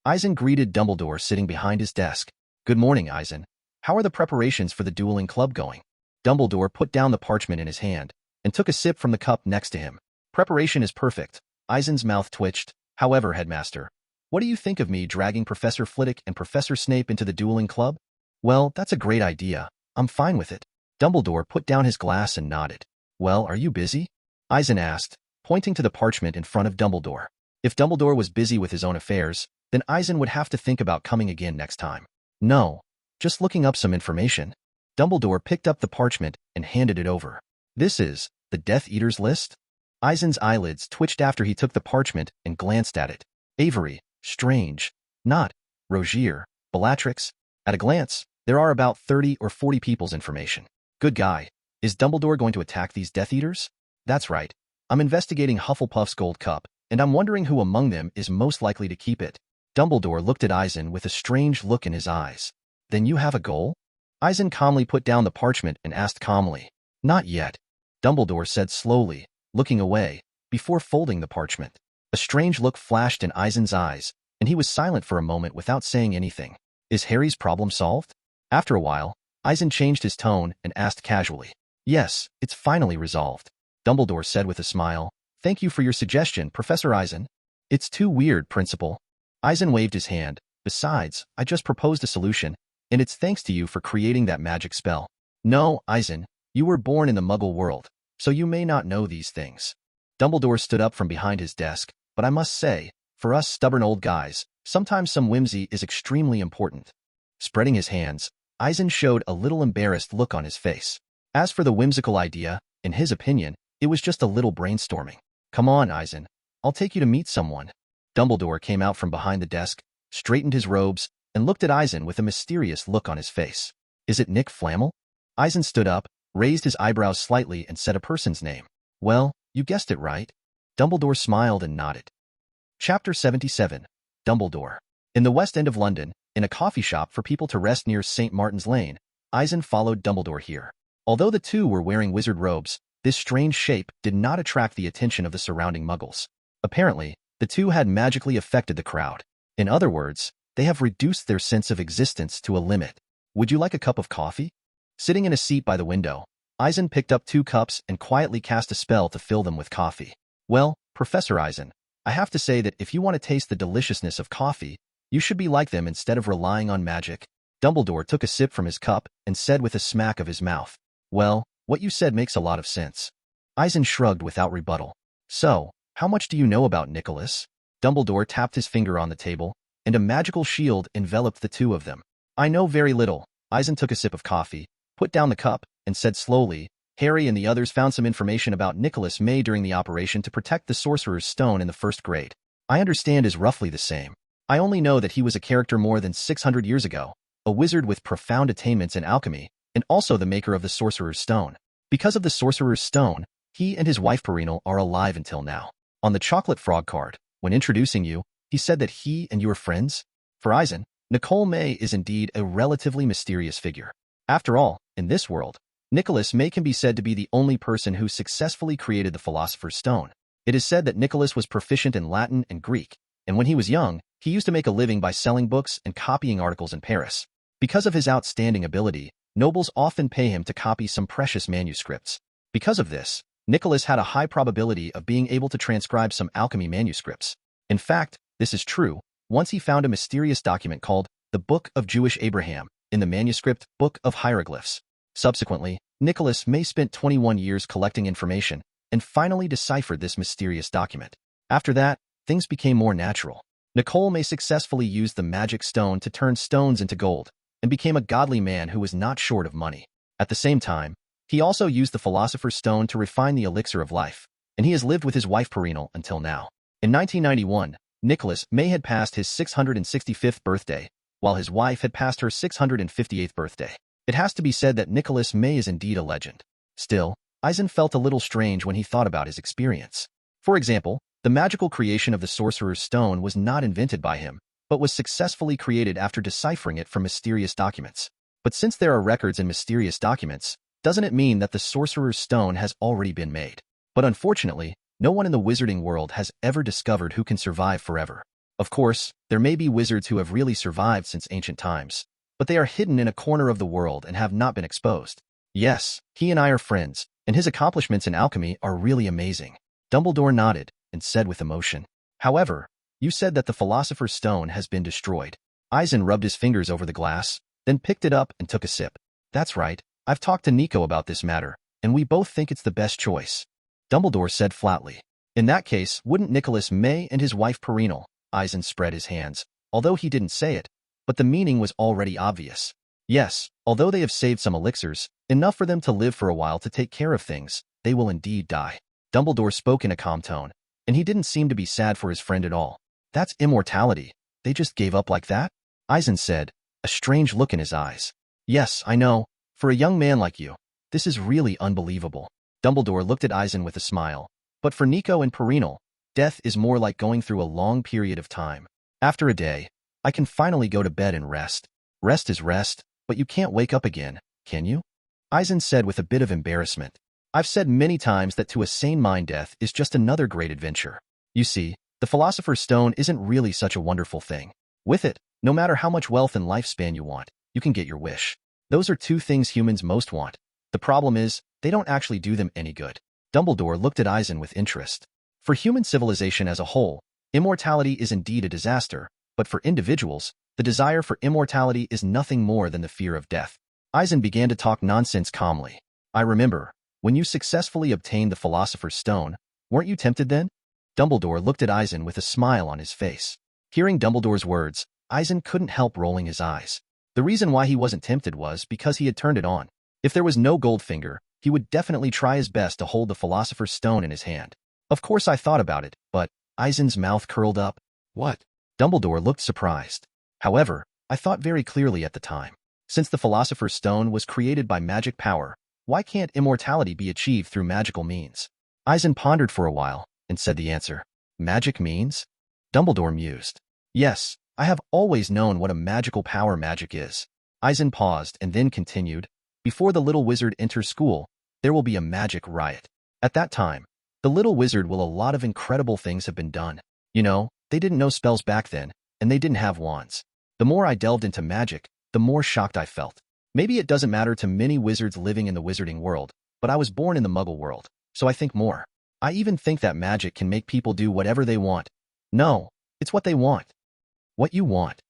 Eisen greeted Dumbledore sitting behind his desk. "Good morning, Eisen. How are the preparations for the dueling club going?" Dumbledore put down the parchment in his hand and took a sip from the cup next to him. "Preparation is perfect." Eisen's mouth twitched. "However, headmaster, what do you think of me dragging Professor Flitwick and Professor Snape into the dueling club?" "Well, that's a great idea. I'm fine with it." Dumbledore put down his glass and nodded. "Well, are you busy?" Eisen asked, pointing to the parchment in front of Dumbledore. If Dumbledore was busy with his own affairs, then Eisen would have to think about coming again next time. "No, just looking up some information." Dumbledore picked up the parchment and handed it over. "This is the Death Eaters list?" Eisen's eyelids twitched after he took the parchment and glanced at it. Avery, Strange, Not, Rogier, Bellatrix. At a glance, there are about 30 or 40 people's information. Good guy. Is Dumbledore going to attack these Death Eaters? That's right. I'm investigating Hufflepuff's gold cup, and I'm wondering who among them is most likely to keep it. Dumbledore looked at Eisen with a strange look in his eyes. Then you have a goal? Eisen calmly put down the parchment and asked calmly. Not yet. Dumbledore said slowly, looking away, before folding the parchment. A strange look flashed in Eisen's eyes, and he was silent for a moment without saying anything. Is Harry's problem solved? After a while, Eisen changed his tone and asked casually. Yes, it's finally resolved. Dumbledore said with a smile. Thank you for your suggestion, Professor Eisen. It's too weird, Principal. Eisen waved his hand. Besides, I just proposed a solution, and it's thanks to you for creating that magic spell. No, Eisen, you were born in the Muggle world, so you may not know these things. Dumbledore stood up from behind his desk, but I must say, for us stubborn old guys, sometimes some whimsy is extremely important. Spreading his hands, Eisen showed a little embarrassed look on his face. As for the whimsical idea, in his opinion, it was just a little brainstorming. Come on, Eisen, I'll take you to meet someone. Dumbledore came out from behind the desk, straightened his robes, and looked at Eisen with a mysterious look on his face. Is it Nick Flamel? Eisen stood up, raised his eyebrows slightly and said a person's name. Well, you guessed it right. Dumbledore smiled and nodded. Chapter 77. Dumbledore. In the West End of London, in a coffee shop for people to rest near St. Martin's Lane, Eisen followed Dumbledore here. Although the two were wearing wizard robes, this strange shape did not attract the attention of the surrounding muggles. Apparently, the two had magically affected the crowd. In other words, they have reduced their sense of existence to a limit. Would you like a cup of coffee? Sitting in a seat by the window, Eisen picked up 2 cups and quietly cast a spell to fill them with coffee. Well, Professor Eisen, I have to say that if you want to taste the deliciousness of coffee, you should be like them instead of relying on magic. Dumbledore took a sip from his cup and said with a smack of his mouth. Well, what you said makes a lot of sense. Eisen shrugged without rebuttal. So, how much do you know about Nicholas? Dumbledore tapped his finger on the table, and a magical shield enveloped the two of them. I know very little. Eisen took a sip of coffee, put down the cup, and said slowly, Harry and the others found some information about Nicholas May during the operation to protect the Sorcerer's Stone in the 1st grade. I understand is roughly the same. I only know that he was a character more than 600 years ago, a wizard with profound attainments in alchemy, and also the maker of the Sorcerer's Stone. Because of the Sorcerer's Stone, he and his wife Perennial are alive until now. On the chocolate frog card, when introducing you, he said that he and you are friends. For Eisen, Nicole May is indeed a relatively mysterious figure. After all, in this world, Nicholas May can be said to be the only person who successfully created the Philosopher's Stone. It is said that Nicholas was proficient in Latin and Greek, and when he was young, he used to make a living by selling books and copying articles in Paris. Because of his outstanding ability, nobles often pay him to copy some precious manuscripts. Because of this, Nicholas had a high probability of being able to transcribe some alchemy manuscripts. In fact, this is true. Once he found a mysterious document called the Book of Jewish Abraham in the manuscript Book of Hieroglyphs. Subsequently, Nicholas May spent 21 years collecting information and finally deciphered this mysterious document. After that, things became more natural. Nicole May successfully used the magic stone to turn stones into gold and became a godly man who was not short of money. At the same time, he also used the Philosopher's Stone to refine the elixir of life, and he has lived with his wife Perennial until now. In 1991, Nicholas May had passed his 665th birthday, while his wife had passed her 658th birthday. It has to be said that Nicholas May is indeed a legend. Still, Eisen felt a little strange when he thought about his experience. For example, the magical creation of the Sorcerer's Stone was not invented by him, but was successfully created after deciphering it from mysterious documents. But since there are records in mysterious documents, doesn't it mean that the Sorcerer's Stone has already been made? But unfortunately, no one in the wizarding world has ever discovered who can survive forever. Of course, there may be wizards who have really survived since ancient times, but they are hidden in a corner of the world and have not been exposed. Yes, he and I are friends, and his accomplishments in alchemy are really amazing. Dumbledore nodded and said with emotion. However, you said that the Philosopher's Stone has been destroyed. Eisen rubbed his fingers over the glass, then picked it up and took a sip. That's right, I've talked to Nico about this matter, and we both think it's the best choice. Dumbledore said flatly. In that case, wouldn't Nicholas May and his wife Perennial? Eisen spread his hands, although he didn't say it, but the meaning was already obvious. Yes, although they have saved some elixirs, enough for them to live for a while to take care of things, they will indeed die. Dumbledore spoke in a calm tone, and he didn't seem to be sad for his friend at all. That's immortality. They just gave up like that? Eisen said, a strange look in his eyes. Yes, I know. For a young man like you, this is really unbelievable. Dumbledore looked at Eisen with a smile. But for Nico and Perennial, death is more like going through a long period of time. After a day, I can finally go to bed and rest. Rest is rest, but you can't wake up again, can you? Eisen said with a bit of embarrassment. I've said many times that to a sane mind death is just another great adventure. You see, the Philosopher's Stone isn't really such a wonderful thing. With it, no matter how much wealth and lifespan you want, you can get your wish. Those are two things humans most want. The problem is, they don't actually do them any good. Dumbledore looked at Eisen with interest. For human civilization as a whole, immortality is indeed a disaster, but for individuals, the desire for immortality is nothing more than the fear of death. Eisen began to talk nonsense calmly. I remember, when you successfully obtained the Philosopher's Stone, weren't you tempted then? Dumbledore looked at Eisen with a smile on his face. Hearing Dumbledore's words, Eisen couldn't help rolling his eyes. The reason why he wasn't tempted was because he had turned it on. If there was no Goldfinger, he would definitely try his best to hold the Philosopher's Stone in his hand. Of course I thought about it, but Eisen's mouth curled up. What? Dumbledore looked surprised. However, I thought very clearly at the time. Since the Philosopher's Stone was created by magic power, why can't immortality be achieved through magical means? Eisen pondered for a while and said the answer. Magic means? Dumbledore mused. Yes, I have always known what a magical power magic is. Eisen paused and then continued. Before the little wizard enters school, there will be a magic riot. At that time, the little wizard will a lot of incredible things have been done. You know, they didn't know spells back then, and they didn't have wands. The more I delved into magic, the more shocked I felt. Maybe it doesn't matter to many wizards living in the wizarding world, but I was born in the muggle world, so I think more. I even think that magic can make people do whatever they want. No, it's what they want. What you want.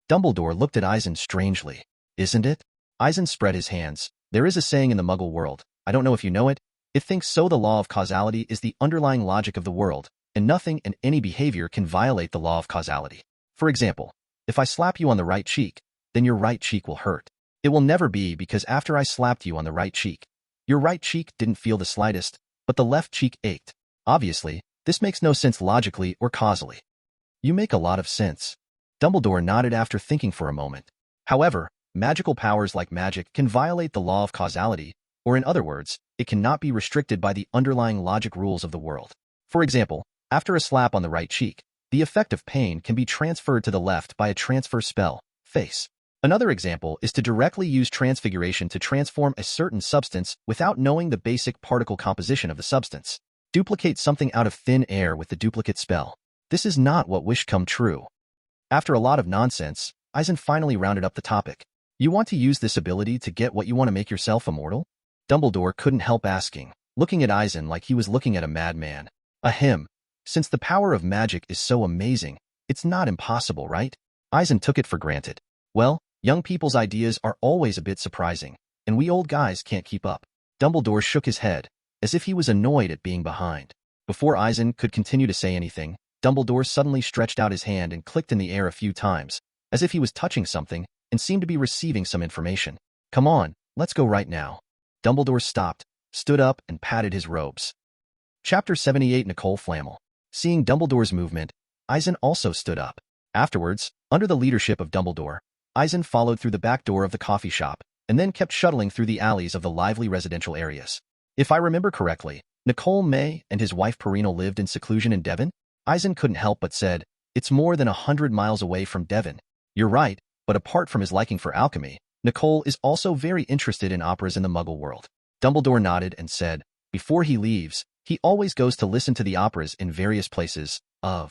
Dumbledore looked at Eisen strangely. Isn't it? Eisen spread his hands. There is a saying in the muggle world, I don't know if you know it, it thinks so the law of causality is the underlying logic of the world, and nothing and any behavior can violate the law of causality. For example, if I slap you on the right cheek, then your right cheek will hurt. It will never be because after I slapped you on the right cheek, your right cheek didn't feel the slightest, but the left cheek ached. Obviously, this makes no sense logically or causally. You make a lot of sense. Dumbledore nodded after thinking for a moment. However, magical powers like magic can violate the law of causality, or in other words, it cannot be restricted by the underlying logic rules of the world. For example, after a slap on the right cheek, the effect of pain can be transferred to the left by a transfer spell, face. Another example is to directly use transfiguration to transform a certain substance without knowing the basic particle composition of the substance. Duplicate something out of thin air with the duplicate spell. This is not what wish come true. After a lot of nonsense, Eisen finally rounded up the topic. You want to use this ability to get what you want to make yourself immortal? Dumbledore couldn't help asking, looking at Eisen like he was looking at a madman. Ahem. Since the power of magic is so amazing, it's not impossible, right? Eisen took it for granted. Well, young people's ideas are always a bit surprising, and we old guys can't keep up. Dumbledore shook his head, as if he was annoyed at being behind. Before Eisen could continue to say anything, Dumbledore suddenly stretched out his hand and clicked in the air a few times, as if he was touching something and seemed to be receiving some information. Come on, let's go right now. Dumbledore stopped, stood up, and patted his robes. Chapter 78 Nicole Flamel. Seeing Dumbledore's movement, Eisen also stood up. Afterwards, under the leadership of Dumbledore, Eisen followed through the back door of the coffee shop and then kept shuttling through the alleys of the lively residential areas. If I remember correctly, Nicole May and his wife Perinal lived in seclusion in Devon? Eisen couldn't help but said, it's more than 100 miles away from Devon. You're right, but apart from his liking for alchemy, Nicole is also very interested in operas in the Muggle world. Dumbledore nodded and said, before he leaves, he always goes to listen to the operas in various places. A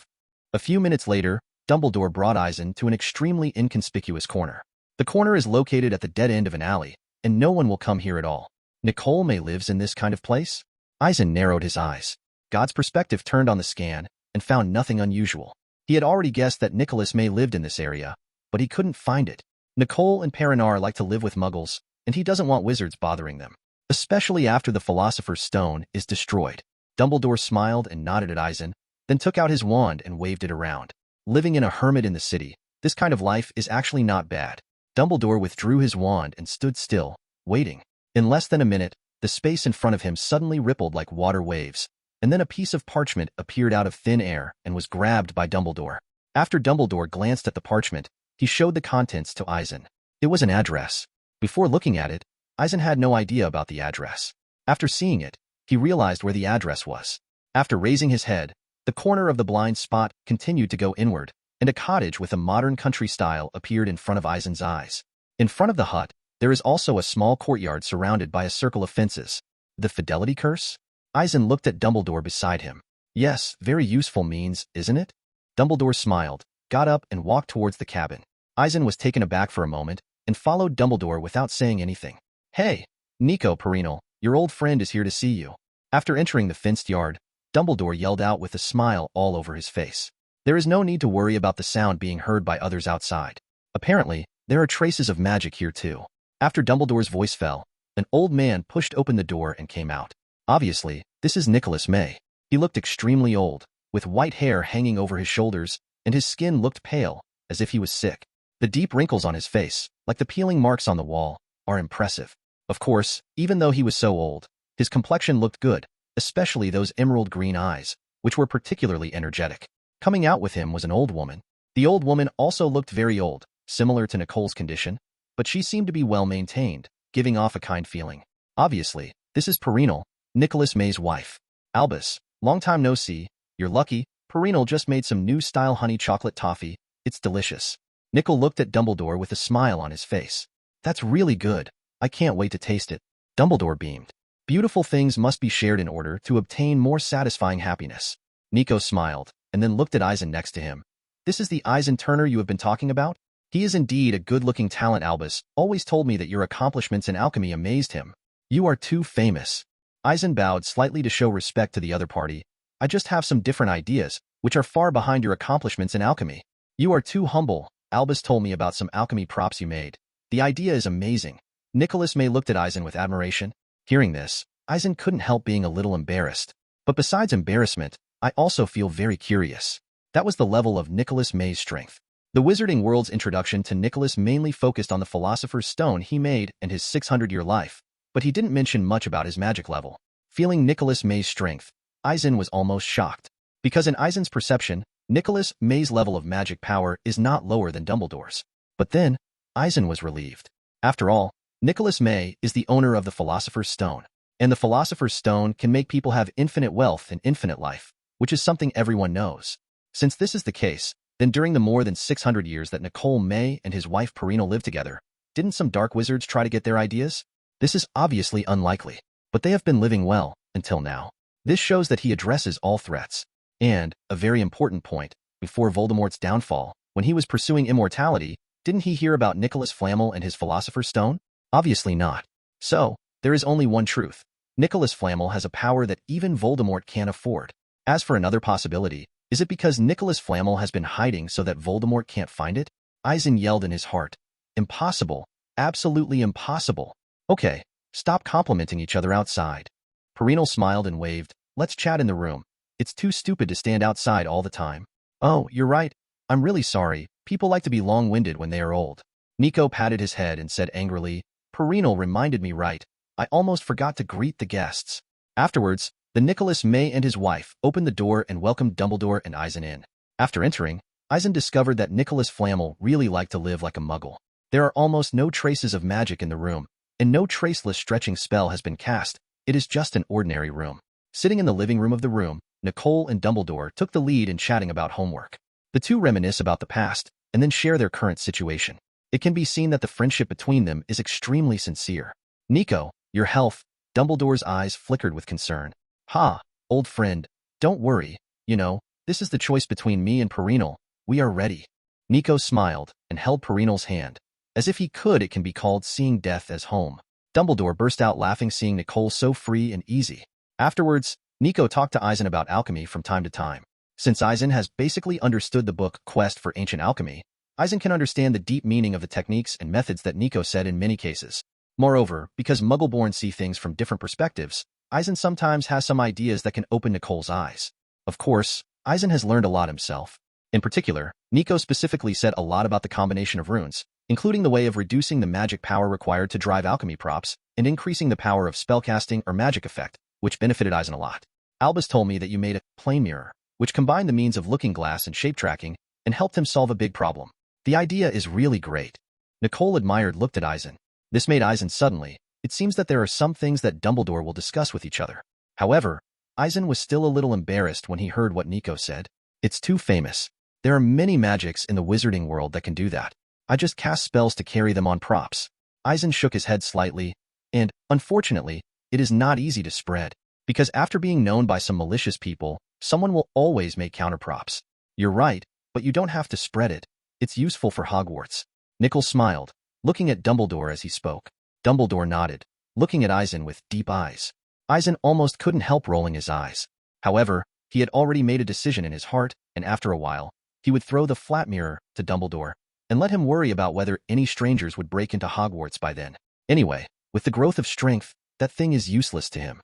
few minutes later, Dumbledore brought Eisen to an extremely inconspicuous corner. The corner is located at the dead end of an alley, and no one will come here at all. Nicole May lives in this kind of place? Eisen narrowed his eyes. God's perspective turned on the scan and found nothing unusual. He had already guessed that Nicholas May lived in this area, but he couldn't find it. Nicole and Perinar like to live with muggles, and he doesn't want wizards bothering them, especially after the Philosopher's Stone is destroyed. Dumbledore smiled and nodded at Eisen, then took out his wand and waved it around. Living in a hermit in the city, this kind of life is actually not bad. Dumbledore withdrew his wand and stood still, waiting. In less than a minute, the space in front of him suddenly rippled like water waves, and then a piece of parchment appeared out of thin air and was grabbed by Dumbledore. After Dumbledore glanced at the parchment, he showed the contents to Eisen. It was an address. Before looking at it, Eisen had no idea about the address. After seeing it, he realized where the address was. After raising his head, the corner of the blind spot continued to go inward, and a cottage with a modern country style appeared in front of Eisen's eyes. In front of the hut, there is also a small courtyard surrounded by a circle of fences. The Fidelity Curse? Eisen looked at Dumbledore beside him. Yes, very useful means, isn't it? Dumbledore smiled, got up, and walked towards the cabin. Eisen was taken aback for a moment and followed Dumbledore without saying anything. Hey, Nico Perinal, your old friend is here to see you. After entering the fenced yard, Dumbledore yelled out with a smile all over his face. There is no need to worry about the sound being heard by others outside. Apparently, there are traces of magic here too. After Dumbledore's voice fell, an old man pushed open the door and came out. Obviously, this is Nicholas May. He looked extremely old, with white hair hanging over his shoulders, and his skin looked pale, as if he was sick. The deep wrinkles on his face, like the peeling marks on the wall, are impressive. Of course, even though he was so old, his complexion looked good, especially those emerald green eyes, which were particularly energetic. Coming out with him was an old woman. The old woman also looked very old, similar to Nicole's condition, but she seemed to be well maintained, giving off a kind feeling. Obviously, this is Perinal, Nicholas May's wife. Albus, long time no see, you're lucky. Perinal just made some new style honey chocolate toffee. It's delicious. Nicol looked at Dumbledore with a smile on his face. That's really good. I can't wait to taste it. Dumbledore beamed. Beautiful things must be shared in order to obtain more satisfying happiness. Nico smiled, and then looked at Eisen next to him. This is the Eisen Turner you have been talking about? He is indeed a good-looking talent. Albus always told me that your accomplishments in alchemy amazed him. You are too famous. Eisen bowed slightly to show respect to the other party. I just have some different ideas, which are far behind your accomplishments in alchemy. You are too humble. Albus told me about some alchemy props you made. The idea is amazing. Nicholas May looked at Eisen with admiration. Hearing this, Eisen couldn't help being a little embarrassed. But besides embarrassment, I also feel very curious. That was the level of Nicholas May's strength. The Wizarding World's introduction to Nicholas mainly focused on the Philosopher's Stone he made and his 600-year life, but he didn't mention much about his magic level. Feeling Nicholas May's strength, Eisen was almost shocked. Because in Eisen's perception, Nicholas May's level of magic power is not lower than Dumbledore's. But then, Eisen was relieved. After all, Nicholas May is the owner of the Philosopher's Stone, and the Philosopher's Stone can make people have infinite wealth and infinite life, which is something everyone knows. Since this is the case, Then during the more than 600 years that Nicole May and his wife Perino lived together, didn't some dark wizards try to get their ideas? This is obviously unlikely, but they have been living well until now. This shows that he addresses all threats. And, a very important point, before Voldemort's downfall, when he was pursuing immortality, didn't he hear about Nicholas Flamel and his Philosopher's Stone? Obviously not. So, there is only one truth. Nicholas Flamel has a power that even Voldemort can't afford. As for another possibility, is it because Nicholas Flamel has been hiding so that Voldemort can't find it? Eisen yelled in his heart. Impossible. Absolutely impossible. Okay, stop complimenting each other outside. Perino smiled and waved. Let's chat in the room. It's too stupid to stand outside all the time. Oh, you're right. I'm really sorry. People like to be long-winded when they are old. Nico patted his head and said angrily, Perino reminded me right. I almost forgot to greet the guests. Afterwards, the Nicholas May and his wife opened the door and welcomed Dumbledore and Eisen in. After entering, Eisen discovered that Nicholas Flamel really liked to live like a muggle. There are almost no traces of magic in the room, and no traceless stretching spell has been cast. It is just an ordinary room. Sitting in the living room of the room, Nicole and Dumbledore took the lead in chatting about homework. The two reminisce about the past, and then share their current situation. It can be seen that the friendship between them is extremely sincere. Nico, your health. Dumbledore's eyes flickered with concern. Ha, old friend, don't worry. You know, this is the choice between me and Perino. We are ready. Nico smiled and held Perino's hand. As if he could, it can be called seeing death as home. Dumbledore burst out laughing seeing Nicole so free and easy. Afterwards, Nico talked to Eisen about alchemy from time to time. Since Eisen has basically understood the book Quest for Ancient Alchemy, Eisen can understand the deep meaning of the techniques and methods that Nico said in many cases. Moreover, because Muggle-born see things from different perspectives, Eisen sometimes has some ideas that can open Nicole's eyes. Of course, Eisen has learned a lot himself. In particular, Nico specifically said a lot about the combination of runes, including the way of reducing the magic power required to drive alchemy props and increasing the power of spellcasting or magic effect, which benefited Eisen a lot. Albus told me that you made a plane mirror, which combined the means of looking glass and shape tracking and helped him solve a big problem. The idea is really great. Nicole admired looked at Eisen. This made Eisen suddenly. It seems that there are some things that Dumbledore will discuss with each other. However, Eisen was still a little embarrassed when he heard what Nico said. It's too famous. There are many magics in the wizarding world that can do that. I just cast spells to carry them on props. Eisen shook his head slightly, and, unfortunately, it is not easy to spread, because after being known by some malicious people, someone will always make counterprops. You're right, but you don't have to spread it. It's useful for Hogwarts. Nicol smiled, looking at Dumbledore as he spoke. Dumbledore nodded, looking at Eisen with deep eyes. Eisen almost couldn't help rolling his eyes. However, he had already made a decision in his heart, and after a while, he would throw the flat mirror to Dumbledore and let him worry about whether any strangers would break into Hogwarts by then. Anyway, with the growth of strength, that thing is useless to him.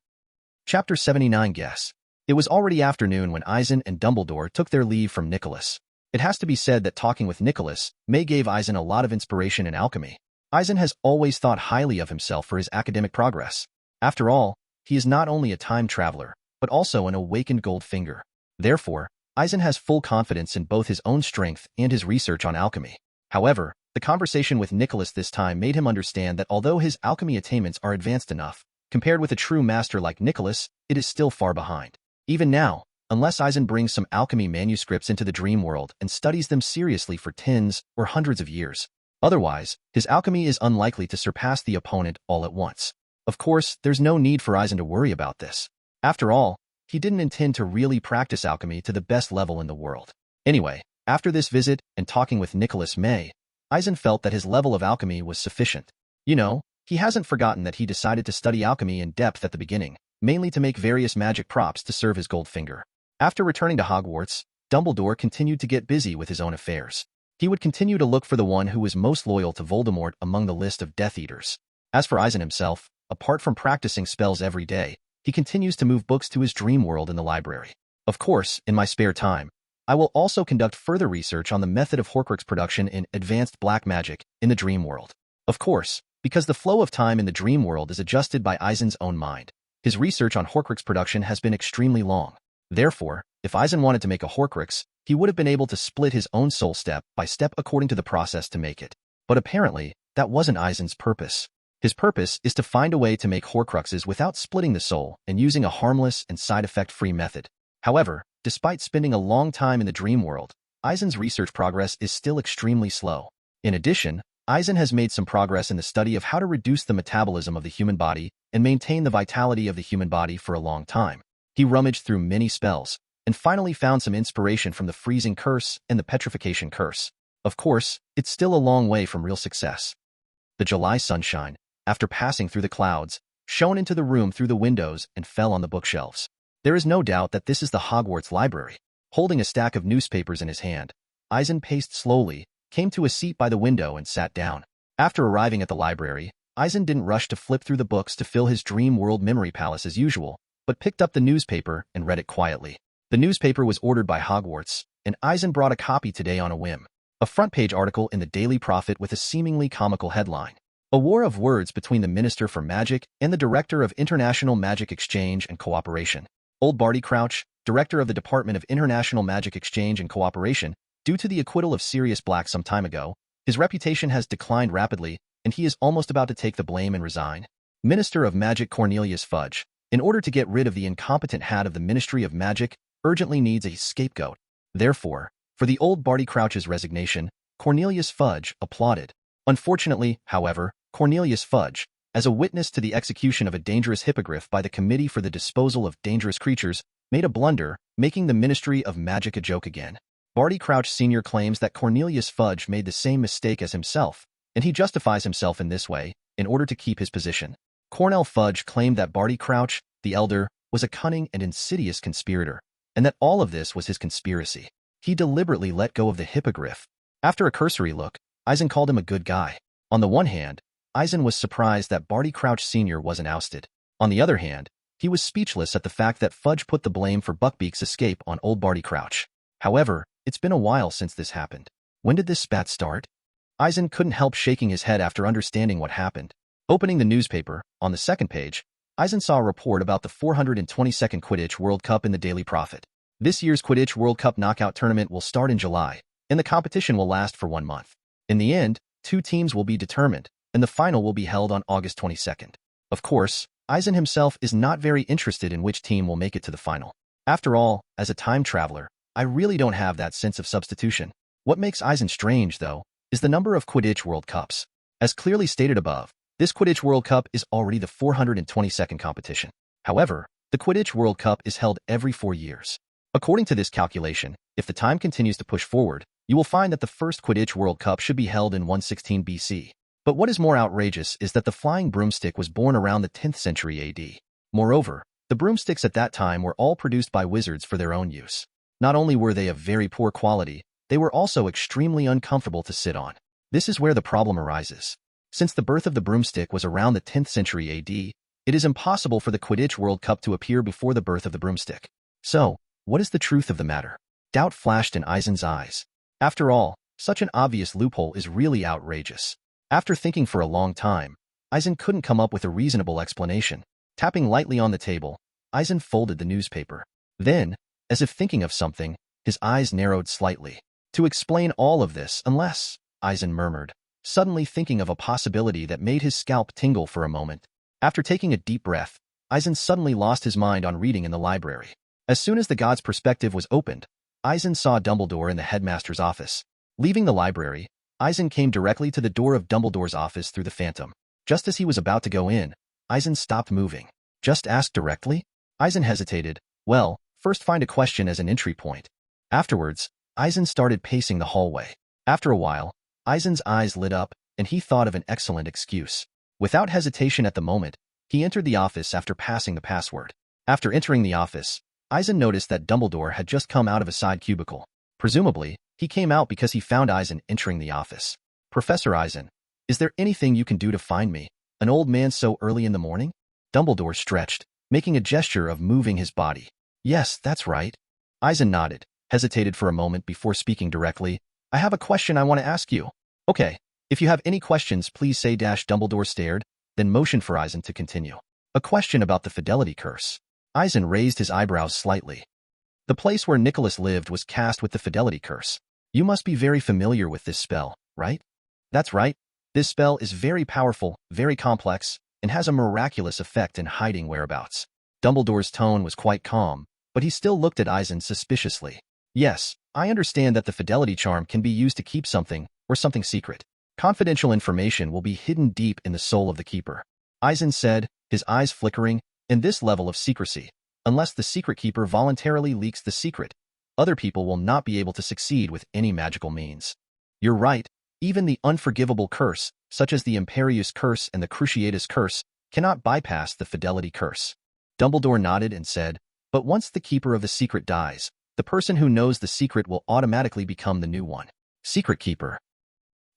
Chapter 79 Guess. It was already afternoon when Eisen and Dumbledore took their leave from Nicholas. It has to be said that talking with Nicholas, May gave Eisen a lot of inspiration in alchemy. Eisen has always thought highly of himself for his academic progress. After all, he is not only a time traveler, but also an awakened Goldfinger. Therefore, Eisen has full confidence in both his own strength and his research on alchemy. However, the conversation with Nicholas this time made him understand that although his alchemy attainments are advanced enough, compared with a true master like Nicholas, it is still far behind. Even now, unless Eisen brings some alchemy manuscripts into the dream world and studies them seriously for tens or hundreds of years. Otherwise, his alchemy is unlikely to surpass the opponent all at once. Of course, there's no need for Eisen to worry about this. After all, he didn't intend to really practice alchemy to the best level in the world. Anyway, after this visit and talking with Nicholas May, Eisen felt that his level of alchemy was sufficient. You know, he hasn't forgotten that he decided to study alchemy in depth at the beginning, mainly to make various magic props to serve his Goldfinger. After returning to Hogwarts, Dumbledore continued to get busy with his own affairs. He would continue to look for the one who was most loyal to Voldemort among the list of Death Eaters. As for Eisen himself, apart from practicing spells every day, he continues to move books to his dream world in the library. Of course, in my spare time, I will also conduct further research on the method of Horcrux production in advanced black magic in the dream world. Of course, because the flow of time in the dream world is adjusted by Eisen's own mind. His research on Horcrux production has been extremely long. Therefore, if Eisen wanted to make a Horcrux, he would have been able to split his own soul step by step according to the process to make it. But apparently, that wasn't Eisen's purpose. His purpose is to find a way to make Horcruxes without splitting the soul and using a harmless and side-effect-free method. However, despite spending a long time in the dream world, Eisen's research progress is still extremely slow. In addition, Eisen has made some progress in the study of how to reduce the metabolism of the human body and maintain the vitality of the human body for a long time. He rummaged through many spells, and finally found some inspiration from the freezing curse and the petrification curse. Of course, it's still a long way from real success. The July sunshine, after passing through the clouds, shone into the room through the windows and fell on the bookshelves. There is no doubt that this is the Hogwarts library. Holding a stack of newspapers in his hand, Eisen paced slowly, came to a seat by the window and sat down. After arriving at the library, Eisen didn't rush to flip through the books to fill his dream world memory palace as usual, but picked up the newspaper and read it quietly. The newspaper was ordered by Hogwarts, and Eisen brought a copy today on a whim. A front-page article in the Daily Prophet with a seemingly comical headline. A war of words between the Minister for Magic and the Director of International Magic Exchange and Cooperation. Old Barty Crouch, Director of the Department of International Magic Exchange and Cooperation, due to the acquittal of Sirius Black some time ago, his reputation has declined rapidly, and he is almost about to take the blame and resign. Minister of Magic Cornelius Fudge, in order to get rid of the incompetent hat of the Ministry of Magic, urgently needs a scapegoat. Therefore, for the old Barty Crouch's resignation, Cornelius Fudge applauded. Unfortunately, however, Cornelius Fudge, as a witness to the execution of a dangerous hippogriff by the Committee for the Disposal of Dangerous Creatures, made a blunder, making the Ministry of Magic a joke again. Barty Crouch Sr. claims that Cornelius Fudge made the same mistake as himself, and he justifies himself in this way, in order to keep his position. Cornell Fudge claimed that Barty Crouch, the elder, was a cunning and insidious conspirator, and that all of this was his conspiracy. He deliberately let go of the hippogriff. After a cursory look, Eisen called him a good guy. On the one hand, Eisen was surprised that Barty Crouch Sr. wasn't ousted. On the other hand, he was speechless at the fact that Fudge put the blame for Buckbeak's escape on old Barty Crouch. However, it's been a while since this happened. When did this spat start? Eisen couldn't help shaking his head after understanding what happened. Opening the newspaper, on the second page, Eisen saw a report about the 422nd Quidditch World Cup in the Daily Prophet. This year's Quidditch World Cup knockout tournament will start in July, and the competition will last for 1 month. In the end, 2 teams will be determined, and the final will be held on August 22nd. Of course, Eisen himself is not very interested in which team will make it to the final. After all, as a time traveler, I really don't have that sense of substitution. What makes Eisen strange, though, is the number of Quidditch World Cups. As clearly stated above, this Quidditch World Cup is already the 422nd competition. However, the Quidditch World Cup is held every 4 years. According to this calculation, if the time continues to push forward, you will find that the first Quidditch World Cup should be held in 116 BC. But what is more outrageous is that the flying broomstick was born around the 10th century AD. Moreover, the broomsticks at that time were all produced by wizards for their own use. Not only were they of very poor quality, they were also extremely uncomfortable to sit on. This is where the problem arises. Since the birth of the broomstick was around the 10th century AD, it is impossible for the Quidditch World Cup to appear before the birth of the broomstick. So, what is the truth of the matter? Doubt flashed in Eisen's eyes. After all, such an obvious loophole is really outrageous. After thinking for a long time, Eisen couldn't come up with a reasonable explanation. Tapping lightly on the table, Eisen folded the newspaper. Then, as if thinking of something, his eyes narrowed slightly. To explain all of this, unless, Eisen murmured, suddenly thinking of a possibility that made his scalp tingle for a moment. After taking a deep breath, Eisen suddenly lost his mind on reading in the library. As soon as the god's perspective was opened, Eisen saw Dumbledore in the headmaster's office. Leaving the library, Eisen came directly to the door of Dumbledore's office through the phantom. Just as he was about to go in, Eisen stopped moving. Just ask directly? Eisen hesitated. Well, first find a question as an entry point. Afterwards, Eisen started pacing the hallway. After a while, Eisen's eyes lit up, and he thought of an excellent excuse. Without hesitation at the moment, he entered the office after passing the password. After entering the office, Eisen noticed that Dumbledore had just come out of a side cubicle. Presumably, he came out because he found Eisen entering the office. Professor Eisen, is there anything you can do to find me, an old man so early in the morning? Dumbledore stretched, making a gesture of moving his body. Yes, that's right. Eisen nodded, hesitated for a moment before speaking directly. I have a question I want to ask you. Okay, if you have any questions, please say. Dumbledore stared, then motioned for Eisen to continue. A question about the fidelity curse. Eisen raised his eyebrows slightly. The place where Nicholas lived was cast with the fidelity curse. You must be very familiar with this spell, right? That's right. This spell is very powerful, very complex, and has a miraculous effect in hiding whereabouts. Dumbledore's tone was quite calm, but he still looked at Eisen suspiciously. Yes, I understand that the fidelity charm can be used to keep something or something secret. Confidential information will be hidden deep in the soul of the keeper. Eisen said, his eyes flickering, in this level of secrecy. Unless the secret keeper voluntarily leaks the secret, other people will not be able to succeed with any magical means. You're right, even the unforgivable curse, such as the Imperious Curse and the Cruciatus Curse, cannot bypass the Fidelity Curse. Dumbledore nodded and said, but once the keeper of the secret dies, the person who knows the secret will automatically become the new one. Secret Keeper.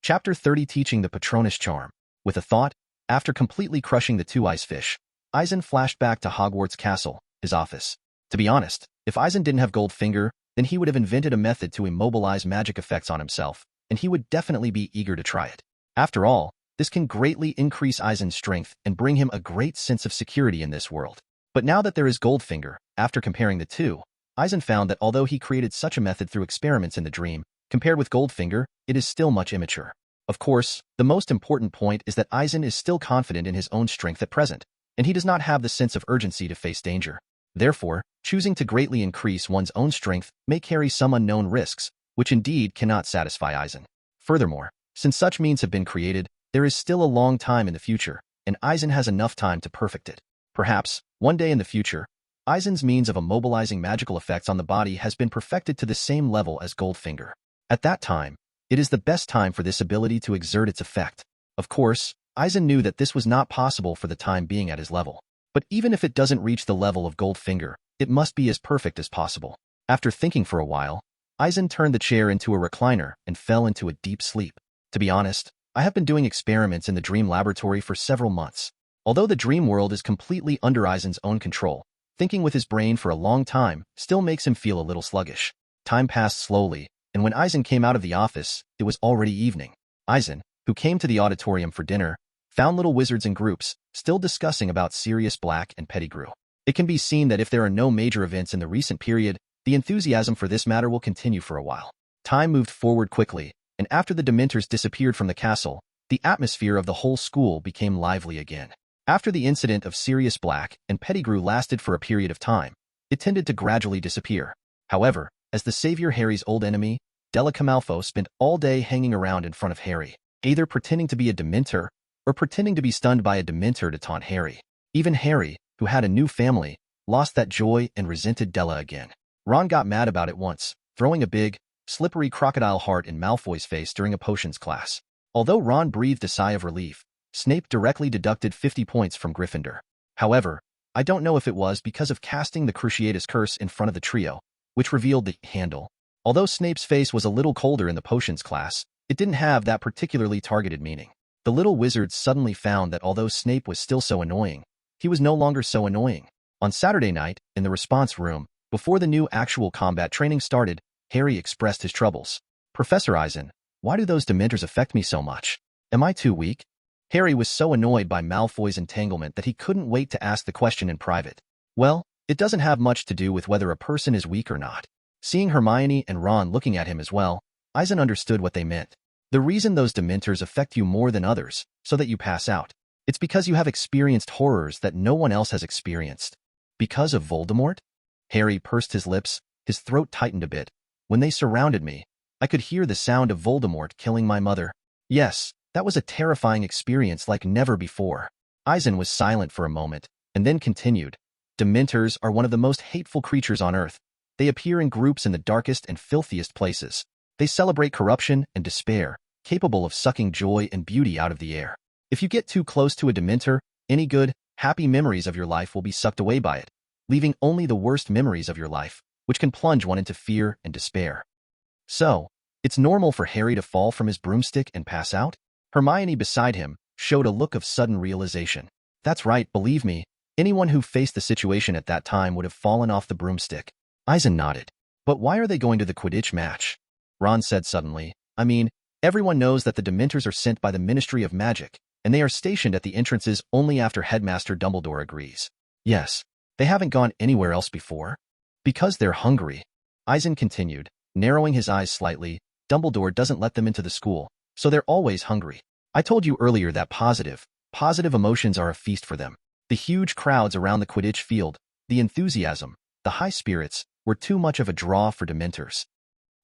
Chapter 30 Teaching the Patronus Charm. With a thought, after completely crushing the two ice fish, Eisen flashed back to Hogwarts Castle, his office. To be honest, if Eisen didn't have Goldfinger, then he would have invented a method to immobilize magic effects on himself, and he would definitely be eager to try it. After all, this can greatly increase Eisen's strength and bring him a great sense of security in this world. But now that there is Goldfinger, after comparing the two, Eisen found that although he created such a method through experiments in the dream, compared with Goldfinger, it is still much immature. Of course, the most important point is that Eisen is still confident in his own strength at present, and he does not have the sense of urgency to face danger. Therefore, choosing to greatly increase one's own strength may carry some unknown risks, which indeed cannot satisfy Eisen. Furthermore, since such means have been created, there is still a long time in the future, and Eisen has enough time to perfect it. Perhaps, one day in the future, Eisen's means of immobilizing magical effects on the body has been perfected to the same level as Goldfinger. At that time, it is the best time for this ability to exert its effect. Of course, Eisen knew that this was not possible for the time being at his level. But even if it doesn't reach the level of Goldfinger, it must be as perfect as possible. After thinking for a while, Eisen turned the chair into a recliner and fell into a deep sleep. To be honest, I have been doing experiments in the dream laboratory for several months. Although the dream world is completely under Eisen's own control, thinking with his brain for a long time still makes him feel a little sluggish. Time passed slowly, and when Eisen came out of the office, it was already evening. Eisen, who came to the auditorium for dinner, found little wizards in groups, still discussing about Sirius Black and Pettigrew. It can be seen that if there are no major events in the recent period, the enthusiasm for this matter will continue for a while. Time moved forward quickly, and after the Dementors disappeared from the castle, the atmosphere of the whole school became lively again. After the incident of Sirius Black and Pettigrew lasted for a period of time, it tended to gradually disappear. However, as the savior Harry's old enemy, Draco Malfoy spent all day hanging around in front of Harry, either pretending to be a Dementor or pretending to be stunned by a Dementor to taunt Harry. Even Harry, who had a new family, lost that joy and resented Della again. Ron got mad about it once, throwing a big, slippery crocodile heart in Malfoy's face during a potions class. Although Ron breathed a sigh of relief, Snape directly deducted 50 points from Gryffindor. However, I don't know if it was because of casting the Cruciatus Curse in front of the trio, which revealed the handle. Although Snape's face was a little colder in the potions class, it didn't have that particularly targeted meaning. The little wizards suddenly found that although Snape was still so annoying, he was no longer so annoying. On Saturday night, in the response room, before the new actual combat training started, Harry expressed his troubles. Professor Eisen, why do those Dementors affect me so much? Am I too weak? Harry was so annoyed by Malfoy's entanglement that he couldn't wait to ask the question in private. Well, it doesn't have much to do with whether a person is weak or not. Seeing Hermione and Ron looking at him as well, Eisen understood what they meant. The reason those Dementors affect you more than others, so that you pass out, it's because you have experienced horrors that no one else has experienced. Because of Voldemort? Harry pursed his lips, his throat tightened a bit. When they surrounded me, I could hear the sound of Voldemort killing my mother. Yes, that was a terrifying experience like never before. Eisen was silent for a moment, and then continued. Dementors are one of the most hateful creatures on Earth. They appear in groups in the darkest and filthiest places. They celebrate corruption and despair, capable of sucking joy and beauty out of the air. If you get too close to a Dementor, any good, happy memories of your life will be sucked away by it, leaving only the worst memories of your life, which can plunge one into fear and despair. So, it's normal for Harry to fall from his broomstick and pass out? Hermione beside him showed a look of sudden realization. That's right, believe me, anyone who faced the situation at that time would have fallen off the broomstick. Eisen nodded. But why are they going to the Quidditch match? Ron said suddenly. I mean, everyone knows that the Dementors are sent by the Ministry of Magic, and they are stationed at the entrances only after Headmaster Dumbledore agrees. Yes, they haven't gone anywhere else before. Because they're hungry. Eisen continued, narrowing his eyes slightly. Dumbledore doesn't let them into the school, so they're always hungry. I told you earlier that positive emotions are a feast for them. The huge crowds around the Quidditch field, the enthusiasm, the high spirits, were too much of a draw for Dementors.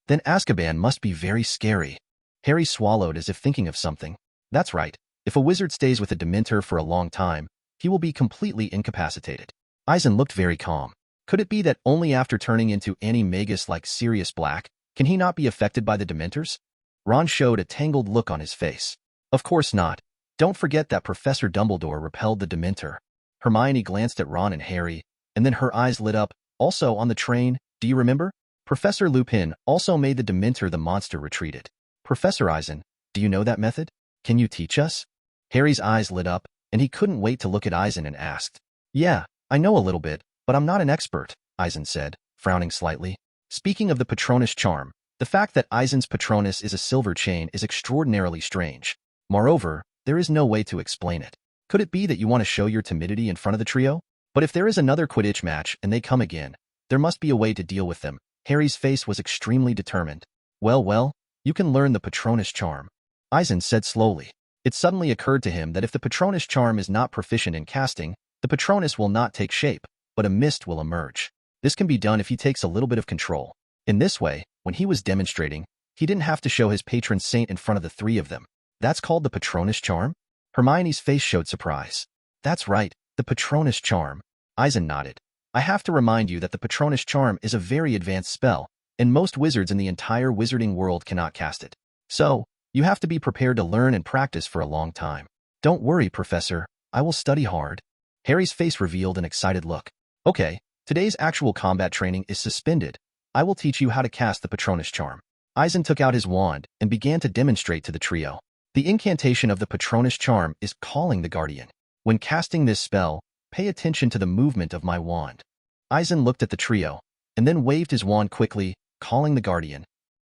Then Azkaban must be very scary. Harry swallowed as if thinking of something. That's right. If a wizard stays with a Dementor for a long time, he will be completely incapacitated. Eisen looked very calm. Could it be that only after turning into animagus like Sirius Black can he not be affected by the Dementors? Ron showed a tangled look on his face. Of course not. Don't forget that Professor Dumbledore repelled the Dementor. Hermione glanced at Ron and Harry, and then her eyes lit up. Also on the train, do you remember? Professor Lupin also made the Dementor the monster retreated. Professor Eisen, do you know that method? Can you teach us? Harry's eyes lit up, and he couldn't wait to look at Eisen and asked. Yeah, I know a little bit, but I'm not an expert, Eisen said, frowning slightly. Speaking of the Patronus charm, the fact that Eisen's Patronus is a silver chain is extraordinarily strange. Moreover, there is no way to explain it. Could it be that you want to show your timidity in front of the trio? But if there is another Quidditch match and they come again, there must be a way to deal with them. Harry's face was extremely determined. Well, you can learn the Patronus charm, Eisen said slowly. It suddenly occurred to him that if the Patronus charm is not proficient in casting, the Patronus will not take shape, but a mist will emerge. This can be done if he takes a little bit of control. In this way, when he was demonstrating, he didn't have to show his patron saint in front of the three of them. That's called the Patronus charm? Hermione's face showed surprise. That's right, the Patronus charm. Eisen nodded. I have to remind you that the Patronus charm is a very advanced spell, and most wizards in the entire wizarding world cannot cast it. So, you have to be prepared to learn and practice for a long time. Don't worry, Professor. I will study hard. Harry's face revealed an excited look. Okay, today's actual combat training is suspended. I will teach you how to cast the Patronus charm. Eisen took out his wand and began to demonstrate to the trio. The incantation of the Patronus charm is calling the guardian. When casting this spell, pay attention to the movement of my wand. Eisen looked at the trio, and then waved his wand quickly, calling the guardian.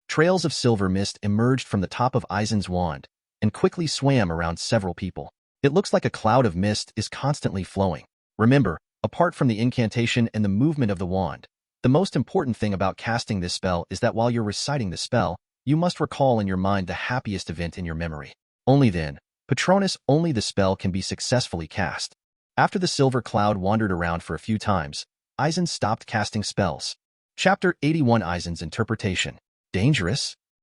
Trails of silver mist emerged from the top of Eisen's wand, and quickly swam around several people. It looks like a cloud of mist is constantly flowing. Remember, apart from the incantation and the movement of the wand, the most important thing about casting this spell is that while you're reciting the spell, you must recall in your mind the happiest event in your memory. Only then, only the spell can be successfully cast. After the silver cloud wandered around for a few times, Eisen stopped casting spells. Chapter 81 Eisen's Interpretation. Dangerous?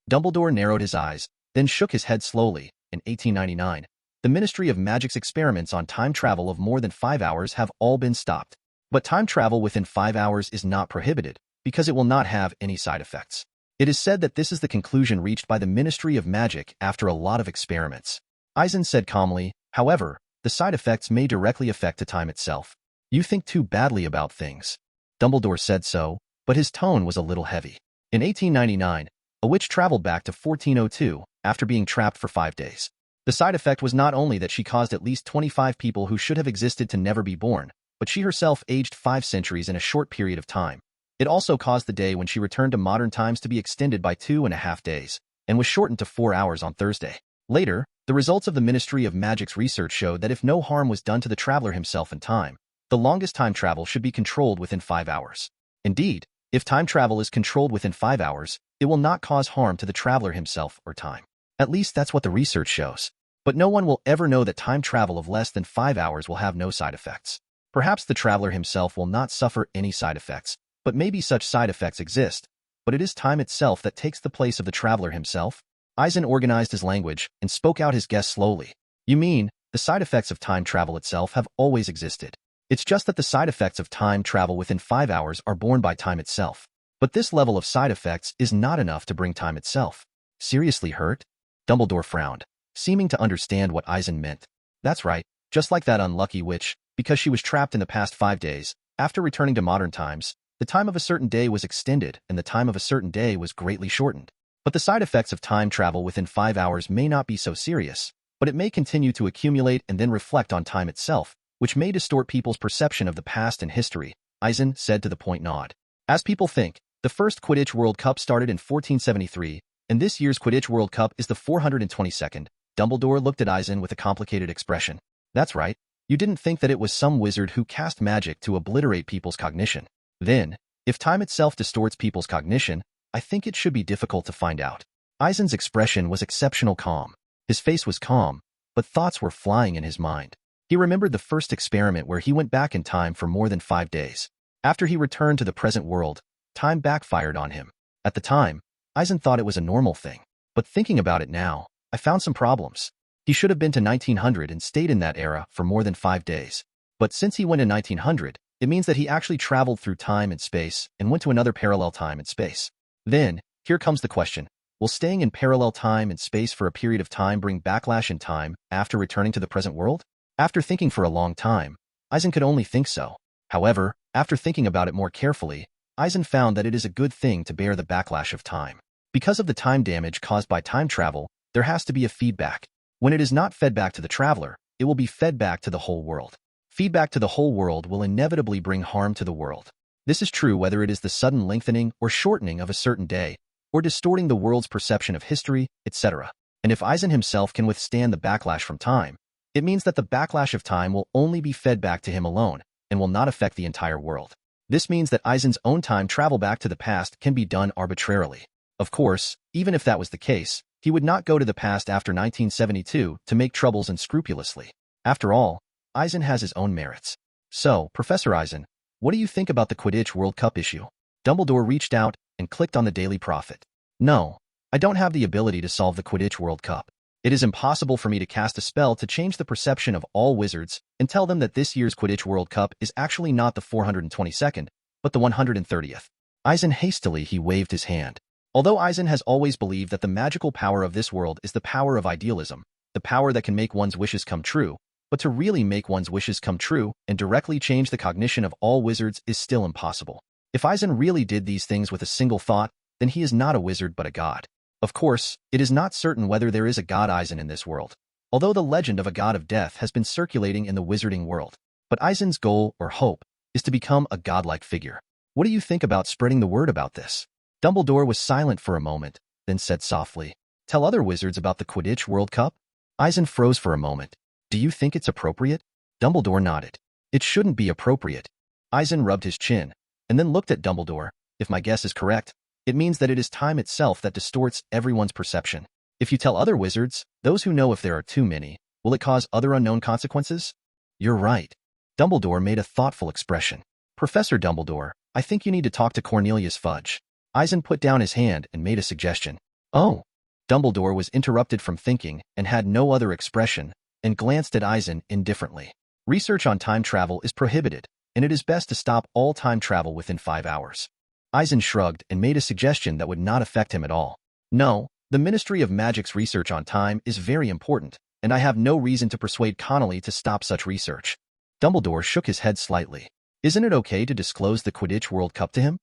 Dumbledore narrowed his eyes, then shook his head slowly. In 1899, the Ministry of Magic's experiments on time travel of more than 5 hours have all been stopped. But time travel within 5 hours is not prohibited, because it will not have any side effects. It is said that this is the conclusion reached by the Ministry of Magic after a lot of experiments. Eisen said calmly, however, the side effects may directly affect the time itself. You think too badly about things. Dumbledore said so, but his tone was a little heavy. In 1899, a witch traveled back to 1402 after being trapped for 5 days. The side effect was not only that she caused at least 25 people who should have existed to never be born, but she herself aged 5 centuries in a short period of time. It also caused the day when she returned to modern times to be extended by 2.5 days, and was shortened to 4 hours on Thursday. Later, the results of the Ministry of Magic's research showed that if no harm was done to the traveler himself in time, the longest time travel should be controlled within 5 hours. Indeed, if time travel is controlled within 5 hours, it will not cause harm to the traveler himself or time. At least that's what the research shows. But no one will ever know that time travel of less than 5 hours will have no side effects. Perhaps the traveler himself will not suffer any side effects, but maybe such side effects exist. But it is time itself that takes the place of the traveler himself. Eisen organized his language and spoke out his guess slowly. You mean, the side effects of time travel itself have always existed. It's just that the side effects of time travel within 5 hours are borne by time itself. But this level of side effects is not enough to bring time itself. Seriously hurt? Dumbledore frowned, seeming to understand what Eisen meant. That's right, just like that unlucky witch, because she was trapped in the past 5 days. After returning to modern times, the time of a certain day was extended and the time of a certain day was greatly shortened. But the side effects of time travel within 5 hours may not be so serious, but it may continue to accumulate and then reflect on time itself, which may distort people's perception of the past and history, Eisen said to the point nod. As people think, the first Quidditch World Cup started in 1473, and this year's Quidditch World Cup is the 422nd. Dumbledore looked at Eisen with a complicated expression. That's right, you didn't think that it was some wizard who cast magic to obliterate people's cognition. Then, if time itself distorts people's cognition, I think it should be difficult to find out. Eisen's expression was exceptional calm. His face was calm, but thoughts were flying in his mind. He remembered the first experiment where he went back in time for more than 5 days. After he returned to the present world, time backfired on him. At the time, Eisen thought it was a normal thing. But thinking about it now, I found some problems. He should have been to 1900 and stayed in that era for more than 5 days. But since he went in 1900, it means that he actually traveled through time and space and went to another parallel time and space. Then, here comes the question. Will staying in parallel time and space for a period of time bring backlash in time after returning to the present world? After thinking for a long time, Eisen could only think so. However, after thinking about it more carefully, Eisen found that it is a good thing to bear the backlash of time. Because of the time damage caused by time travel, there has to be a feedback. When it is not fed back to the traveler, it will be fed back to the whole world. Feedback to the whole world will inevitably bring harm to the world. This is true whether it is the sudden lengthening or shortening of a certain day, or distorting the world's perception of history, etc. And if Eisen himself can withstand the backlash from time, it means that the backlash of time will only be fed back to him alone and will not affect the entire world. This means that Eisen's own time travel back to the past can be done arbitrarily. Of course, even if that was the case, he would not go to the past after 1972 to make troubles unscrupulously. After all, Eisen has his own merits. So, Professor Eisen, what do you think about the Quidditch World Cup issue? Dumbledore reached out and clicked on the Daily Prophet. No, I don't have the ability to solve the Quidditch World Cup. It is impossible for me to cast a spell to change the perception of all wizards and tell them that this year's Quidditch World Cup is actually not the 422nd, but the 130th. Eisen hastily waved his hand. Although Eisen has always believed that the magical power of this world is the power of idealism, the power that can make one's wishes come true, but to really make one's wishes come true and directly change the cognition of all wizards is still impossible. If Eisen really did these things with a single thought, then he is not a wizard but a god. Of course, it is not certain whether there is a god Eisen in this world, although the legend of a god of death has been circulating in the wizarding world. But Eisen's goal or hope is to become a godlike figure. What do you think about spreading the word about this? Dumbledore was silent for a moment, then said softly, "Tell other wizards about the Quidditch World Cup?" Eisen froze for a moment. "Do you think it's appropriate?" Dumbledore nodded. "It shouldn't be appropriate." Eisen rubbed his chin, and then looked at Dumbledore. "If my guess is correct, it means that it is time itself that distorts everyone's perception. If you tell other wizards, those who know if there are too many, will it cause other unknown consequences?" "You're right." Dumbledore made a thoughtful expression. "Professor Dumbledore, I think you need to talk to Cornelius Fudge." Eisen put down his hand and made a suggestion. "Oh." Dumbledore was interrupted from thinking and had no other expression, and glanced at Eisen indifferently. Research on time travel is prohibited, and it is best to stop all time travel within 5 hours. Eisen shrugged and made a suggestion that would not affect him at all. "No, the Ministry of Magic's research on time is very important, and I have no reason to persuade Connolly to stop such research." Dumbledore shook his head slightly. "Isn't it okay to disclose the Quidditch World Cup to him?"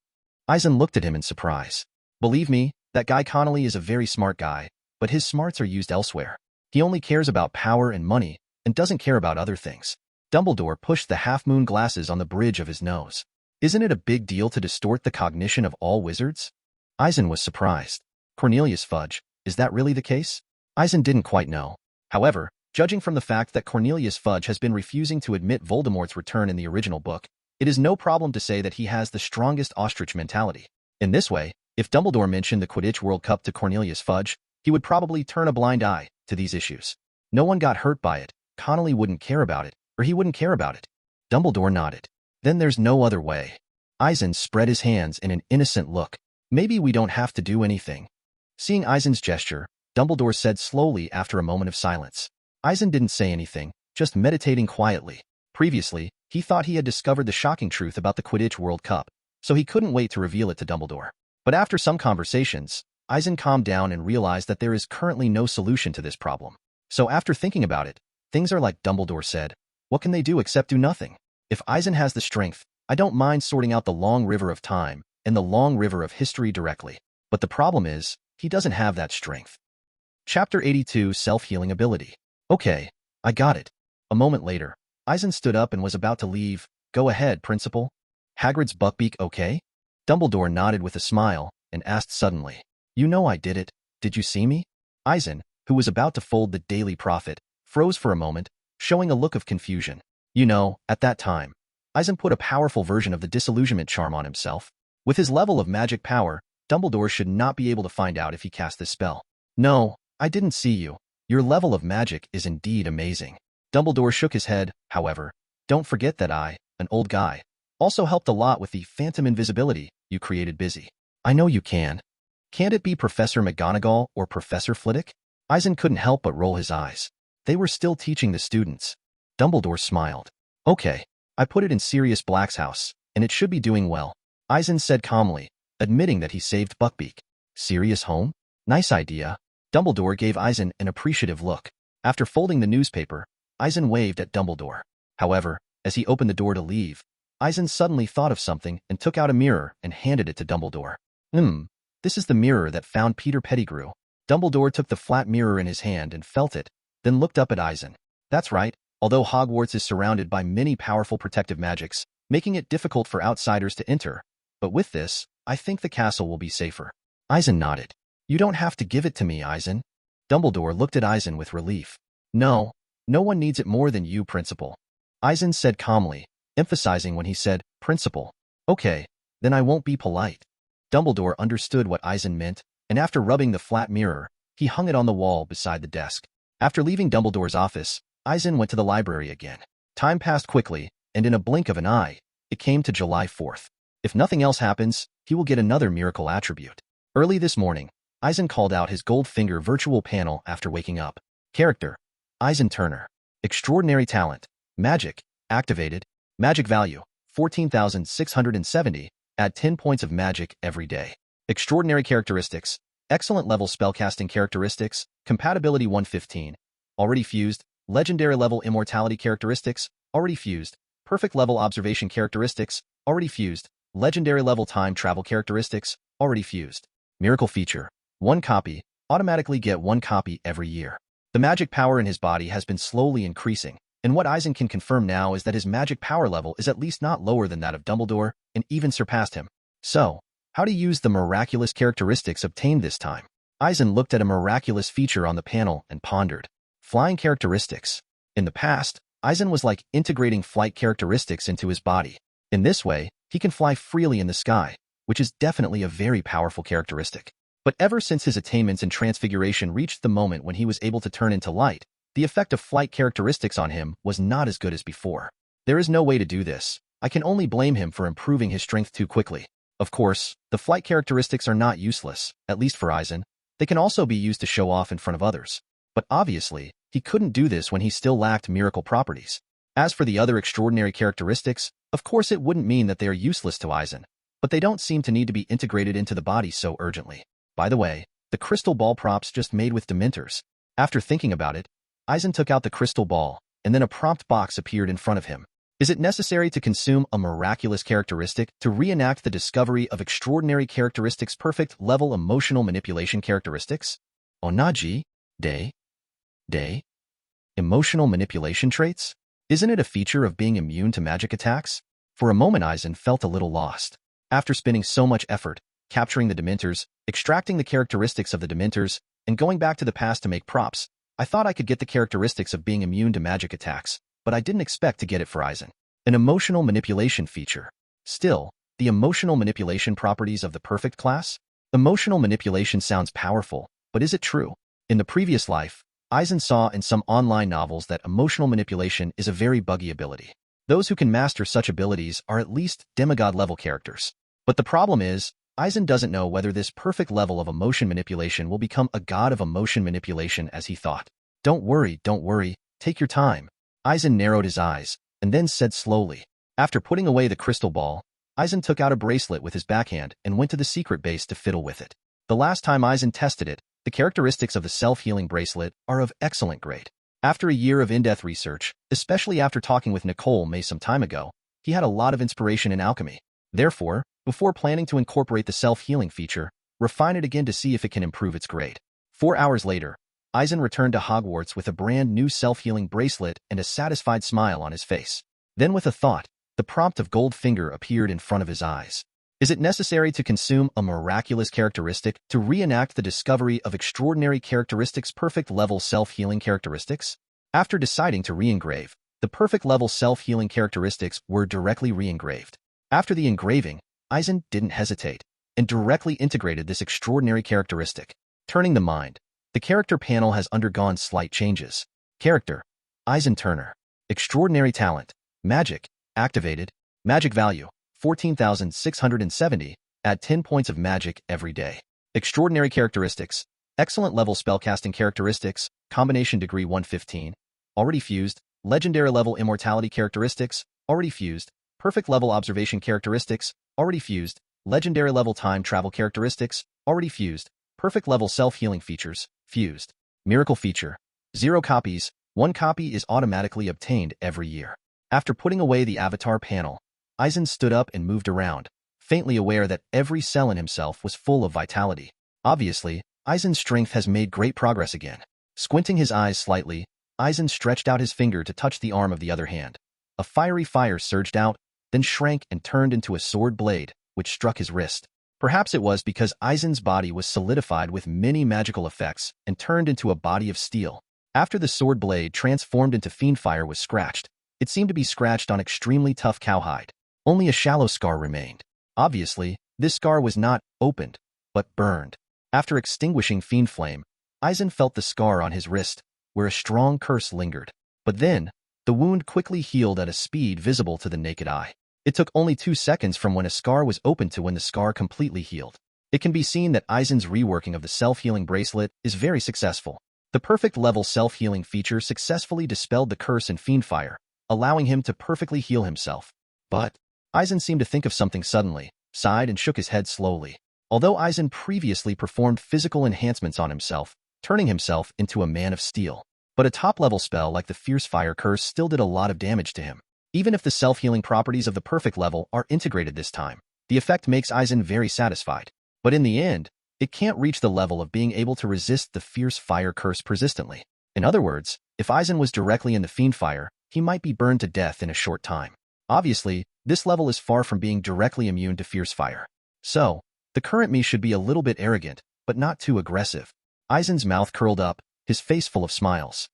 Eisen looked at him in surprise. "Believe me, that guy Connolly is a very smart guy, but his smarts are used elsewhere. He only cares about power and money, and doesn't care about other things." Dumbledore pushed the half-moon glasses on the bridge of his nose. "Isn't it a big deal to distort the cognition of all wizards?" Eisen was surprised. "Cornelius Fudge, is that really the case?" Eisen didn't quite know. However, judging from the fact that Cornelius Fudge has been refusing to admit Voldemort's return in the original book, it is no problem to say that he has the strongest ostrich mentality. In this way, if Dumbledore mentioned the Quidditch World Cup to Cornelius Fudge, he would probably turn a blind eye to these issues. No one got hurt by it, Connolly wouldn't care about it, or he wouldn't care about it. Dumbledore nodded. "Then there's no other way." Eisen spread his hands in an innocent look. "Maybe we don't have to do anything." Seeing Eisen's gesture, Dumbledore said slowly after a moment of silence. Eisen didn't say anything, just meditating quietly. Previously, he thought he had discovered the shocking truth about the Quidditch World Cup, so he couldn't wait to reveal it to Dumbledore. But after some conversations, Eisen calmed down and realized that there is currently no solution to this problem. So after thinking about it, things are like Dumbledore said. What can they do except do nothing? If Eisen has the strength, I don't mind sorting out the long river of time and the long river of history directly. But the problem is, he doesn't have that strength. Chapter 82 Self-Healing Ability. "Okay, I got it." A moment later, Eisen stood up and was about to leave. "Go ahead, Principal." "Hagrid's Buckbeak okay?" Dumbledore nodded with a smile and asked suddenly. "You know I did it. Did you see me?" Eisen, who was about to fold the Daily Prophet, froze for a moment, showing a look of confusion. You know, at that time, Eisen put a powerful version of the disillusionment charm on himself. With his level of magic power, Dumbledore should not be able to find out if he cast this spell. "No, I didn't see you. Your level of magic is indeed amazing." Dumbledore shook his head, however. "Don't forget that I, an old guy, also helped a lot with the phantom invisibility you created busy." "I know you can." Can't it be Professor McGonagall or Professor Flitwick? Eisen couldn't help but roll his eyes. They were still teaching the students. Dumbledore smiled. Okay, I put it in Sirius Black's house, and it should be doing well, Eisen said calmly, admitting that he saved Buckbeak. Sirius home? Nice idea. Dumbledore gave Eisen an appreciative look. After folding the newspaper, Eisen waved at Dumbledore. However, as he opened the door to leave, Eisen suddenly thought of something and took out a mirror and handed it to Dumbledore. This is the mirror that found Peter Pettigrew. Dumbledore took the flat mirror in his hand and felt it, then looked up at Eisen. That's right, although Hogwarts is surrounded by many powerful protective magics, making it difficult for outsiders to enter, but with this, I think the castle will be safer. Eisen nodded. You don't have to give it to me, Eisen. Dumbledore looked at Eisen with relief. No one needs it more than you, Principal. Eisen said calmly, emphasizing when he said, Principal. Okay, then I won't be polite. Dumbledore understood what Eisen meant, and after rubbing the flat mirror, he hung it on the wall beside the desk. After leaving Dumbledore's office, Eisen went to the library again. Time passed quickly, and in a blink of an eye, it came to July 4th. If nothing else happens, he will get another miracle attribute. Early this morning, Eisen called out his Goldfinger virtual panel after waking up. Character: Eisen Turner. Extraordinary talent: magic, activated. Magic value: 14,670. Add 10 points of magic every day. Extraordinary characteristics: excellent level spellcasting characteristics, compatibility 115. Already fused. Legendary level immortality characteristics, already fused. Perfect level observation characteristics, already fused. Legendary level time travel characteristics, already fused. Miracle feature: 1 copy, automatically get 1 copy every year. The magic power in his body has been slowly increasing, and what Eisen can confirm now is that his magic power level is at least not lower than that of Dumbledore, and even surpassed him. So, how to use the miraculous characteristics obtained this time? Eisen looked at a miraculous feature on the panel and pondered. Flying characteristics. In the past, Eisen was like integrating flight characteristics into his body. In this way, he can fly freely in the sky, which is definitely a very powerful characteristic. But ever since his attainments in transfiguration reached the moment when he was able to turn into light, the effect of flight characteristics on him was not as good as before. There is no way to do this. I can only blame him for improving his strength too quickly. Of course, the flight characteristics are not useless, at least for Eisen. They can also be used to show off in front of others. But obviously, he couldn't do this when he still lacked miracle properties. As for the other extraordinary characteristics, of course it wouldn't mean that they are useless to Eisen, but they don't seem to need to be integrated into the body so urgently. By the way, the crystal ball props just made with Dementors. After thinking about it, Eisen took out the crystal ball, and then a prompt box appeared in front of him. Is it necessary to consume a miraculous characteristic to reenact the discovery of extraordinary characteristics perfect level emotional manipulation characteristics? Onaji? Day? Emotional manipulation traits? Isn't it a feature of being immune to magic attacks? For a moment Eisen felt a little lost. After spending so much effort, capturing the Dementors, extracting the characteristics of the Dementors, and going back to the past to make props, I thought I could get the characteristics of being immune to magic attacks, but I didn't expect to get it for Eisen. An emotional manipulation feature. Still, the emotional manipulation properties of the perfect class? Emotional manipulation sounds powerful, but is it true? In the previous life, Eisen saw in some online novels that emotional manipulation is a very buggy ability. Those who can master such abilities are at least demigod-level characters. But the problem is, Eisen doesn't know whether this perfect level of emotion manipulation will become a god of emotion manipulation as he thought. Don't worry, take your time. Eisen narrowed his eyes, and then said slowly. After putting away the crystal ball, Eisen took out a bracelet with his backhand and went to the secret base to fiddle with it. The last time Eisen tested it, the characteristics of the self-healing bracelet are of excellent grade. After a year of in-depth research, especially after talking with Nicole May some time ago, he had a lot of inspiration in alchemy. Therefore, before planning to incorporate the self-healing feature, refine it again to see if it can improve its grade. 4 hours later, Eisen returned to Hogwarts with a brand new self-healing bracelet and a satisfied smile on his face. Then with a thought, the prompt of Goldfinger appeared in front of his eyes. Is it necessary to consume a miraculous characteristic to reenact the discovery of extraordinary characteristics perfect level self-healing characteristics? After deciding to re-engrave, the perfect level self-healing characteristics were directly re-engraved. After the engraving, Eisen didn't hesitate, and directly integrated this extraordinary characteristic. Turning the mind, the character panel has undergone slight changes. Character: Eisen Turner. Extraordinary talent: magic, activated. Magic value: 14,670. Add 10 points of magic every day. Extraordinary characteristics. Excellent level spellcasting characteristics, combination degree 115. Already fused. Legendary level immortality characteristics, already fused. Perfect level observation characteristics, already fused. Legendary level time travel characteristics, already fused. Perfect level self-healing features, fused. Miracle feature. 0 copies. 1 copy is automatically obtained every year. After putting away the avatar panel, Eisen stood up and moved around, faintly aware that every cell in himself was full of vitality. Obviously, Eisen's strength has made great progress again. Squinting his eyes slightly, Eisen stretched out his finger to touch the arm of the other hand. A fiery fire surged out, then shrank and turned into a sword blade, which struck his wrist. Perhaps it was because Eisen's body was solidified with many magical effects and turned into a body of steel. After the sword blade transformed into fiendfire was scratched, it seemed to be scratched on extremely tough cowhide. Only a shallow scar remained. Obviously, this scar was not opened, but burned. After extinguishing fiend flame, Eisen felt the scar on his wrist, where a strong curse lingered. But then, the wound quickly healed at a speed visible to the naked eye. It took only 2 seconds from when a scar was opened to when the scar completely healed. It can be seen that Eisen's reworking of the self-healing bracelet is very successful. The perfect level self-healing feature successfully dispelled the curse and fiendfire, allowing him to perfectly heal himself. But Eisen seemed to think of something suddenly, sighed and shook his head slowly. Although Eisen previously performed physical enhancements on himself, turning himself into a man of steel, but a top-level spell like the Fierce Fire Curse still did a lot of damage to him. Even if the self-healing properties of the perfect level are integrated this time, the effect makes Eisen very satisfied. But in the end, it can't reach the level of being able to resist the Fierce Fire Curse persistently. In other words, if Eisen was directly in the Fiendfire, he might be burned to death in a short time. Obviously, this level is far from being directly immune to Fierce Fire. So, the current me should be a little bit arrogant, but not too aggressive. Eisen's mouth curled up, his face full of smiles.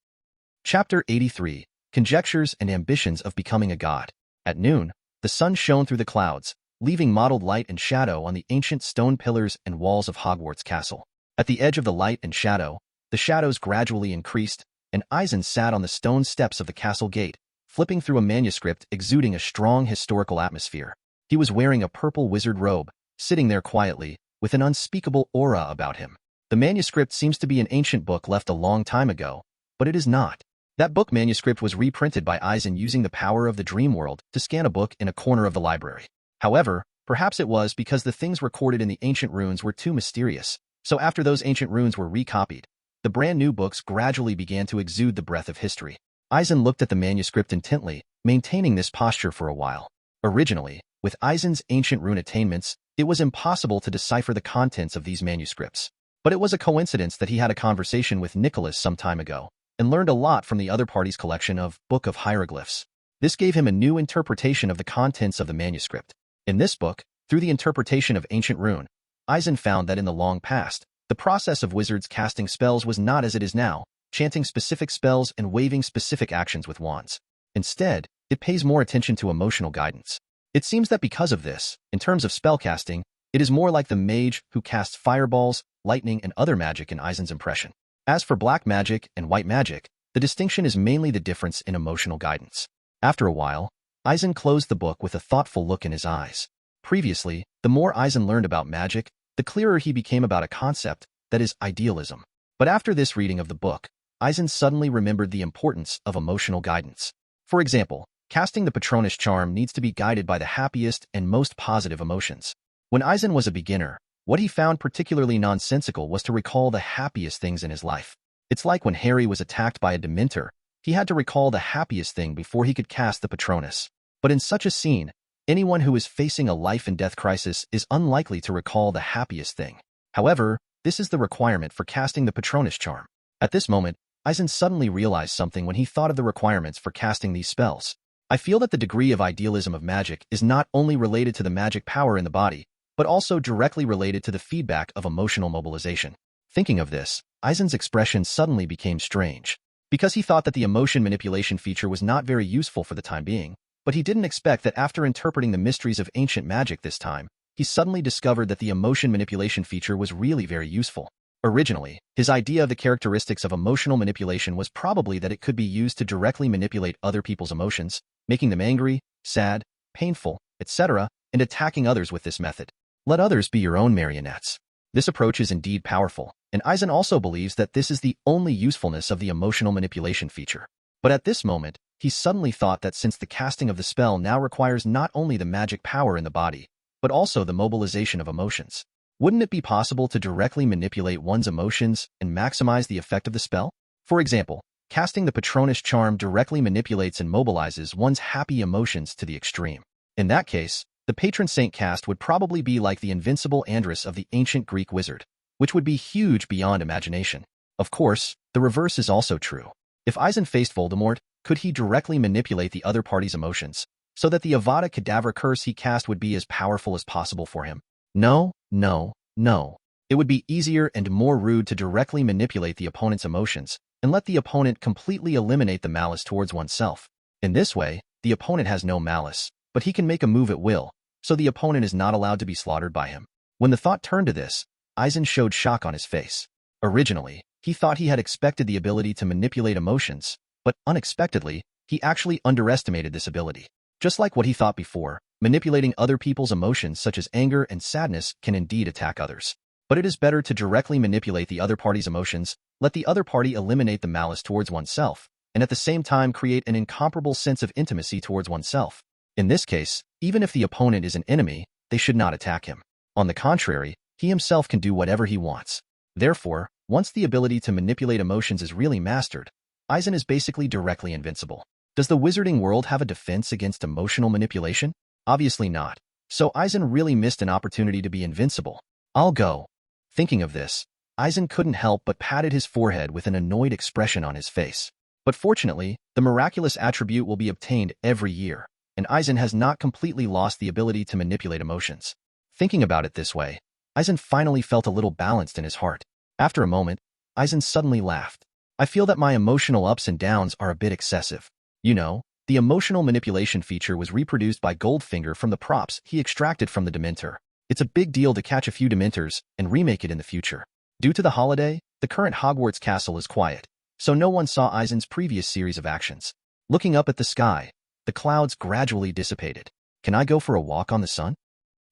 Chapter 83. Conjectures and Ambitions of Becoming a God. At noon, the sun shone through the clouds, leaving mottled light and shadow on the ancient stone pillars and walls of Hogwarts Castle. At the edge of the light and shadow, the shadows gradually increased, and Eisen sat on the stone steps of the castle gate, flipping through a manuscript exuding a strong historical atmosphere. He was wearing a purple wizard robe, sitting there quietly, with an unspeakable aura about him. The manuscript seems to be an ancient book left a long time ago, but it is not. That book manuscript was reprinted by Eisen using the power of the dream world to scan a book in a corner of the library. However, perhaps it was because the things recorded in the ancient runes were too mysterious, so after those ancient runes were recopied, the brand new books gradually began to exude the breath of history. Eisen looked at the manuscript intently, maintaining this posture for a while. Originally, with Eisen's ancient rune attainments, it was impossible to decipher the contents of these manuscripts. But it was a coincidence that he had a conversation with Nicholas some time ago, and learned a lot from the other party's collection of Book of Hieroglyphs. This gave him a new interpretation of the contents of the manuscript. In this book, through the interpretation of ancient rune, Eisen found that in the long past, the process of wizards casting spells was not as it is now, chanting specific spells and waving specific actions with wands. Instead, it pays more attention to emotional guidance. It seems that because of this, in terms of spellcasting, it is more like the mage who casts fireballs, lightning, and other magic in Eisen's impression. As for black magic and white magic, the distinction is mainly the difference in emotional guidance. After a while, Eisen closed the book with a thoughtful look in his eyes. Previously, the more Eisen learned about magic, the clearer he became about a concept, that is, idealism. But after this reading of the book, Eisen suddenly remembered the importance of emotional guidance. For example, casting the Patronus charm needs to be guided by the happiest and most positive emotions. When Eisen was a beginner, what he found particularly nonsensical was to recall the happiest things in his life. It's like when Harry was attacked by a Dementor, he had to recall the happiest thing before he could cast the Patronus. But in such a scene, anyone who is facing a life-and-death crisis is unlikely to recall the happiest thing. However, this is the requirement for casting the Patronus charm. At this moment, Eisen suddenly realized something when he thought of the requirements for casting these spells. I feel that the degree of idealism of magic is not only related to the magic power in the body, but also directly related to the feedback of emotional mobilization. Thinking of this, Eisen's expression suddenly became strange. Because he thought that the emotion manipulation feature was not very useful for the time being, but he didn't expect that after interpreting the mysteries of ancient magic this time, he suddenly discovered that the emotion manipulation feature was really very useful. Originally, his idea of the characteristics of emotional manipulation was probably that it could be used to directly manipulate other people's emotions, making them angry, sad, painful, etc., and attacking others with this method. Let others be your own marionettes. This approach is indeed powerful, and Eisen also believes that this is the only usefulness of the emotional manipulation feature. But at this moment, he suddenly thought that since the casting of the spell now requires not only the magic power in the body, but also the mobilization of emotions, wouldn't it be possible to directly manipulate one's emotions and maximize the effect of the spell? For example, casting the Patronus charm directly manipulates and mobilizes one's happy emotions to the extreme. In that case, the patron saint cast would probably be like the invincible Andrus of the ancient Greek wizard, which would be huge beyond imagination. Of course, the reverse is also true. If Eisen faced Voldemort, could he directly manipulate the other party's emotions, so that the Avada Kedavra curse he cast would be as powerful as possible for him? No, no, no. It would be easier and more rude to directly manipulate the opponent's emotions and let the opponent completely eliminate the malice towards oneself. In this way, the opponent has no malice, but he can make a move at will, so the opponent is not allowed to be slaughtered by him. When the thought turned to this, Eisen showed shock on his face. Originally, he thought he had expected the ability to manipulate emotions, but unexpectedly, he actually underestimated this ability. Just like what he thought before, manipulating other people's emotions such as anger and sadness can indeed attack others. But it is better to directly manipulate the other party's emotions, let the other party eliminate the malice towards oneself, and at the same time create an incomparable sense of intimacy towards oneself. In this case, even if the opponent is an enemy, they should not attack him. On the contrary, he himself can do whatever he wants. Therefore, once the ability to manipulate emotions is really mastered, Eisen is basically directly invincible. Does the wizarding world have a defense against emotional manipulation? Obviously not. So Eisen really missed an opportunity to be invincible. I'll go. Thinking of this, Eisen couldn't help but patted his forehead with an annoyed expression on his face. But fortunately, the miraculous attribute will be obtained every year, and Eisen has not completely lost the ability to manipulate emotions. Thinking about it this way, Eisen finally felt a little balanced in his heart. After a moment, Eisen suddenly laughed. I feel that my emotional ups and downs are a bit excessive. You know, the emotional manipulation feature was reproduced by Goldfinger from the props he extracted from the Dementor. It's a big deal to catch a few Dementors and remake it in the future. Due to the holiday, the current Hogwarts castle is quiet, so no one saw Eisen's previous series of actions. Looking up at the sky, the clouds gradually dissipated. Can I go for a walk on the sun?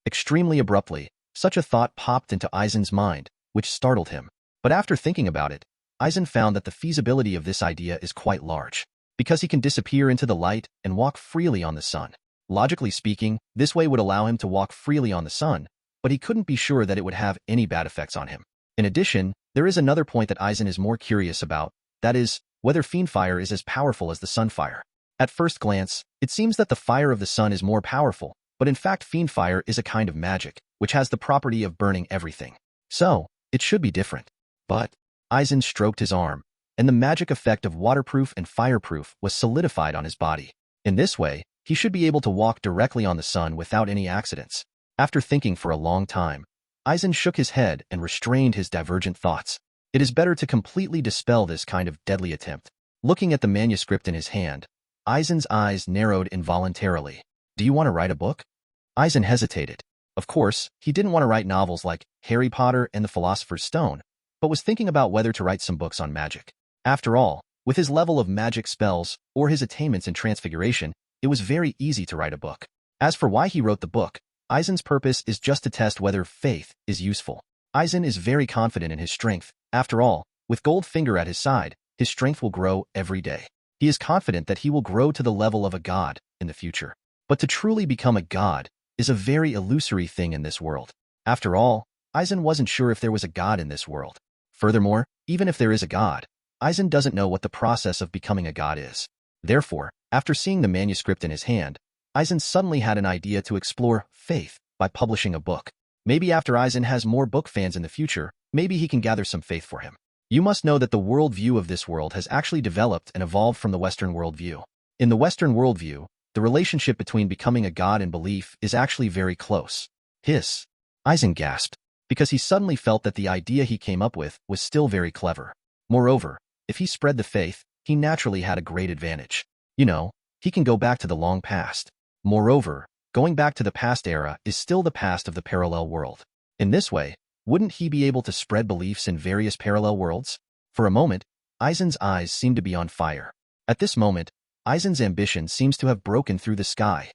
Extremely abruptly, such a thought popped into Eisen's mind, which startled him. But after thinking about it, Eisen found that the feasibility of this idea is quite large, because he can disappear into the light and walk freely on the sun. Logically speaking, this way would allow him to walk freely on the sun, but he couldn't be sure that it would have any bad effects on him. In addition, there is another point that Eisen is more curious about, that is, whether Fiendfire is as powerful as the Sunfire. At first glance, it seems that the fire of the sun is more powerful, but in fact Fiendfire is a kind of magic, which has the property of burning everything. So, it should be different. But Eisen stroked his arm, and the magic effect of waterproof and fireproof was solidified on his body. In this way, he should be able to walk directly on the sun without any accidents. After thinking for a long time, Eisen shook his head and restrained his divergent thoughts. It is better to completely dispel this kind of deadly attempt. Looking at the manuscript in his hand, Eisen's eyes narrowed involuntarily. Do you want to write a book? Eisen hesitated. Of course, he didn't want to write novels like Harry Potter and the Philosopher's Stone, but was thinking about whether to write some books on magic. After all, with his level of magic spells or his attainments in transfiguration, it was very easy to write a book. As for why he wrote the book, Eisen's purpose is just to test whether faith is useful. Eisen is very confident in his strength. After all, with Goldfinger at his side, his strength will grow every day. He is confident that he will grow to the level of a god in the future. But to truly become a god is a very illusory thing in this world. After all, Eisen wasn't sure if there was a god in this world. Furthermore, even if there is a god, Eisen doesn't know what the process of becoming a god is. Therefore, after seeing the manuscript in his hand, Eisen suddenly had an idea to explore faith by publishing a book. Maybe after Eisen has more book fans in the future, maybe he can gather some faith for him. You must know that the worldview of this world has actually developed and evolved from the Western worldview. In the Western worldview, the relationship between becoming a god and belief is actually very close. Hiss. Eisen gasped, because he suddenly felt that the idea he came up with was still very clever. Moreover, if he spread the faith, he naturally had a great advantage. You know, he can go back to the long past. Moreover, going back to the past era is still the past of the parallel world. In this way, wouldn't he be able to spread beliefs in various parallel worlds? For a moment, Eisen's eyes seemed to be on fire. At this moment, Eisen's ambition seems to have broken through the sky.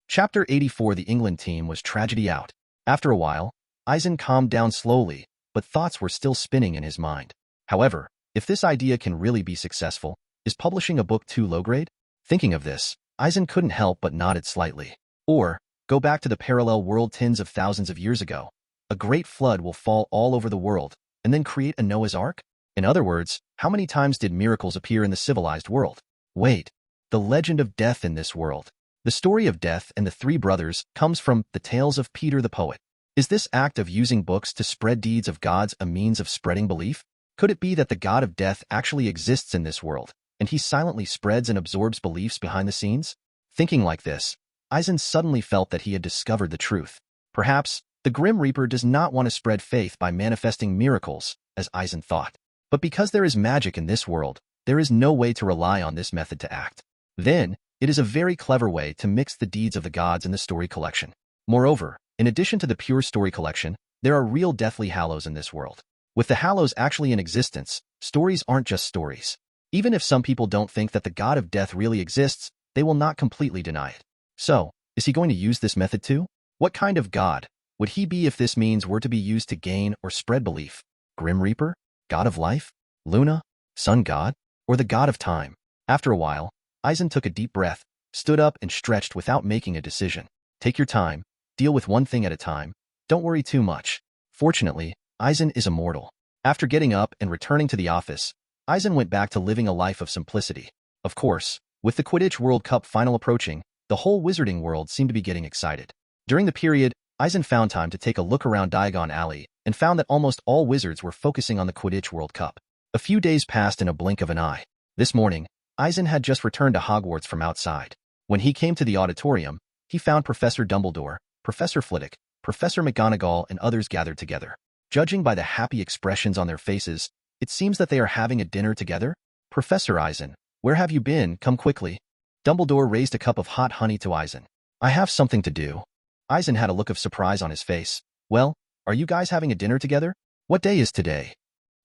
Chapter 84. The England team was tragedy out. After a while, Eisen calmed down slowly, but thoughts were still spinning in his mind. However, if this idea can really be successful, is publishing a book too low grade? Thinking of this, Eisen couldn't help but nodded slightly. Or, go back to the parallel world tens of thousands of years ago. A great flood will fall all over the world, and then create a Noah's Ark? In other words, how many times did miracles appear in the civilized world? Wait, the legend of death in this world. The story of death and the three brothers comes from the tales of Peter the poet. Is this act of using books to spread deeds of gods a means of spreading belief? Could it be that the god of death actually exists in this world, and he silently spreads and absorbs beliefs behind the scenes? Thinking like this, Eisen suddenly felt that he had discovered the truth. Perhaps, the Grim Reaper does not want to spread faith by manifesting miracles, as Eisen thought. But because there is magic in this world, there is no way to rely on this method to act. Then, it is a very clever way to mix the deeds of the gods in the story collection. Moreover, in addition to the pure story collection, there are real deathly hallows in this world. With the hallows actually in existence, stories aren't just stories. Even if some people don't think that the god of death really exists, they will not completely deny it. So, is he going to use this method too? What kind of god would he be if this means were to be used to gain or spread belief? Grim Reaper? God of life? Luna? Sun god? Or the god of time? After a while, Eisen took a deep breath, stood up and stretched without making a decision. Take your time, deal with one thing at a time, don't worry too much. Fortunately, Eisen is immortal. After getting up and returning to the office, Eisen went back to living a life of simplicity. Of course, with the Quidditch World Cup final approaching, the whole wizarding world seemed to be getting excited. During the period, Eisen found time to take a look around Diagon Alley and found that almost all wizards were focusing on the Quidditch World Cup. A few days passed in a blink of an eye. This morning, Eisen had just returned to Hogwarts from outside. When he came to the auditorium, he found Professor Dumbledore, Professor Flitwick, Professor McGonagall, and others gathered together. Judging by the happy expressions on their faces, it seems that they are having a dinner together. Professor Eisen, where have you been? Come quickly. Dumbledore raised a cup of hot honey to Eisen. I have something to do. Eisen had a look of surprise on his face. Well, are you guys having a dinner together? What day is today?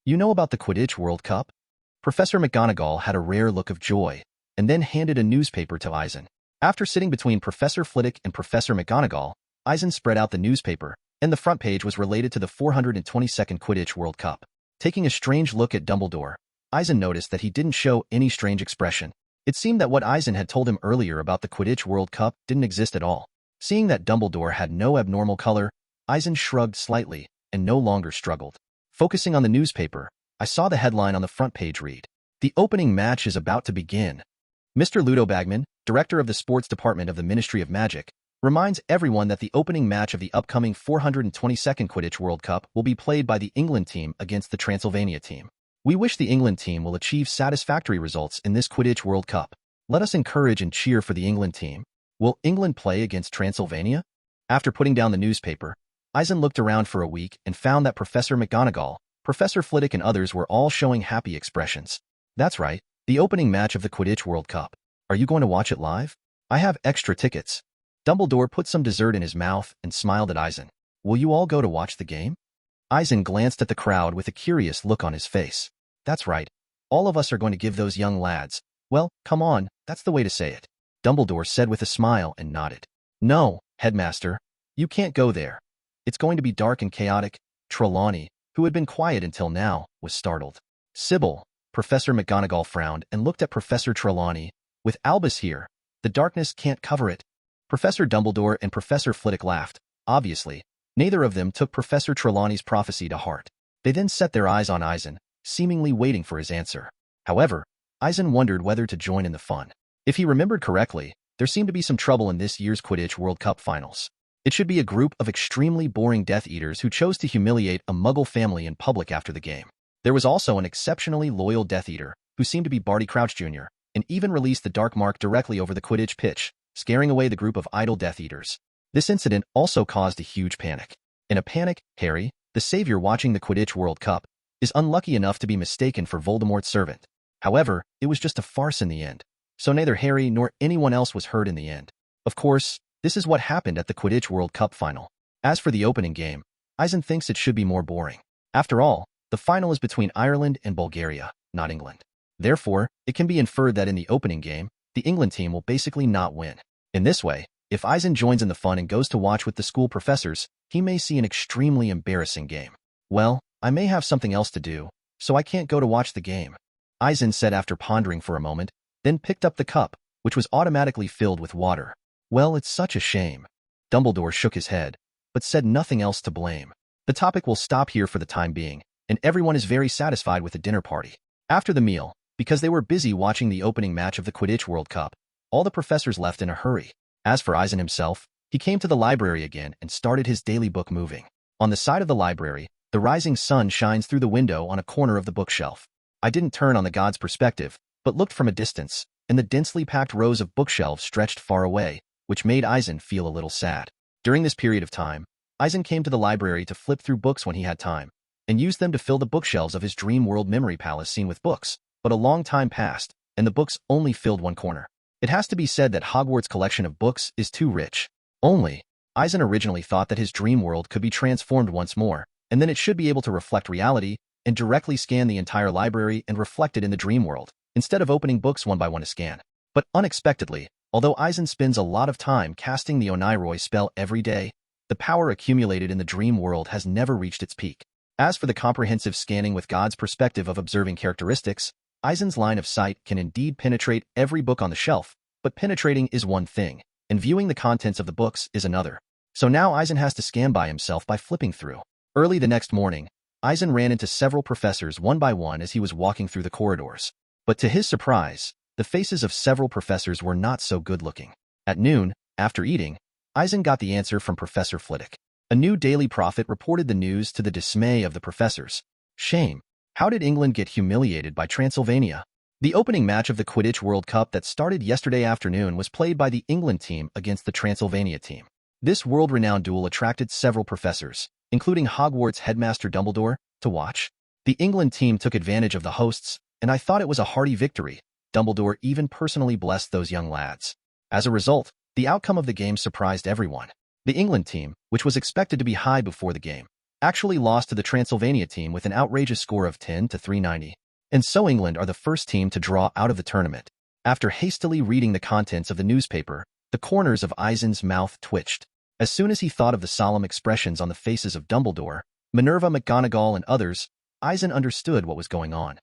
You know about the Quidditch World Cup? Professor McGonagall had a rare look of joy, and then handed a newspaper to Eisen. After sitting between Professor Flitwick and Professor McGonagall, Eisen spread out the newspaper, and the front page was related to the 422nd Quidditch World Cup. Taking a strange look at Dumbledore, Eisen noticed that he didn't show any strange expression. It seemed that what Eisen had told him earlier about the Quidditch World Cup didn't exist at all. Seeing that Dumbledore had no abnormal color, Eisen shrugged slightly and no longer struggled. Focusing on the newspaper, I saw the headline on the front page read, "The opening match is about to begin." Mr. Ludo Bagman, director of the sports department of the Ministry of Magic, reminds everyone that the opening match of the upcoming 422nd Quidditch World Cup will be played by the England team against the Transylvania team. We wish the England team will achieve satisfactory results in this Quidditch World Cup. Let us encourage and cheer for the England team. Will England play against Transylvania? After putting down the newspaper, Eisen looked around for a week and found that Professor McGonagall, Professor Flitwick, and others were all showing happy expressions. That's right, the opening match of the Quidditch World Cup. Are you going to watch it live? I have extra tickets. Dumbledore put some dessert in his mouth and smiled at Eisen. Will you all go to watch the game? Eisen glanced at the crowd with a curious look on his face. That's right, all of us are going to give those young lads. Well, come on, that's the way to say it. Dumbledore said with a smile and nodded. No, Headmaster, you can't go there. It's going to be dark and chaotic. Trelawney, who had been quiet until now, was startled. Sybil, Professor McGonagall frowned and looked at Professor Trelawney. With Albus here, the darkness can't cover it. Professor Dumbledore and Professor Flitwick laughed. Obviously, neither of them took Professor Trelawney's prophecy to heart. They then set their eyes on Eisen, seemingly waiting for his answer. However, Eisen wondered whether to join in the fun. If he remembered correctly, there seemed to be some trouble in this year's Quidditch World Cup finals. It should be a group of extremely boring Death Eaters who chose to humiliate a Muggle family in public after the game. There was also an exceptionally loyal Death Eater, who seemed to be Barty Crouch Jr., and even released the dark mark directly over the Quidditch pitch, scaring away the group of idle Death Eaters. This incident also caused a huge panic. In a panic, Harry, the savior watching the Quidditch World Cup, is unlucky enough to be mistaken for Voldemort's servant. However, it was just a farce in the end, so neither Harry nor anyone else was hurt in the end. Of course, this is what happened at the Quidditch World Cup final. As for the opening game, Eisen thinks it should be more boring. After all, the final is between Ireland and Bulgaria, not England. Therefore, it can be inferred that in the opening game, the England team will basically not win. In this way, If Eisen joins in the fun and goes to watch with the school professors, he may see an extremely embarrassing game. Well, I may have something else to do, so I can't go to watch the game, Eisen said after pondering for a moment, then picked up the cup, which was automatically filled with water. Well, it's such a shame. Dumbledore shook his head, but said nothing else to blame. The topic will stop here for the time being, and everyone is very satisfied with the dinner party. After the meal, because they were busy watching the opening match of the Quidditch World Cup, all the professors left in a hurry. As for Eisen himself, he came to the library again and started his daily book moving. On the side of the library, the rising sun shines through the window on a corner of the bookshelf. I didn't turn on the god's perspective, but looked from a distance, and the densely packed rows of bookshelves stretched far away, which made Eisen feel a little sad. During this period of time, Eisen came to the library to flip through books when he had time, and used them to fill the bookshelves of his dream world memory palace scene with books, but a long time passed, and the books only filled one corner. It has to be said that Hogwarts' collection of books is too rich. Only, Eisen originally thought that his dream world could be transformed once more, and then it should be able to reflect reality, and directly scan the entire library and reflect it in the dream world, instead of opening books one by one to scan. But unexpectedly, although Eisen spends a lot of time casting the Oniroi spell every day, the power accumulated in the dream world has never reached its peak. As for the comprehensive scanning with God's perspective of observing characteristics, Eisen's line of sight can indeed penetrate every book on the shelf, but penetrating is one thing, and viewing the contents of the books is another. So now Eisen has to scan by himself by flipping through. Early the next morning, Eisen ran into several professors one by one as he was walking through the corridors. But to his surprise, the faces of several professors were not so good-looking. At noon, after eating, Eisen got the answer from Professor Flitwick. A new Daily Prophet reported the news to the dismay of the professors. Shame. How did England get humiliated by Transylvania? The opening match of the Quidditch World Cup that started yesterday afternoon was played by the England team against the Transylvania team. This world-renowned duel attracted several professors, including Hogwarts headmaster Dumbledore, to watch. The England team took advantage of the hosts, and I thought it was a hearty victory. Dumbledore even personally blessed those young lads. As a result, the outcome of the game surprised everyone. The England team, which was expected to be high before the game, actually lost to the Transylvania team with an outrageous score of 10-390. And so England are the first team to draw out of the tournament. After hastily reading the contents of the newspaper, the corners of Eisen's mouth twitched. As soon as he thought of the solemn expressions on the faces of Dumbledore, Minerva McGonagall and others, Eisen understood what was going on.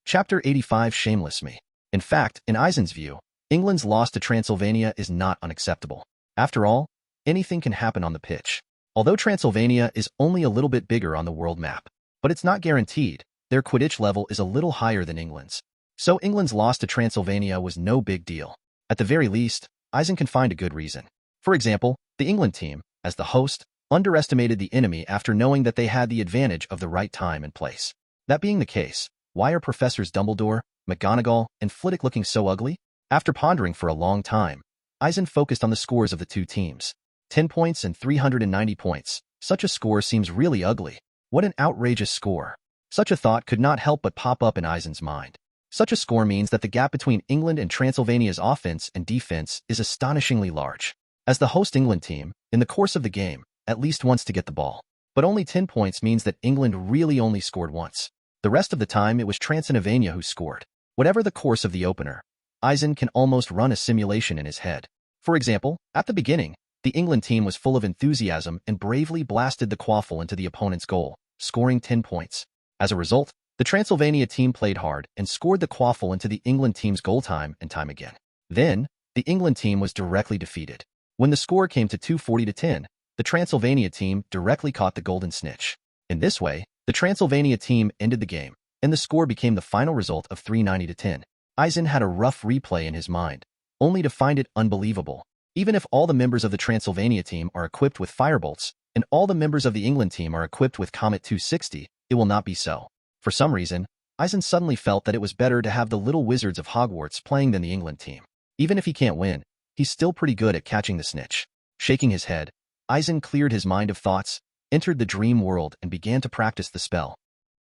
Chapter 85 Shameless Me. In fact, in Eisen's view, England's loss to Transylvania is not unacceptable. After all, anything can happen on the pitch. Although Transylvania is only a little bit bigger on the world map, but it's not guaranteed, their Quidditch level is a little higher than England's. So England's loss to Transylvania was no big deal. At the very least, Eisen can find a good reason. For example, the England team, as the host, underestimated the enemy after knowing that they had the advantage of the right time and place. That being the case, why are Professors Dumbledore, McGonagall, and Flitwick looking so ugly? After pondering for a long time, Eisen focused on the scores of the two teams. 10 points and 390 points. Such a score seems really ugly. What an outrageous score. Such a thought could not help but pop up in Eisen's mind. Such a score means that the gap between England and Transylvania's offense and defense is astonishingly large. As the host England team, in the course of the game, at least wants to get the ball. But only 10 points means that England really only scored once. The rest of the time it was Transylvania who scored. Whatever the course of the opener, Eisen can almost run a simulation in his head. For example, at the beginning, the England team was full of enthusiasm and bravely blasted the quaffle into the opponent's goal, scoring 10 points. As a result, the Transylvania team played hard and scored the quaffle into the England team's goal time and time again. Then, the England team was directly defeated. When the score came to 240-10, the Transylvania team directly caught the golden snitch. In this way, the Transylvania team ended the game, and the score became the final result of 390-10. Eisen had a rough replay in his mind, only to find it unbelievable. Even if all the members of the Transylvania team are equipped with firebolts, and all the members of the England team are equipped with Comet 260, it will not be so. For some reason, Eisen suddenly felt that it was better to have the little wizards of Hogwarts playing than the England team. Even if he can't win, he's still pretty good at catching the snitch. Shaking his head, Eisen cleared his mind of thoughts, entered the dream world and began to practice the spell.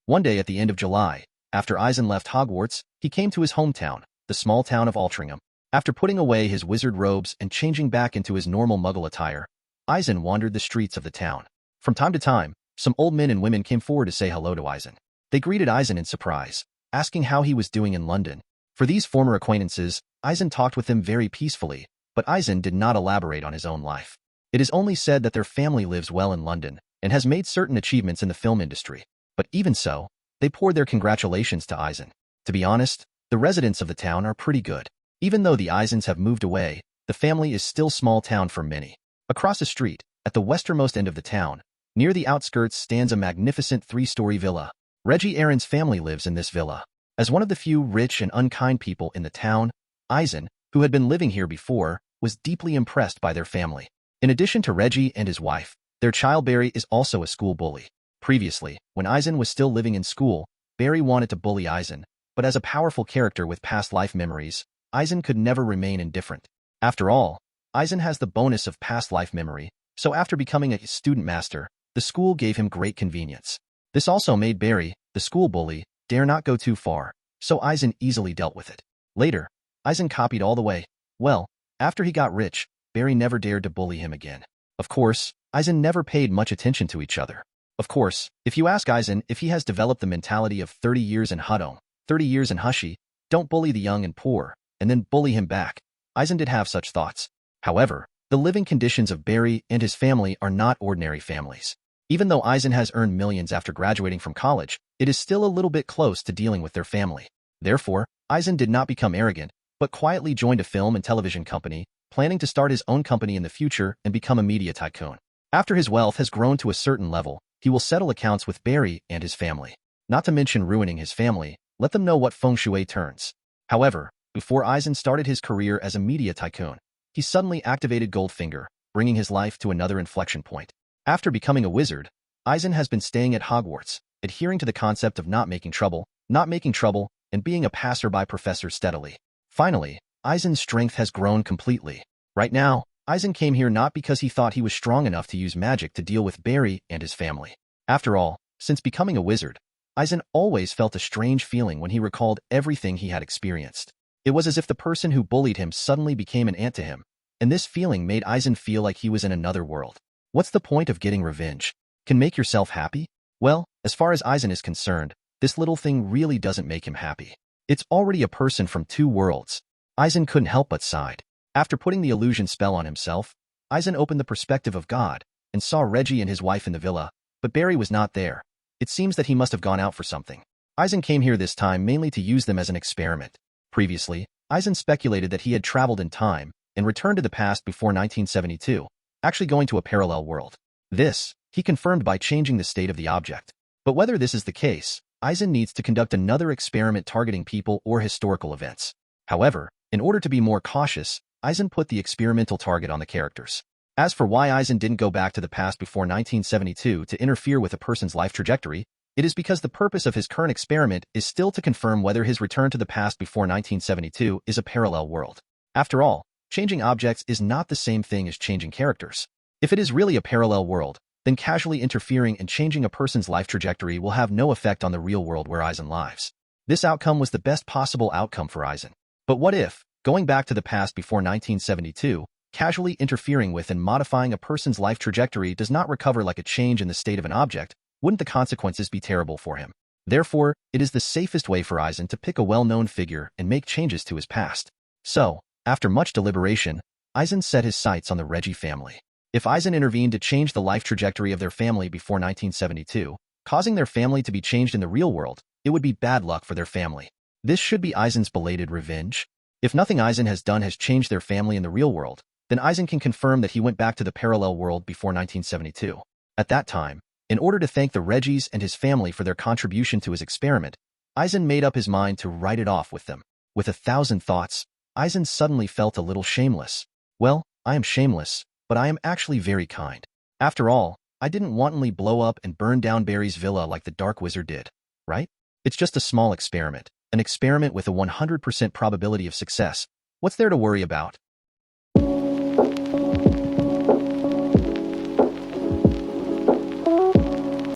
One day at the end of July, after Eisen left Hogwarts, he came to his hometown, the small town of Altrincham. After putting away his wizard robes and changing back into his normal muggle attire, Eisen wandered the streets of the town. From time to time, some old men and women came forward to say hello to Eisen. They greeted Eisen in surprise, asking how he was doing in London. For these former acquaintances, Eisen talked with them very peacefully, but Eisen did not elaborate on his own life. It is only said that their family lives well in London and has made certain achievements in the film industry. But even so, they poured their congratulations to Eisen. To be honest, the residents of the town are pretty good. Even though the Eisens have moved away, the family is still small town for many. Across the street, at the westernmost end of the town, near the outskirts stands a magnificent 3-story villa. Reggie Aaron's family lives in this villa. As one of the few rich and unkind people in the town, Eisen, who had been living here before, was deeply impressed by their family. In addition to Reggie and his wife, their child Barry is also a school bully. Previously, when Eisen was still living in school, Barry wanted to bully Eisen, but as a powerful character with past life memories, Eisen could never remain indifferent. After all, Eisen has the bonus of past life memory, so after becoming a student master, the school gave him great convenience. This also made Barry, the school bully, dare not go too far, so Eisen easily dealt with it. Later, Eisen copied all the way. Well, after he got rich, Barry never dared to bully him again. Of course, Eisen never paid much attention to each other. Of course, if you ask Eisen if he has developed the mentality of 30 years in Hudong, 30 years in Hushi, don't bully the young and poor, and then bully him back, Eisen did have such thoughts. However, the living conditions of Barry and his family are not ordinary families. Even though Eisen has earned millions after graduating from college, it is still a little bit close to dealing with their family. Therefore, Eisen did not become arrogant, but quietly joined a film and television company, planning to start his own company in the future and become a media tycoon. After his wealth has grown to a certain level, he will settle accounts with Barry and his family. Not to mention ruining his family, let them know what feng shui turns. However, before Eisen started his career as a media tycoon, he suddenly activated Goldfinger, bringing his life to another inflection point. After becoming a wizard, Eisen has been staying at Hogwarts, adhering to the concept of not making trouble, and being a passerby professor steadily. Finally, Eisen's strength has grown completely. Right now, Eisen came here not because he thought he was strong enough to use magic to deal with Barry and his family. After all, since becoming a wizard, Eisen always felt a strange feeling when he recalled everything he had experienced. It was as if the person who bullied him suddenly became an ant to him, and this feeling made Eisen feel like he was in another world. What's the point of getting revenge? Can make yourself happy? Well, as far as Eisen is concerned, this little thing really doesn't make him happy. It's already a person from two worlds. Eisen couldn't help but sigh. After putting the illusion spell on himself, Eisen opened the perspective of God and saw Reggie and his wife in the villa, but Barry was not there. It seems that he must have gone out for something. Eisen came here this time mainly to use them as an experiment. Previously, Eisen speculated that he had traveled in time and returned to the past before 1972, actually going to a parallel world. This, he confirmed by changing the state of the object. But whether this is the case, Eisen needs to conduct another experiment targeting people or historical events. However, in order to be more cautious, Eisen put the experimental target on the characters. As for why Eisen didn't go back to the past before 1972 to interfere with a person's life trajectory, it is because the purpose of his current experiment is still to confirm whether his return to the past before 1972 is a parallel world. After all, changing objects is not the same thing as changing characters. If it is really a parallel world, then casually interfering and changing a person's life trajectory will have no effect on the real world where Eisen lives. This outcome was the best possible outcome for Eisen. But what if, going back to the past before 1972, casually interfering with and modifying a person's life trajectory does not recover like a change in the state of an object? Wouldn't the consequences be terrible for him? Therefore, it is the safest way for Eisen to pick a well-known figure and make changes to his past. So, after much deliberation, Eisen set his sights on the Reggie family. If Eisen intervened to change the life trajectory of their family before 1972, causing their family to be changed in the real world, it would be bad luck for their family. This should be Eisen's belated revenge. If nothing Eisen has done has changed their family in the real world, then Eisen can confirm that he went back to the parallel world before 1972. At that time, in order to thank the Reggies and his family for their contribution to his experiment, Eisen made up his mind to write it off with them. With 1,000 thoughts, Eisen suddenly felt a little shameless. Well, I am shameless, but I am actually very kind. After all, I didn't wantonly blow up and burn down Barry's villa like the Dark Wizard did, right? It's just a small experiment, an experiment with a 100% probability of success. What's there to worry about?